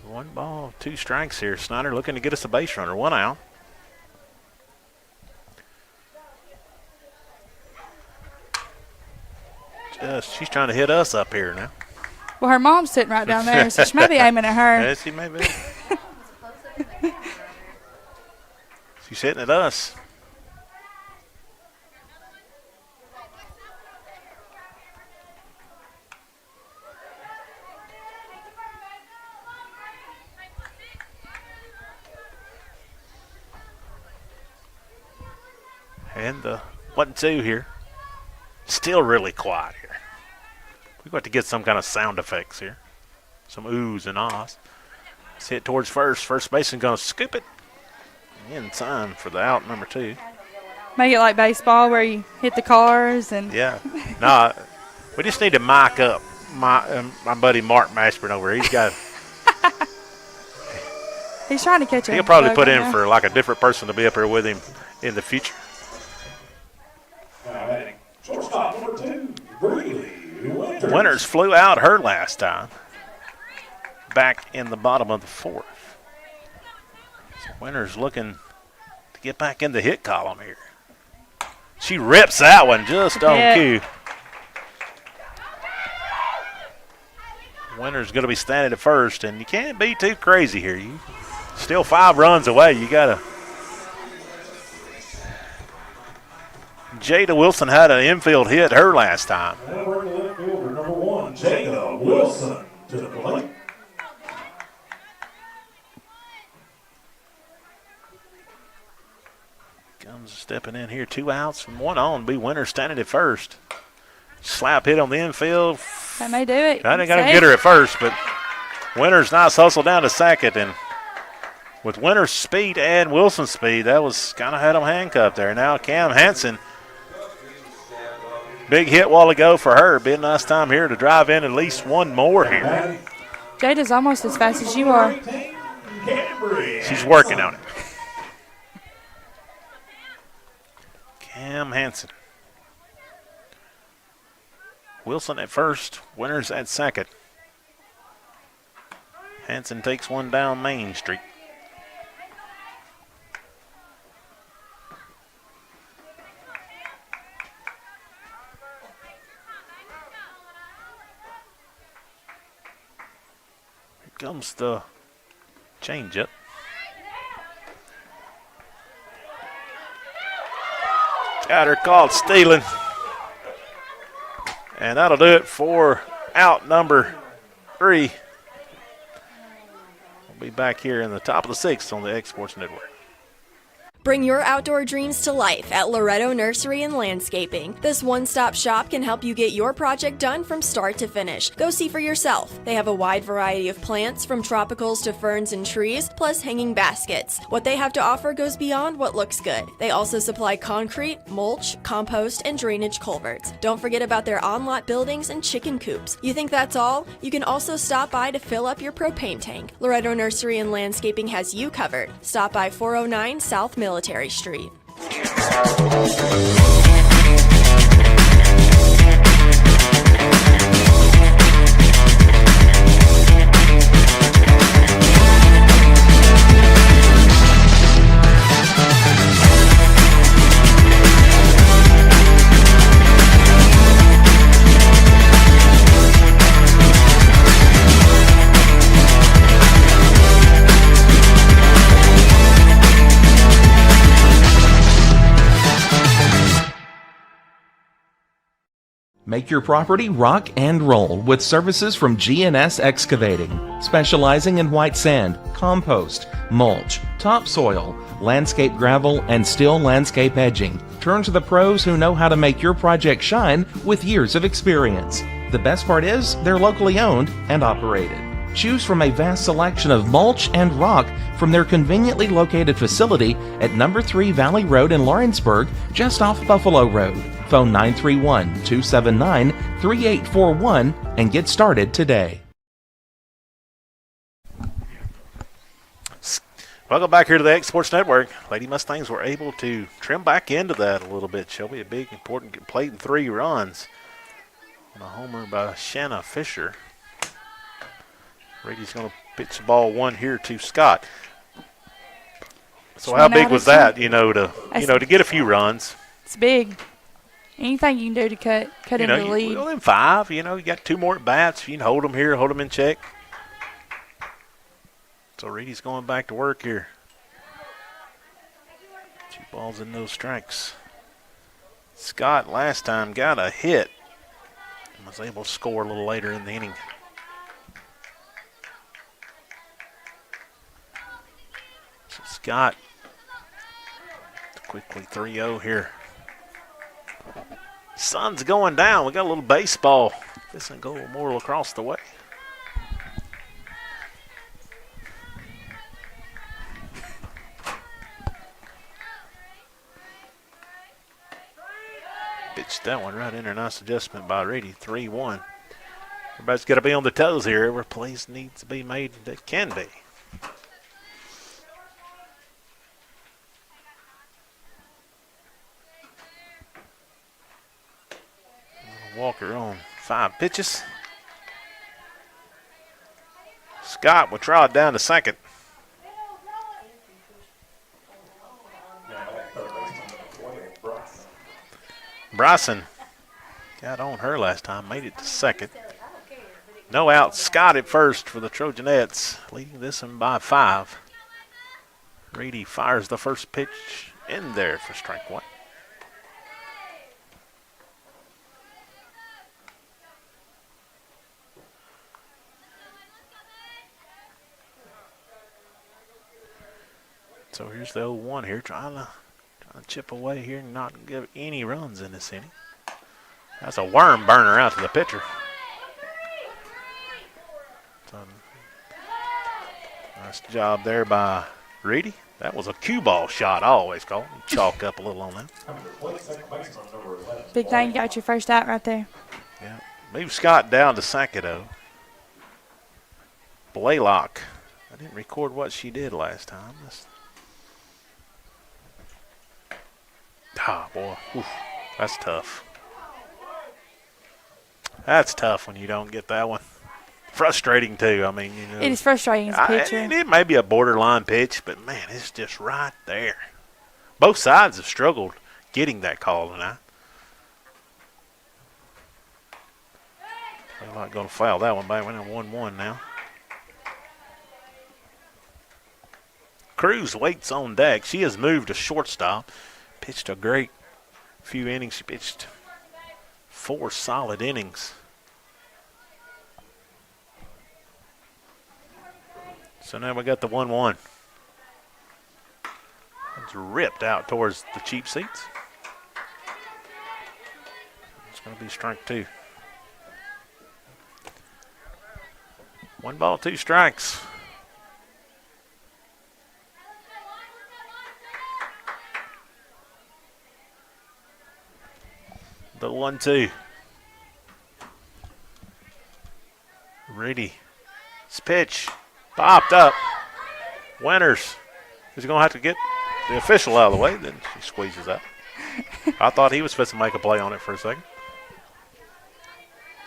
S11: One ball, 2 strikes here. Snyder looking to get us a base runner. 1 out. She's trying to hit us up here now.
S12: Well, her mom's sitting right down there, so she may be aiming at her.
S11: Yes, she may be. She's hitting at us. And the 1-2 here. Still really quiet here. We've got to get some kind of sound effects here. Some oohs and ahs. Let's hit towards first. First baseman going to scoop it. In time for the out, number 2.
S12: Make it like baseball where you hit the cars and.
S11: Yeah. No, we just need to mic up my buddy Mark Mashburn over here. He's got.
S12: He's trying to catch it.
S11: He'll probably put in for like a different person to be up here with him in the future.
S13: Shortstop number 2, Breeley Winters.
S11: Winters flew out her last time. Back in the bottom of the 4th. So Winters looking to get back in the hit column here. She rips that one just on cue. Winters going to be standing at first, and you can't be too crazy here. You still 5 runs away. You got to. Jada Wilson had an infield hit her last time.
S13: That'll bring the left fielder, number 1, Jada Wilson, to the plate.
S11: Comes stepping in here. 2 outs from 1 on. Be Winters standing at first. Slap hit on the infield.
S12: That may do it.
S11: I didn't got to get her at first, but Winters nice hustle down to second. And with Winters' speed and Wilson's speed, that was kind of had them handcuffed there. Now Cam Hansen. Big hit while ago for her. Be a nice time here to drive in at least 1 more here.
S12: Jada's almost as fast as you are.
S11: She's working on it. Cam Hansen. Wilson at first. Winters at second. Hansen takes one down Main Street. Comes the changeup. Got her caught stealing. And that'll do it for out number 3. We'll be back here in the top of the 6th on the X Sports Network.
S15: Bring your outdoor dreams to life at Loretto Nursery and Landscaping. This one-stop shop can help you get your project done from start to finish. Go see for yourself. They have a wide variety of plants, from tropicals to ferns and trees, plus hanging baskets. What they have to offer goes beyond what looks good. They also supply concrete, mulch, compost, and drainage culverts. Don't forget about their on-lot buildings and chicken coops. You think that's all? You can also stop by to fill up your propane tank. Loretto Nursery and Landscaping has you covered. Stop by 409 South Military Street.
S17: Make your property rock and roll with services from G&S Excavating, specializing in white sand, compost, mulch, topsoil, landscape gravel, and steel landscape edging. Turn to the pros who know how to make your project shine with years of experience. The best part is they're locally owned and operated. Choose from a vast selection of mulch and rock from their conveniently located facility at number 3 Valley Road in Lawrenceburg, just off Buffalo Road. Phone 931-279-3841 and get started today.
S11: Welcome back here to the X Sports Network. Lady Mustangs were able to trim back into that a little bit, Shelby. A big, important plate and 3 runs on a homer by Shanna Fisher. Brady's going to pitch the ball 1 here to Scott. So how big was that, to get a few runs?
S12: It's big. Anything you can do to cut into the lead.
S11: Well, in 5, you got 2 more at bats. You can hold them here, hold them in check. So Reedy's going back to work here. 2 balls and no strikes. Scott last time got a hit and was able to score a little later in the inning. So Scott quickly 3-0 here. Sun's going down. We got a little baseball. This can go more across the way. Pitched that one right in there. Nice adjustment by Reedy. 3-1. Everybody's got to be on the toes here. Every plays needs to be made that can be. Walker on 5 pitches. Scott will try it down to second. Bryson got on her last time, made it to second. No out. Scott at first for the Trojanettes, leading this one by 5. Reedy fires the first pitch in there for strike 1. So here's the 0-1 here, trying to chip away here and not give any runs in this inning. That's a worm burner out to the pitcher. So, nice job there by Reedy. That was a cue ball shot, I always call it. Chalk up a little on that.
S12: Big thing, you got your first out right there.
S11: Yeah, move Scott down to second, though. Blaylock. I didn't record what she did last time. Boy, oof, that's tough. That's tough when you don't get that one. Frustrating, too. I mean,
S12: it is frustrating as a pitcher.
S11: It may be a borderline pitch, but, man, it's just right there. Both sides have struggled getting that call tonight. They're not going to foul that one back. We're in 1-1 now. Cruz waits on deck. She has moved to shortstop. Pitched a great few innings. She pitched 4 solid innings. So now we got the 1-1. It's ripped out towards the cheap seats. It's going to be strike 2. 1 ball, 2 strikes. The 1-2. Reedy. This pitch popped up. Winters is going to have to get the official out of the way. Then she squeezes out. I thought he was supposed to make a play on it for a second.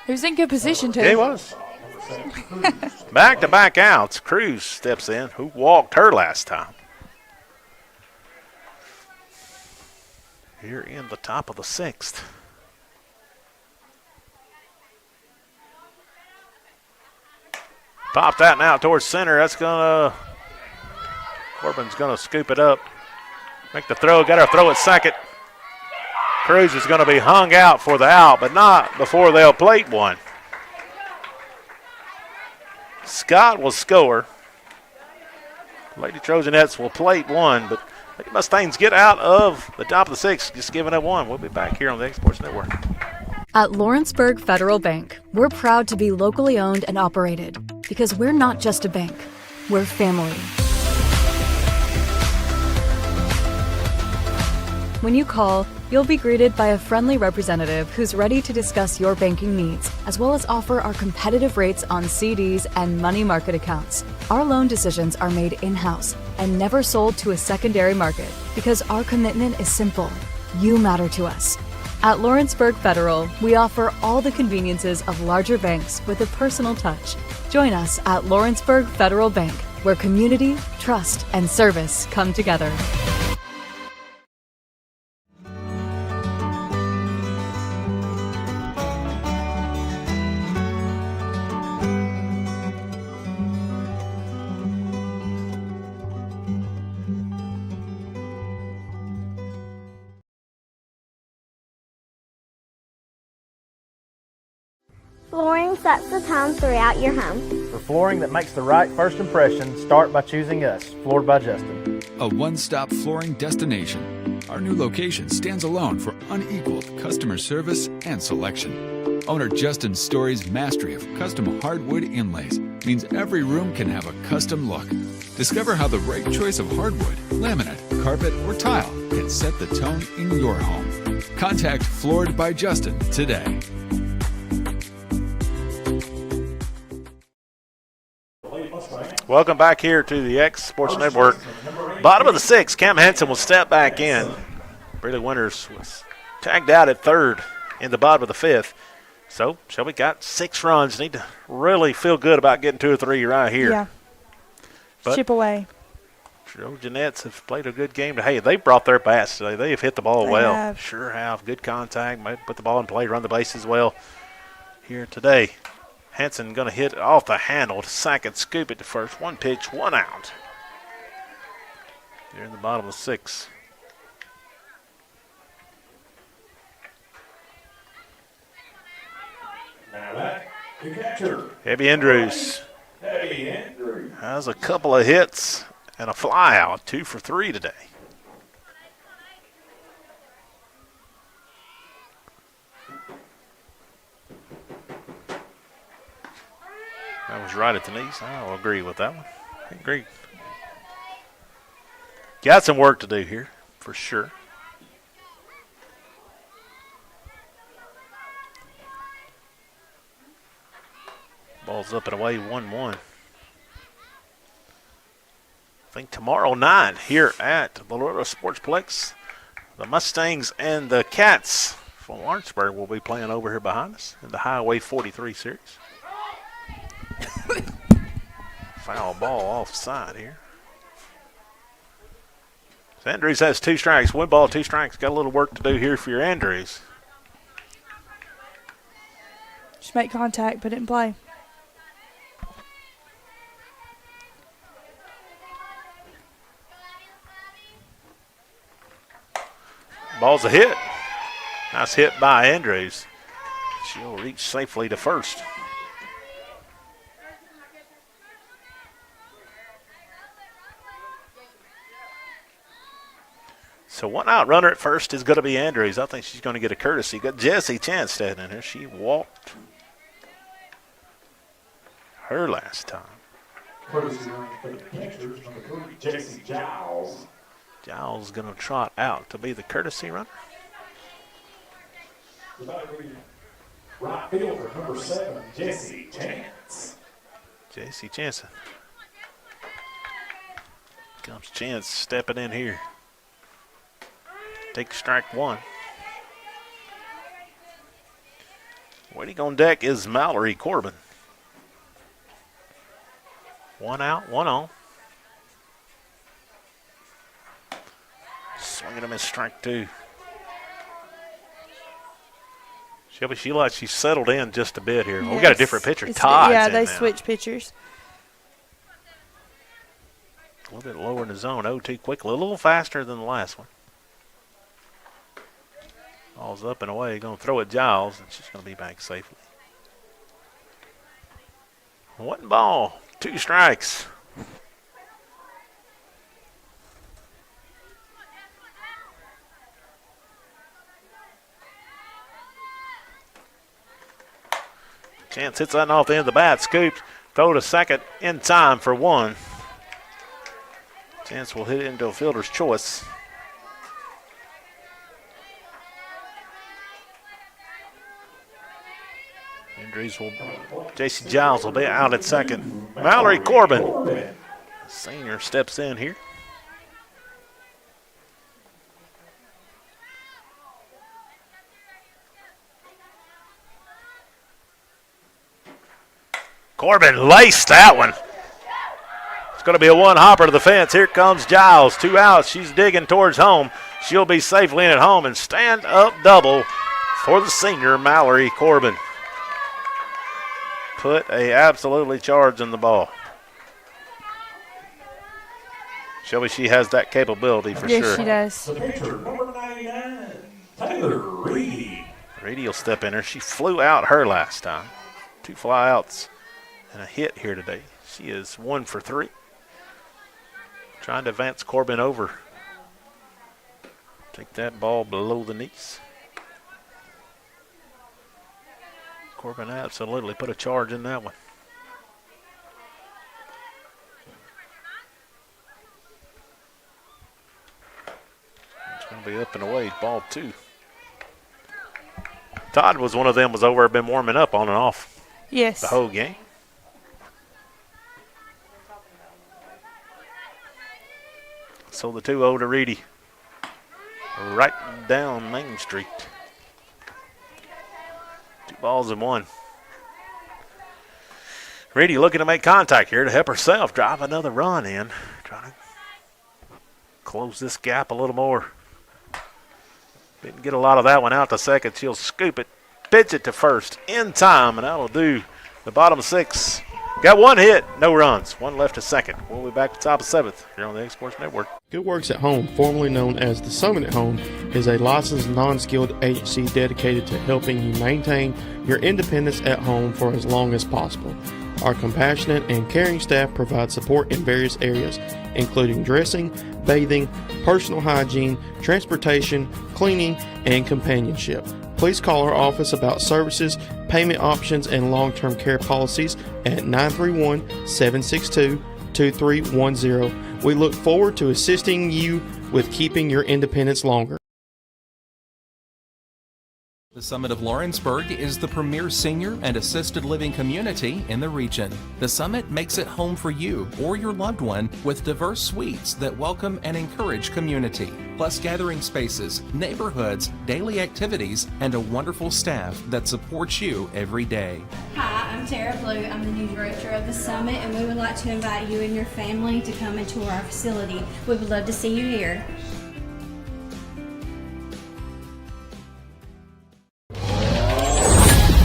S12: He was in good position, too.
S11: Yeah, he was. Back-to-back outs. Cruz steps in, who walked her last time. Here in the top of the 6th. Pop that now towards center. That's going to – Corbin's going to scoop it up. Make the throw. Got her throw at second. Cruz is going to be hung out for the out, but not before they'll plate one. Scott will score. Lady Trojanettes will plate one, but Lady Mustangs get out of the top of the sixth, just giving up one. We'll be back here on the Exports Network.
S6: At Lawrenceburg Federal Bank, we're proud to be locally owned and operated because we're not just a bank, we're family. When you call, you'll be greeted by a friendly representative who's ready to discuss your banking needs, as well as offer our competitive rates on CDs and money market accounts. Our loan decisions are made in-house and never sold to a secondary market because our commitment is simple. You matter to us. At Lawrenceburg Federal, we offer all the conveniences of larger banks with a personal touch. Join us at Lawrenceburg Federal Bank, where community, trust, and service come together.
S7: Flooring sets the tone throughout your home.
S8: For flooring that makes the right first impression, start by choosing us, Floored by Justin.
S24: A one-stop flooring destination. Our new location stands alone for unequaled customer service and selection. Owner Justin Story's mastery of custom hardwood inlays means every room can have a custom look. Discover how the right choice of hardwood, laminate, carpet, or tile can set the tone in your home. Contact Floored by Justin today.
S11: Welcome back here to the X Sports Network. Bottom of the sixth, Cam Hansen will step back in. Brady Winters was tagged out at third in the bottom of the fifth. So Shelby got 6 runs. Need to really feel good about getting 2 or 3 right here.
S12: Yeah.
S11: But
S12: chip away.
S11: Trojanettes have played a good game. Hey, they brought their bats today. They have hit the ball well.
S12: Have.
S11: Sure have. Good contact. Might put the ball in play, run the bases well here today. Hansen going to hit it off the handle to second, scoop it to first. 1 pitch, 1 out. They're in the bottom of the sixth.
S13: Now back to catcher.
S11: Abby Andrews has a couple of hits and a fly out. 2 for 3 today. That was right at the knees. I'll agree with that one. I agree. Got some work to do here, for sure. Ball's up and away, 1-1. I think tomorrow night here at the Loretto Sportsplex, the Mustangs and the Cats from Lawrenceburg will be playing over here behind us in the Highway 43 series. Foul ball offside here. So Andrews has 2 strikes. 1 ball, 2 strikes. Got a little work to do here for your Andrews.
S12: Just make contact, put it in play.
S11: Ball's a hit. Nice hit by Andrews. She'll reach safely to first. So 1 out runner at first is going to be Andrews. I think she's going to get a courtesy. Got Jessie Chance standing in here. She walked her last time.
S13: Courtesy run for the catchers, number 3, Jessie Giles.
S11: Giles going to trot out to be the courtesy runner.
S13: Right fielder, number 7, Jessie Chance.
S11: Jessie Chance. Comes Chance stepping in here. Take strike 1. Waiting on deck is Mallory Corbin. 1 out, 1 on. Swinging him in strike 2. Shelby, she's settled in just a bit here. Yes. We got a different pitcher. Todd's
S12: yeah,
S11: in
S12: they
S11: now.
S12: switch pitchers.
S11: A little bit lower in the zone. 0-2 quickly. A little faster than the last one. Ball's up and away. Going to throw it Giles, and she's going to be back safely. 1 ball, 2 strikes. Chance hits that off the end of the bat, scooped, throw to second in time for 1. Chance will hit it into a fielder's choice. Injuries will, J.C. Giles will be out at second. Mallory Corbin, senior, steps in here. Corbin laced that one. It's going to be a 1-hopper to the fence. Here comes Giles. 2 outs. She's digging towards home. She'll be safely in at home and stand up double for the senior, Mallory Corbin. Put a absolutely charge in the ball. Shelby, she has that capability for sure.
S12: Yes, she does.
S13: The pitcher, number 99, Taylor Reedy.
S11: Reedy will step in her. She flew out her last time. 2 flyouts and a hit here today. She is 1 for 3. Trying to advance Corbin over. Take that ball below the knees. Corbin absolutely put a charge in that one. It's going to be up and away, ball 2. Todd was one of them, was over, been warming up on and off.
S12: Yes.
S11: The whole game. So the 2-0 to Reedy. Right down Main Street. 2 balls and 1. Reedy looking to make contact here to help herself drive another run in. Trying to close this gap a little more. Didn't get a lot of that one out to second. She'll scoop it, pitch it to first in time, and that'll do the bottom 6. Got 1 hit, no runs. 1 left to second. We'll be back to top of 7th here on the X Sports Network.
S9: Good Works at Home, formerly known as The Summit at Home, is a licensed non-skilled agency dedicated to helping you maintain your independence at home for as long as possible. Our compassionate and caring staff provide support in various areas, including dressing, bathing, personal hygiene, transportation, cleaning, and companionship. Please call our office about services, payment options, and long-term care policies at 931-762-2310. We look forward to assisting you with keeping your independence longer.
S17: The Summit of Lawrenceburg is the premier senior and assisted living community in the region. The Summit makes it home for you or your loved one with diverse suites that welcome and encourage community, plus gathering spaces, neighborhoods, daily activities, and a wonderful staff that supports you every day.
S10: Hi, I'm Tara Blue. I'm the new director of the Summit, and we would like to invite you and your family to come and tour our facility. We would love to see you here.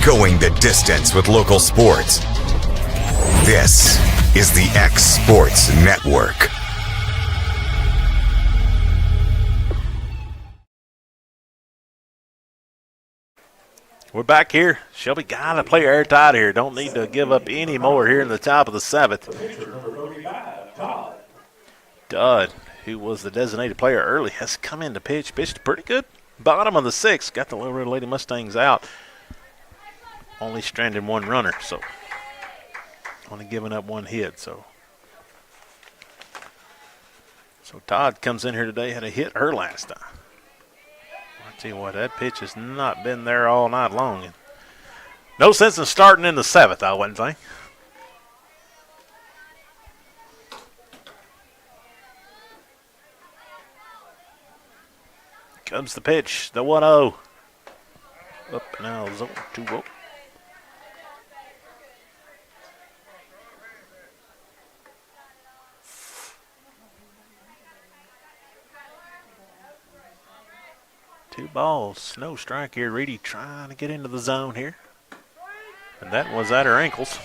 S1: Going the distance with local sports. This is the X Sports Network.
S11: We're back here. Shelby got to play airtight here. Don't need to give up any more here in the top of the 7th. Dudd, who was the designated player early, has come in to pitch. Pitched pretty good. Bottom of the 6th. Got the Loretto Lady Mustangs out. Only stranded 1 runner, so only giving up 1 hit. So Todd comes in here today, had a hit her last time. I tell you what, that pitch has not been there all night long. No sense in starting in the 7th, I wouldn't think. Comes the pitch, the 1-0. Up now, 0-2-0. Two balls, no strike here. Reedy trying to get into the zone here. And that was at her ankles.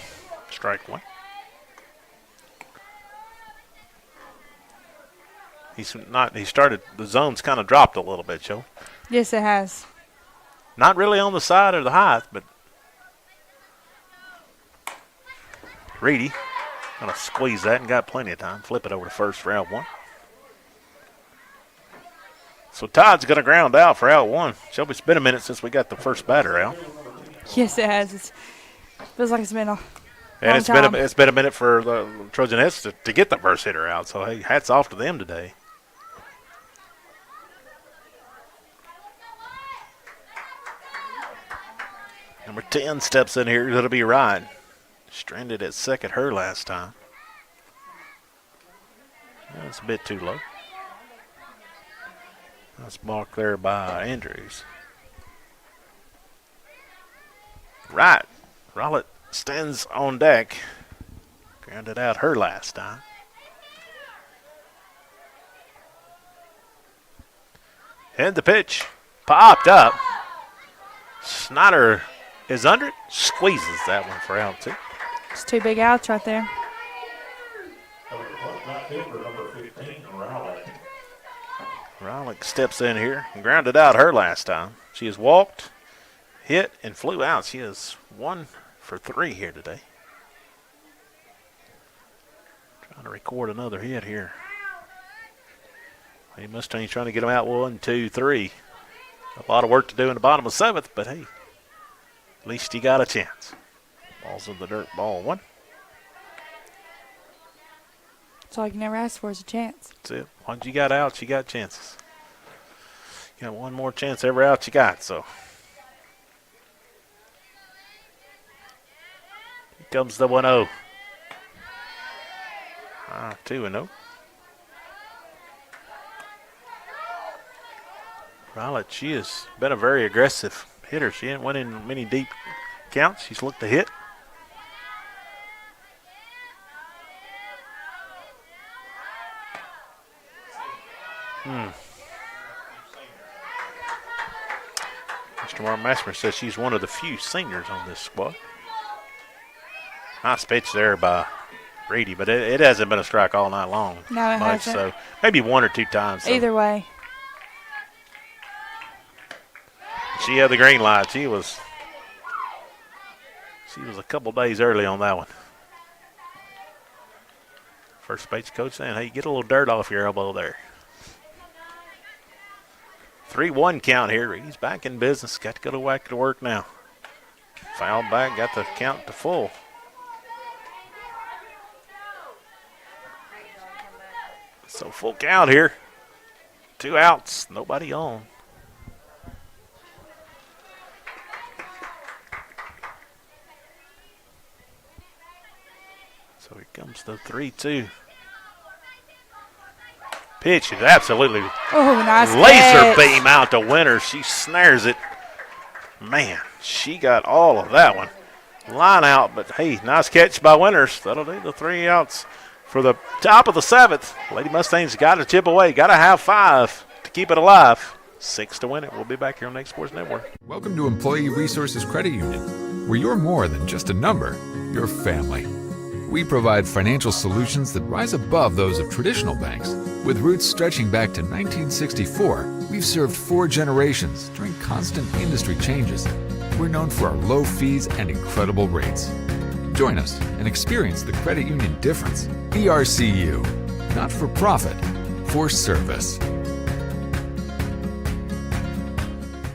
S11: Strike 1. He started, the zone's kind of dropped a little bit, Joe.
S12: Yes, it has.
S11: Not really on the side of the height, but Reedy going to squeeze that and got plenty of time. Flip it over to first for out one. So Todd's going to ground out for out one. Shelby, it's been a minute since we got the first batter out.
S12: Yes, it has. It feels like it's been a
S11: And
S12: long time.
S11: it's been a minute for the Trojanettes to get the first hitter out. So, hey, hats off to them today. Number 10 steps in here. It'll be right. Stranded at second her last time. That's a bit too low. That's marked there by Andrews. Right. Rowlett stands on deck. Grounded out her last time. And the pitch popped up. Snyder is under it. Squeezes that one for out two.
S12: It's 2 big outs right there.
S13: Number 15, Rowlett.
S11: Rowlett steps in here and grounded out her last time. She has walked, hit, and flew out. She is 1 for 3 here today. Trying to record another hit here. Hey, Mustangs trying to get them out 1, 2, 3. A lot of work to do in the bottom of 7th, but hey, at least you got a chance. Ball's in the dirt, ball 1.
S12: That's all you can ever ask for is a chance.
S11: That's it. Once you got outs, you got chances. You got one more chance every out you got, so. Here comes the 1-0. 2-0. Rowlett, she has been a very aggressive hitter. She ain't went in many deep counts. She's looked to hit. Mr. Mark Massmer says she's one of the few seniors on this squad. Nice pitch there by Reedy, but it hasn't been a strike all night long.
S12: No, it hasn't.
S11: So maybe 1 or 2 times. So.
S12: Either way.
S11: She had the green light. She was a couple days early on that one. First base coach saying, hey, get a little dirt off your elbow there. 3-1 count here. He's back in business. Got to go to whack to work now. Foul back, got the count to full. So full count here. 2 outs, nobody on. So here comes the 3-2. Pitch is absolutely
S12: nice
S11: laser
S12: catch.
S11: beam out to Winter. She snares it. Man, she got all of that one. Line out, but hey, nice catch by Winters. That'll do the 3 outs for the top of the 7th. Lady Mustangs got to chip away. Got to have 5 to keep it alive. 6 to win it. We'll be back here on Next Sports Network.
S24: Welcome to Employee Resources Credit Union, where you're more than just a number, you're family. We provide financial solutions that rise above those of traditional banks. With roots stretching back to 1964, we've served 4 generations during constant industry changes. We're known for our low fees and incredible rates. Join us and experience the credit union difference. ERCU, not for profit, for service.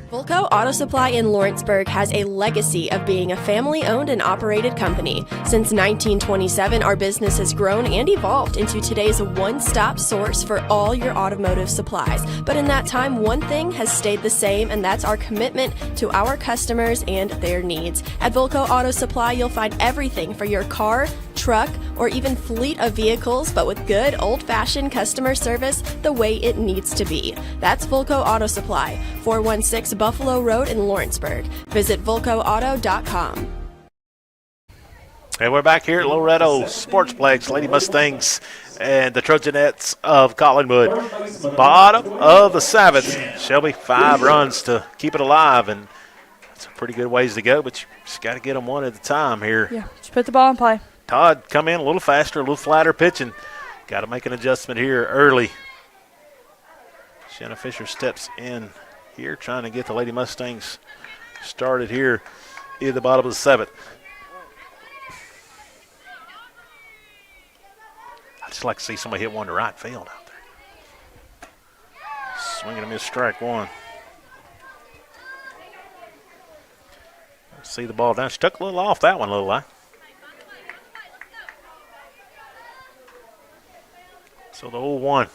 S15: Volco Auto Supply in Lawrenceburg has a legacy of being a family-owned and operated company. Since 1927, our business has grown and evolved into today's one-stop source for all your automotive supplies. But in that time, one thing has stayed the same, and that's our commitment to our customers and their needs. At Volco Auto Supply, you'll find everything for your car, truck, or even fleet of vehicles, but with good old-fashioned customer service the way it needs to be. That's Volco Auto Supply, 416 Buffalo Road in Lawrenceburg. Visit VolcoAuto.com.
S11: And we're back here at Loretto Sportsplex, Lady Mustangs and the Trojanettes of Collinwood. Bottom of the 7th. Shelby, 5 runs to keep it alive, and it's a pretty good ways to go, but you just got to get them one at a time here.
S12: Yeah, just put the ball in play.
S11: Todd come in a little faster, a little flatter pitching. Got to make an adjustment here early. Shanna Fisher steps in here trying to get the Lady Mustangs started here in the bottom of the 7th. I'd just like to see somebody hit one to right field out there. Swinging a miss, strike one. See the ball down. She took a little off that one, little eye. So the 0-1.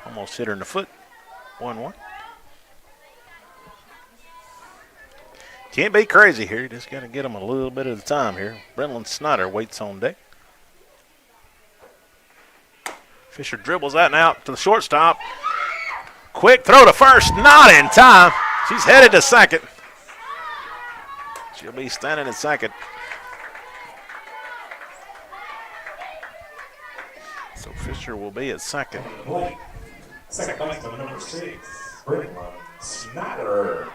S11: Almost hit her in the foot. 1-1. Can't be crazy here. You just got to get them a little bit at a time here. Brenlin Snyder waits on deck. Fisher dribbles that and out to the shortstop. Quick throw to first. Not in time. She's headed to second. She'll be standing at second. So Fisher will be at second.
S13: Second baseman, number 6, Brenlin Snyder.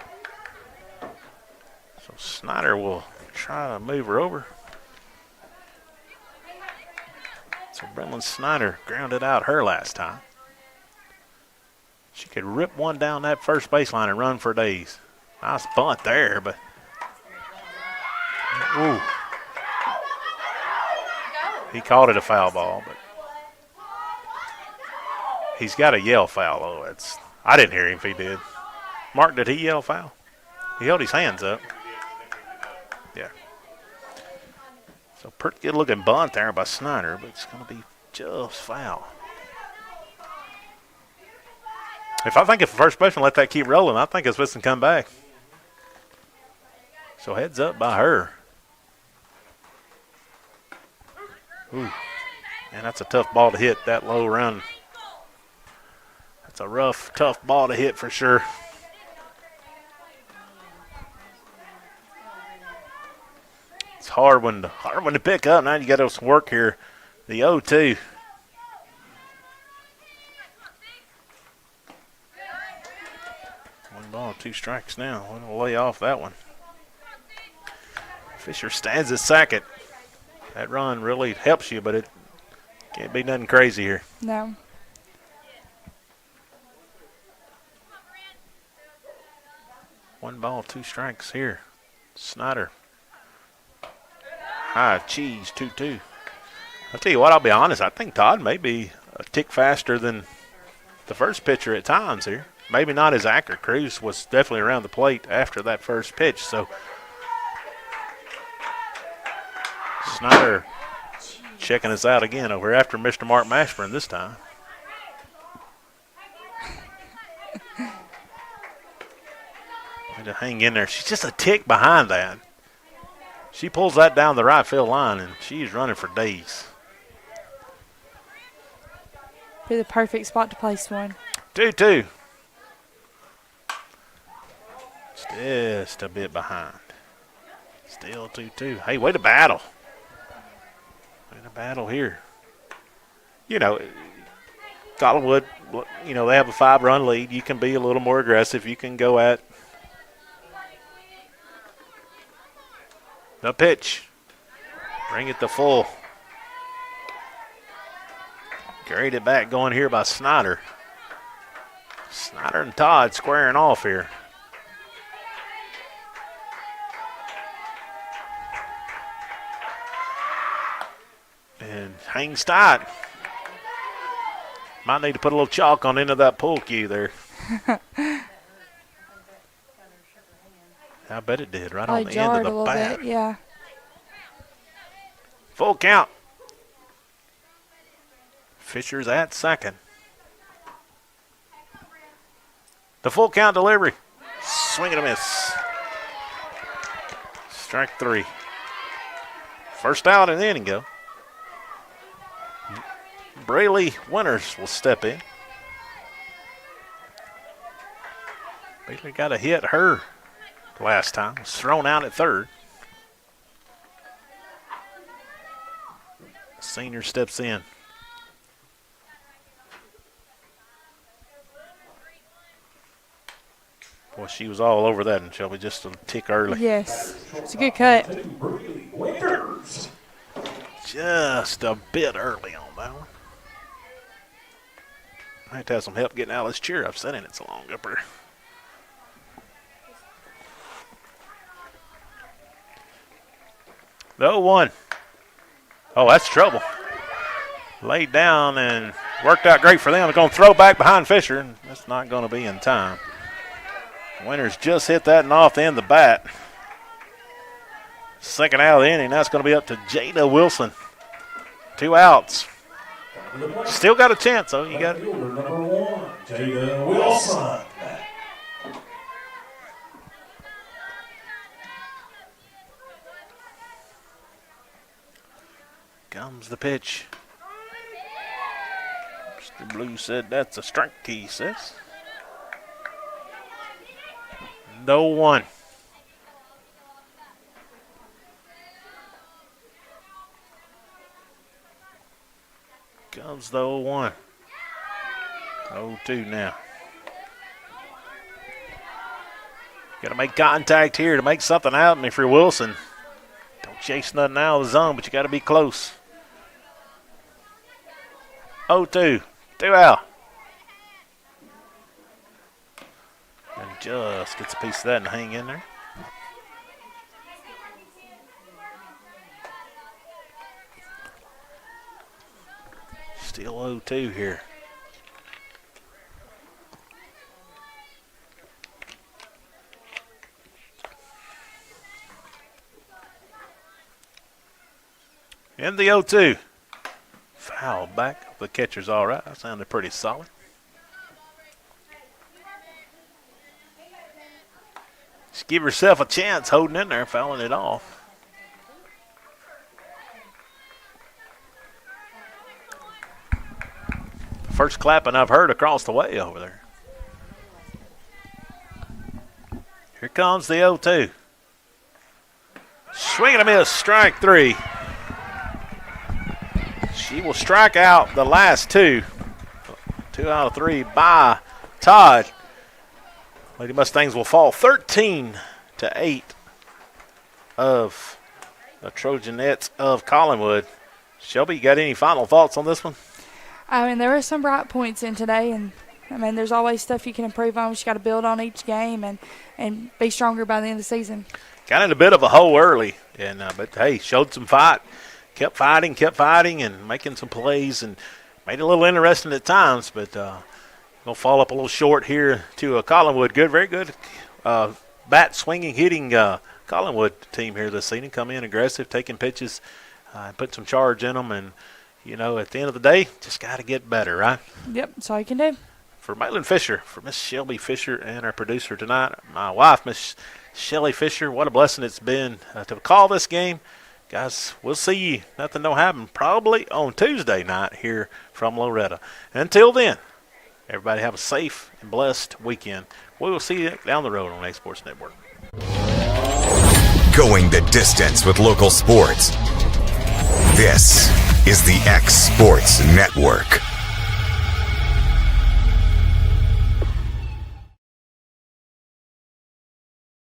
S11: So Snyder will try to move her over. So Brenlin Snyder grounded out her last time. She could rip one down that first baseline and run for days. Nice bunt there, but ooh. He called it a foul ball, but he's got to yell foul, though. I didn't hear him if he did. Mark, did he yell foul? He held his hands up. Yeah. So pretty good looking bunt there by Snyder, but it's going to be just foul. If the first baseman let that keep rolling, I think it's supposed to come back. So heads up by her. Ooh. And that's a tough ball to hit that low around. That's a rough, tough ball to hit for sure. It's hard one to pick up. Now you got to work here. The 0-2. One ball, 2 strikes now. We'll lay off that one. Fisher stands at second. That run really helps you, but it can't be nothing crazy here.
S12: No.
S11: One ball, 2 strikes here. Snyder. High cheese, 2-2. I'll tell you what, I'll be honest. I think Todd may be a tick faster than the first pitcher at times here. Maybe not as accurate. Cruz was definitely around the plate after that first pitch. So Snyder checking us out again over after Mr. Mark Mashburn this time. Way to hang in there. She's just a tick behind that. She pulls that down the right field line, and she's running for days.
S12: Be the perfect spot to place one.
S11: 2-2. Just a bit behind. Still 2-2. Hey, way to battle. Way to battle here. You know, Collinwood, you know, they have a 5-run lead. You can be a little more aggressive. You can go at the pitch. Bring it to full. Carried it back going here by Snyder. Snyder and Todd squaring off here. And hangs tight. Might need to put a little chalk on into that pool cue there. I bet it did, right on the end of the bat.
S12: Bit, yeah.
S11: Full count. Fisher's at second. The full count delivery. Swing and a miss. Strike 3. First out in the inning go. Braylee Winters will step in. Bailey got a hit her last time. Was thrown out at third. Senior steps in. Boy, she was all over that, and Shelby just a tick early.
S12: Yes, it's a good cut.
S11: Just a bit early on that one. I have to have some help getting out of this chair. I've sat in it so long up here. The 0-1. Oh, that's trouble. Laid down and worked out great for them. They're going to throw back behind Fisher. That's not going to be in time. Winters just hit that and off the end of the bat. Second out of the inning. That's going to be up to Jada Wilson. 2 outs. Still got a chance, though. You got it.
S13: Number 1, Jada Wilson.
S11: Comes the pitch. Mr. Blue said that's a strike, he says. No 1. Comes the 0-1. 0-2 now. Got to make contact here to make something happen if you're Wilson. Don't chase nothing out of the zone, but you got to be close. 0-2. 2 out. And just gets a piece of that and hang in there. Still 0-2 here. And the 0-2. Foul back. The catcher's all right. That sounded pretty solid. Just give yourself a chance holding in there, fouling it off. First clapping I've heard across the way over there. Here comes the 0-2. Swing and a miss, strike 3. She will strike out the last 2. 2 out of 3 by Todd. Lady Mustangs will fall 13-8 of the Trojanettes of Collinwood. Shelby, you got any final thoughts on this one?
S12: I mean, there were some bright points in today, and I mean, there's always stuff you can improve on. You got to build on each game and be stronger by the end of the season.
S11: Got in a bit of a hole early, and but hey, showed some fight, kept fighting, and making some plays, and made it a little interesting at times. But gonna fall up a little short here to a Collinwood very good bat swinging, hitting Collinwood team here this season. Come in aggressive, taking pitches, put some charge in them, and you know, at the end of the day, just got to get better, right?
S12: Yep, that's all you can do.
S11: For Maylin Fisher, for Miss Shelby Fisher and our producer tonight, my wife, Miss Shelly Fisher, what a blessing it's been to call this game. Guys, we'll see you. Nothing don't happen probably on Tuesday night here from Loretto. Until then, everybody have a safe and blessed weekend. We will see you down the road on A Sports Network.
S1: Going the distance with local sports. This is the X Sports Network.